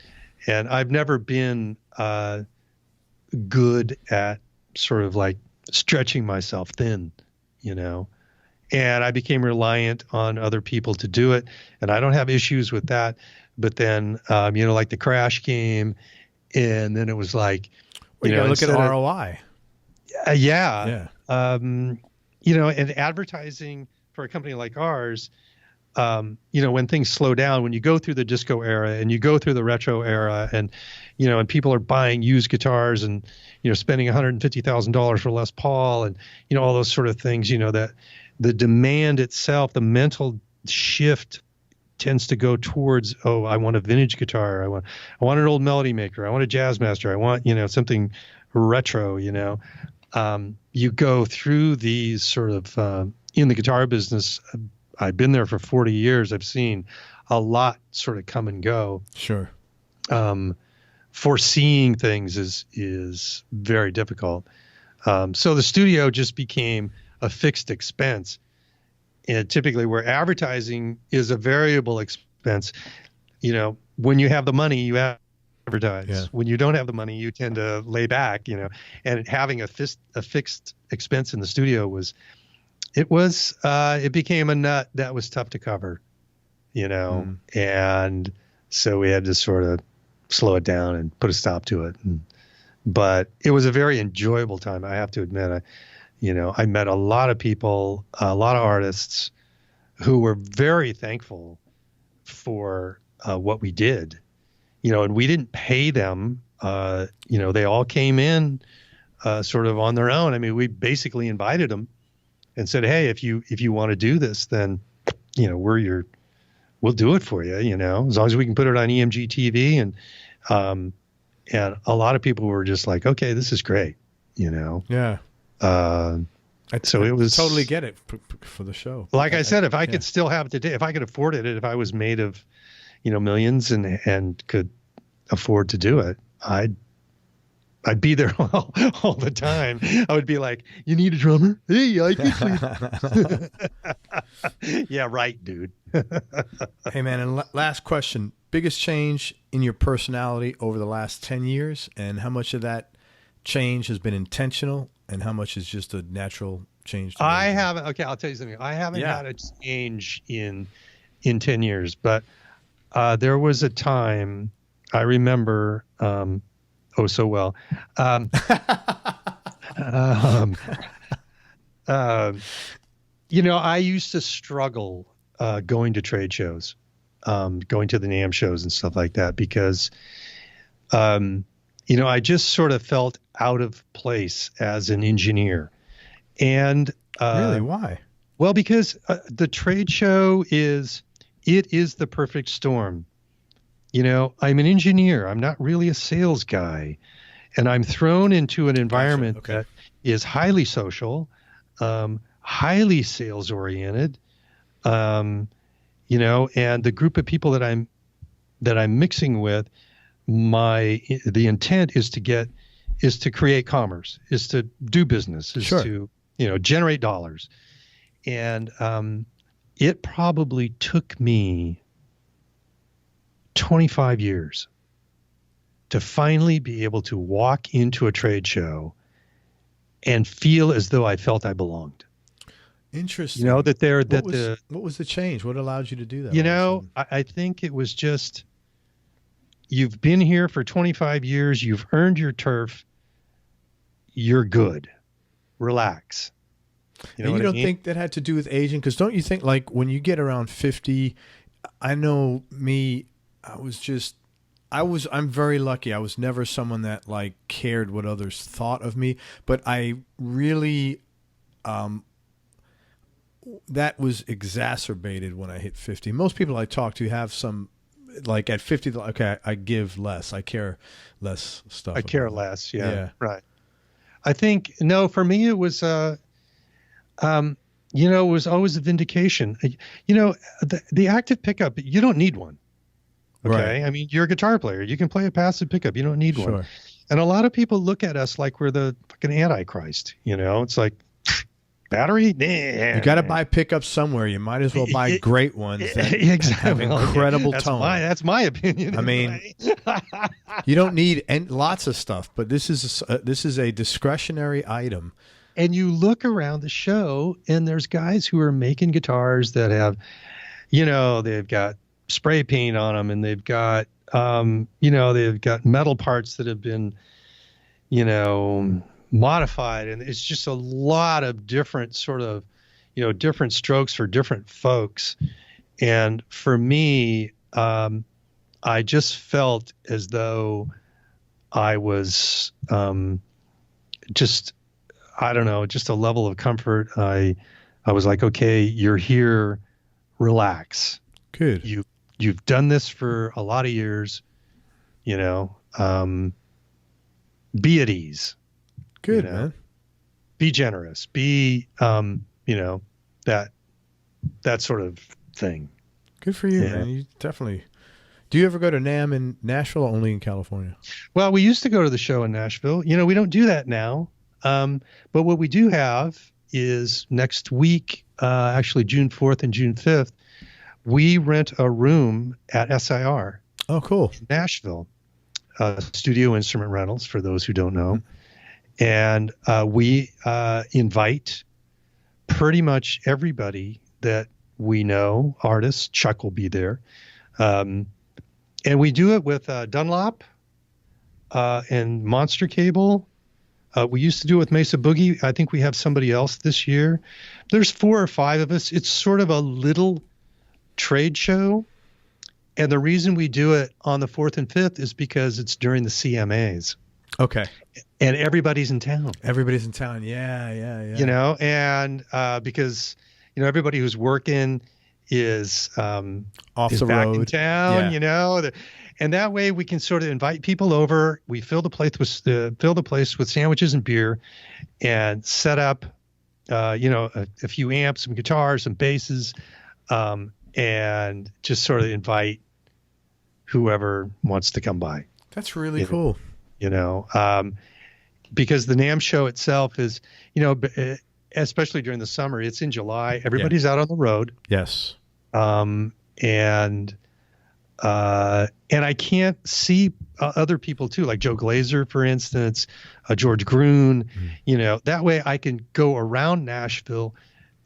I've never been good at sort of like stretching myself thin, and I became reliant on other people to do it. And I don't have issues with that. But then, like the crash came, and then it was like, you gotta look at ROI. Yeah. And advertising for a company like ours, when things slow down, when you go through the disco era and you go through the retro era, and people are buying used guitars and, spending $150,000 for Les Paul, and, all those sort of things, that the demand itself, the mental shift tends to go towards, oh, I want a vintage guitar. I want an old melody maker. I want a jazz master. I want, something retro, you go through these sort of, in the guitar business. I've been there for 40 years. I've seen a lot sort of come and go. Sure. Foreseeing things is very difficult. So the studio just became a fixed expense. And typically where advertising is a variable expense, when you have the money, you advertise. Yeah. When you don't have the money, you tend to lay back, and having a fixed expense in the studio it became a nut that was tough to cover, and so we had to sort of slow it down and put a stop to it. But it was a very enjoyable time. I have to admit, I met a lot of people, a lot of artists who were very thankful for what we did, and we didn't pay them. They all came in sort of on their own. I mean, we basically invited them and said, hey, if you want to do this, then, we'll do it for you, as long as we can put it on EMG TV. And a lot of people were just like, okay, this is great, Yeah. So it was totally get it for the show. Like I said, if I could still have it today, if I could afford it, if I was made of, millions and could afford to do it, I'd be there all the time. I would be like, you need a drummer? Hey, I can clean. Yeah, right, dude. Hey man, and last question. Biggest change in your personality over the last 10 years, and how much of that change has been intentional and how much is just a natural change? Okay, I'll tell you something. I haven't had a change in 10 years, but there was a time I remember so well. I used to struggle going to trade shows, going to the NAMM shows and stuff like that, because I just sort of felt out of place as an engineer. And Really? Why? well, because the trade show is the perfect storm. I'm an engineer. I'm not really a sales guy. And I'm thrown into an environment that is highly social, highly sales oriented, and the group of people that I'm mixing with, the intent is to create commerce, is to do business, is to generate dollars. And it probably took me 25 years to finally be able to walk into a trade show and feel as though I felt I belonged. Interesting. What was the change? What allowed you to do that? I think it was just, you've been here for 25 years, you've earned your turf, you're good. Relax. You don't think that had to do with aging? Because don't you think, like, when you get around 50, I know me, I'm very lucky. I was never someone that like cared what others thought of me, but I really, that was exacerbated when I hit 50. Most people I talk to have some, like at 50, okay, I give less. I care less stuff. I care less. Yeah. Right. I think, no, for me, it was, it was always a vindication. The active pickup, you don't need one. Okay. Right. I mean, you're a guitar player. You can play a passive pickup. You don't need one. And a lot of people look at us like we're the fucking Antichrist. It's like, battery? Nah. You got to buy pickups somewhere. You might as well buy great ones that have incredible tone. That's my opinion. I mean, you don't need lots of stuff, but this is a discretionary item. And you look around the show, and there's guys who are making guitars that have, they've got spray paint on them, and they've got, they've got metal parts that have been, modified. And it's just a lot of different sort of, different strokes for different folks. And for me, I just felt as though I was just a level of comfort. I was like, okay, you're here, relax. Good. You've done this for a lot of years, be at ease. Good, man. Be generous. Be, that sort of thing. Good for you, man. You definitely. Do you ever go to NAMM in Nashville or only in California? Well, we used to go to the show in Nashville. We don't do that now. But what we do have is next week, actually June 4th and June 5th, we rent a room at SIR. Oh, cool. In Nashville, Studio Instrument Rentals, for those who don't know. And we invite pretty much everybody that we know, artists. Chuck will be there. And we do it with Dunlop and Monster Cable. We used to do it with Mesa Boogie. I think we have somebody else this year. There's 4 or 5 of us. It's sort of a little trade show. And the reason we do it on the 4th and 5th is because it's during the CMAs. Okay. And everybody's in town. Everybody's in town. Yeah. And because, everybody who's working is off is the back road in town, and that way we can sort of invite people over. We fill the place with sandwiches and beer, and set up, a few amps, some guitars, some basses, and just sort of invite whoever wants to come by. That's really cool. Because the NAMM show itself is, especially during the summer, it's in July. Everybody's out on the road. Yes. And I can't see other people too, like Joe Glazer, for instance, George Groon, that way I can go around Nashville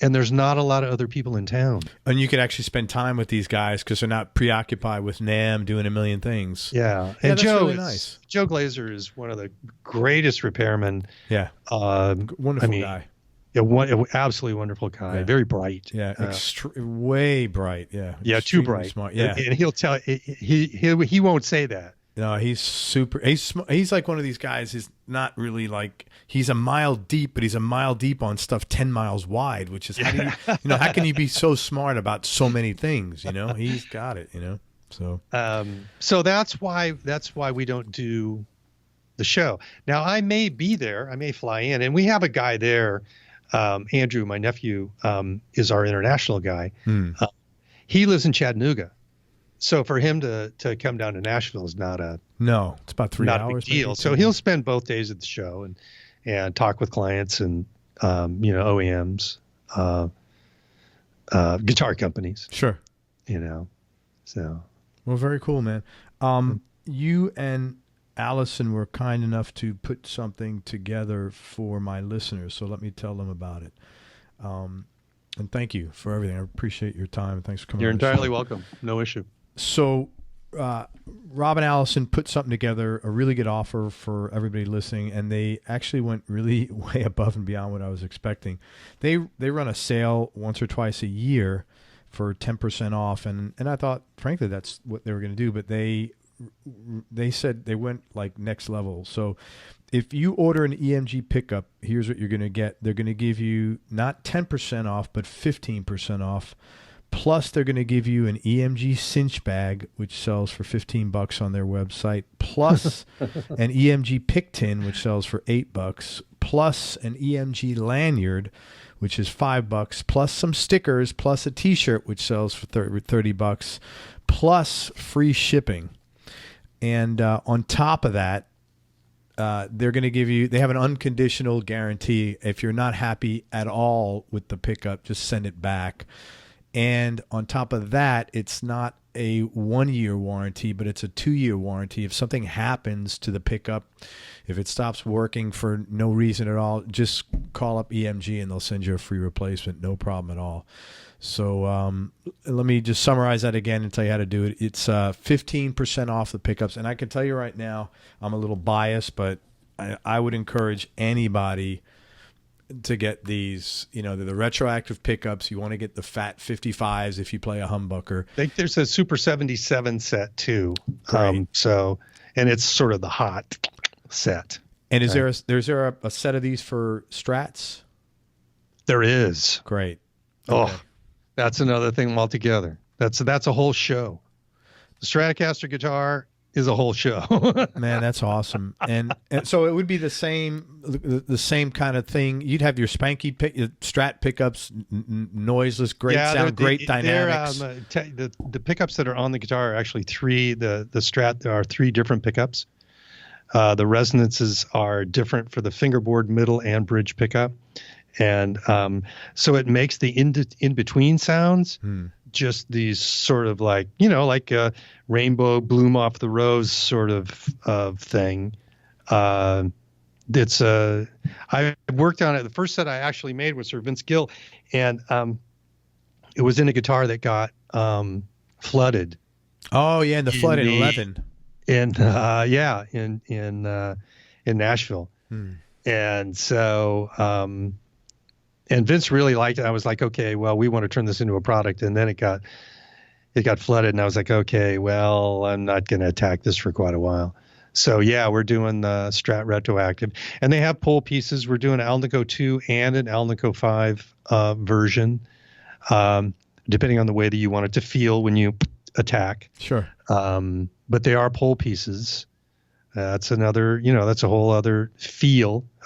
and there's not a lot of other people in town. And you could actually spend time with these guys because they're not preoccupied with NAMM doing a million things. Yeah. And that's Joe really nice. Joe Glazer is one of the greatest repairmen. Yeah. Wonderful guy. Yeah, absolutely wonderful guy. Yeah. Very bright. Yeah, way bright. Yeah. Yeah, too bright. Smart. Yeah. And he'll tell he won't say that, No, he's super. He's like one of these guys. He's not really like he's a mile deep, but he's a mile deep on stuff 10 miles wide, which is how do how can you be so smart about so many things? He's got it. So that's why we don't do the show. Now I may be there. I may fly in, and we have a guy there. Andrew, my nephew, is our international guy. He lives in Chattanooga. So for him to come down to Nashville is not it's about 3 hours. A big deal. So he'll spend both days at the show and talk with clients and OEMs, guitar companies. Sure. So. Well, very cool, man. You and Allison were kind enough to put something together for my listeners, so let me tell them about it. And thank you for everything. I appreciate your time. Thanks for coming. You're entirely welcome. No issue. So Rob and Allison put something together, a really good offer for everybody listening, and they actually went really way above and beyond what I was expecting. They run a sale once or twice a year for 10% off, and I thought, frankly, that's what they were going to do, but they said they went like next level. So if you order an EMG pickup, here's what you're going to get. They're going to give you not 10% off, but 15% off. Plus, they're going to give you an EMG cinch bag, which sells for $15 on their website, plus an EMG pick tin, which sells for $8, plus an EMG lanyard, which is $5, plus some stickers, plus a T-shirt, which sells for $30, plus free shipping. And on top of that, they're going to give you, they have an unconditional guarantee. If you're not happy at all with the pickup, just send it back. And on top of that, it's not a 1-year warranty, but it's a 2-year warranty. If something happens to the pickup, if it stops working for no reason at all, just call up EMG and they'll send you a free replacement. No problem at all. So let me just summarize that again and tell you how to do it. It's 15% off the pickups. And I can tell you right now, I'm a little biased, but I would encourage anybody to get these. They're the retroactive pickups. You want to get the fat 55s if you play a humbucker. I think there's a Super 77 set too. And it's sort of the hot set. And is there a set of these for Strats? There is. Great. Okay. Oh, that's another thing altogether. That's a whole show. The Stratocaster guitar is a whole show. Man, that's awesome. And so it would be the same kind of thing. You'd have your spanky Strat pickups, noiseless, great sound, great dynamics. The pickups that are on the guitar are actually three. The Strat, there are 3 different pickups. The resonances are different for the fingerboard, middle, and bridge pickup. And so it makes the in-between sounds just these sort of like, like a rainbow bloom off the rose sort of thing. I worked on it. The first set I actually made was for Vince Gill, and it was in a guitar that got flooded. Oh yeah, the flood in 11. In Nashville. And so and Vince really liked it. I was like, okay, well, we want to turn this into a product. And then it got flooded, and I was like, okay, well, I'm not going to attack this for quite a while. So yeah, we're doing the Strat retroactive, and they have pole pieces. We're doing an Alnico 2 and an Alnico 5 version, depending on the way that you want it to feel when you attack. Sure. But they are pole pieces. That's another, that's a whole other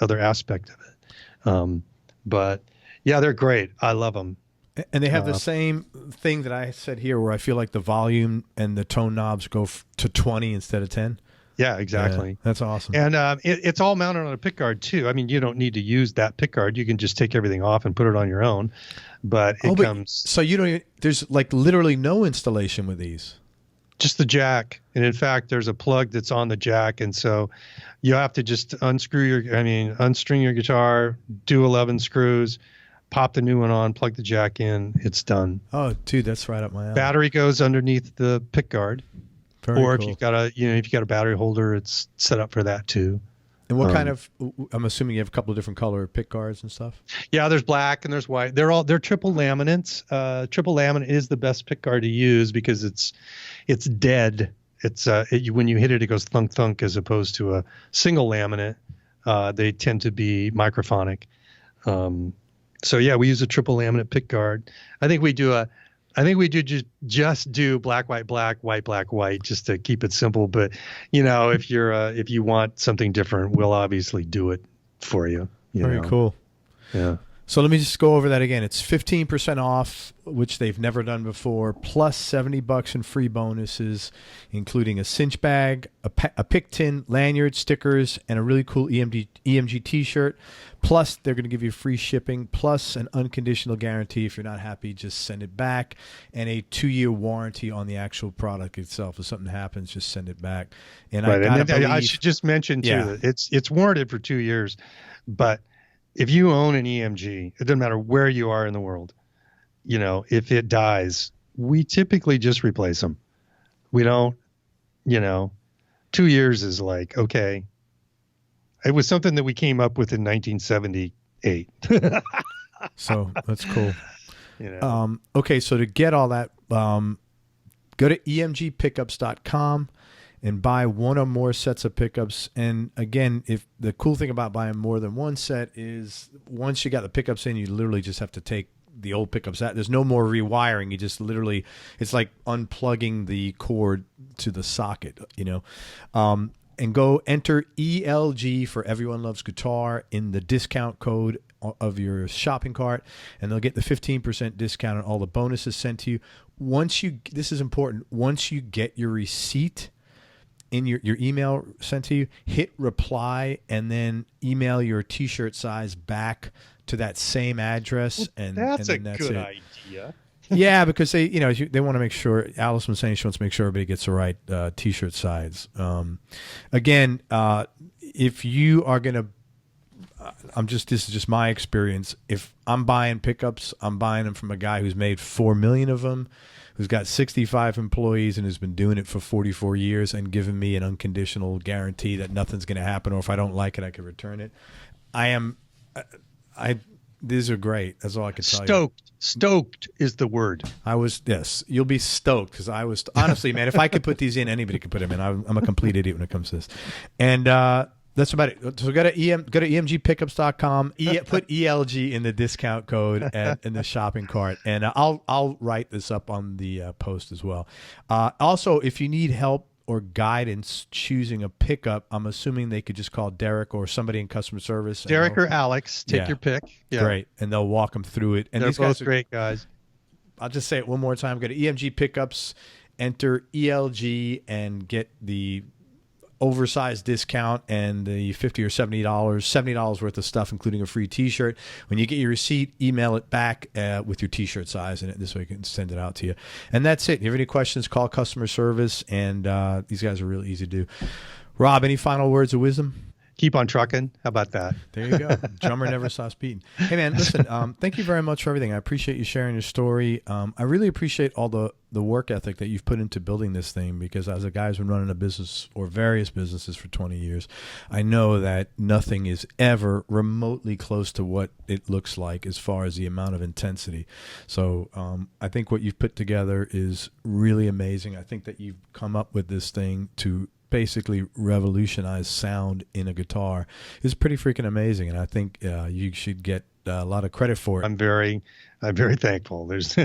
other aspect of it. But yeah, they're great. I love them. And they have the same thing that I said here, where I feel like the volume and the tone knobs go to 20 instead of 10. Yeah, exactly. Yeah, that's awesome. And it's all mounted on a pickguard too. I mean, you don't need to use that pickguard. You can just take everything off and put it on your own. But so you don't even, there's like literally no installation with these. Just the jack. And in fact, there's a plug that's on the jack. And so you have to just unstring your guitar, do 11 screws, pop the new one on, plug the jack in. It's done. Oh, dude, that's right up my alley. Battery goes underneath the pickguard. Very or cool. if you've got a battery holder, it's set up for that too. And what kind of? I'm assuming you have a couple of different color pick guards and stuff. Yeah, there's black and there's white. They're triple laminates. Triple laminate is the best pick guard to use because it's dead It's when you hit it, it goes thunk thunk as opposed to a single laminate. They tend to be microphonic. So yeah, we use a triple laminate pick guard. I think we do just do black, white, black, white, black, white, just to keep it simple. But if you want something different, we'll obviously do it for you. Very cool. Yeah. So let me just go over that again. It's 15% off, which they've never done before, plus $70 in free bonuses, including a cinch bag, a pick tin, lanyard, stickers, and a really cool EMG t-shirt. Plus, they're going to give you free shipping, plus an unconditional guarantee. If you're not happy, just send it back, and a 2-year warranty on the actual product itself. If something happens, just send it back. And right. I should just mention too that it's warranted for 2 years, but if you own an EMG, it doesn't matter where you are in the world. If it dies, we typically just replace them. We don't, 2 years is like, okay. It was something that we came up with in 1978. So that's cool. Okay, so to get all that, go to emgpickups.com and buy one or more sets of pickups. And again, if the cool thing about buying more than one set is once you got the pickups in, you literally just have to take the old pickups out. There's no more rewiring. You just literally, it's like unplugging the cord to the socket, and go enter ELG for Everyone Loves Guitar in the discount code of your shopping cart, and they'll get the 15% discount on all the bonuses sent to you. This is important, once you get your receipt in your email sent to you, hit reply and then email your t-shirt size back to that same address. And that's a good idea. Yeah, because they want to make sure. Alice was saying she wants to make sure everybody gets the right t-shirt size. Again, if you are gonna, this is just my experience. If I'm buying pickups, I'm buying them from a guy who's made 4 million of them, who's got 65 employees and has been doing it for 44 years and given me an unconditional guarantee that nothing's going to happen, or if I don't like it, I can return it. These are great. That's all I can tell you. Stoked is the word. Yes, you'll be stoked, because I was, honestly, man, if I could put these in, anybody could put them in. I'm a complete idiot when it comes to this. And that's about it. So go to emgpickups.com, put ELG in the discount code in the shopping cart, and I'll write this up on the post as well. Also, if you need help or guidance choosing a pickup, I'm assuming they could just call Derek or somebody in customer service. Derek or Alex, take your pick. Yeah. Great, and they'll walk them through it. And they're these both guys great guys. I'll just say it one more time. Go to EMG Pickups, enter ELG, and get the oversized discount and the $50 or $70 worth of stuff, including a free t-shirt. When you get your receipt, email it back with your t-shirt size in it. This way we can send it out to you. And that's it. If you have any questions, call customer service, and these guys are really easy to do. Rob, any final words of wisdom? Keep on trucking. How about that? There you go. Drummer never stops beating. Hey, man, listen, thank you very much for everything. I appreciate you sharing your story. I really appreciate all the work ethic that you've put into building this thing, because as a guy who's been running a business or various businesses for 20 years, I know that nothing is ever remotely close to what it looks like as far as the amount of intensity. So I think what you've put together is really amazing. I think that you've come up with this thing to basically revolutionize sound in a guitar is pretty freaking amazing, and I think you should get a lot of credit for it. I'm very thankful. There's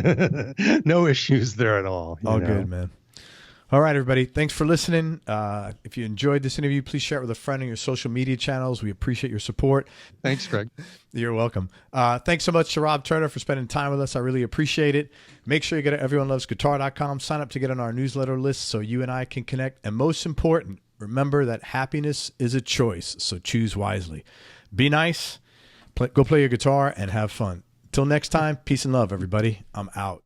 no issues there at all. All good, man. All right, everybody. Thanks for listening. If you enjoyed this interview, please share it with a friend on your social media channels. We appreciate your support. Thanks, Greg. You're welcome. Thanks so much to Rob Turner for spending time with us. I really appreciate it. Make sure you go to everyonelovesguitar.com. Sign up to get on our newsletter list so you and I can connect. And most important, remember that happiness is a choice, so choose wisely. Be nice. Go play your guitar and have fun. Till next time, peace and love, everybody. I'm out.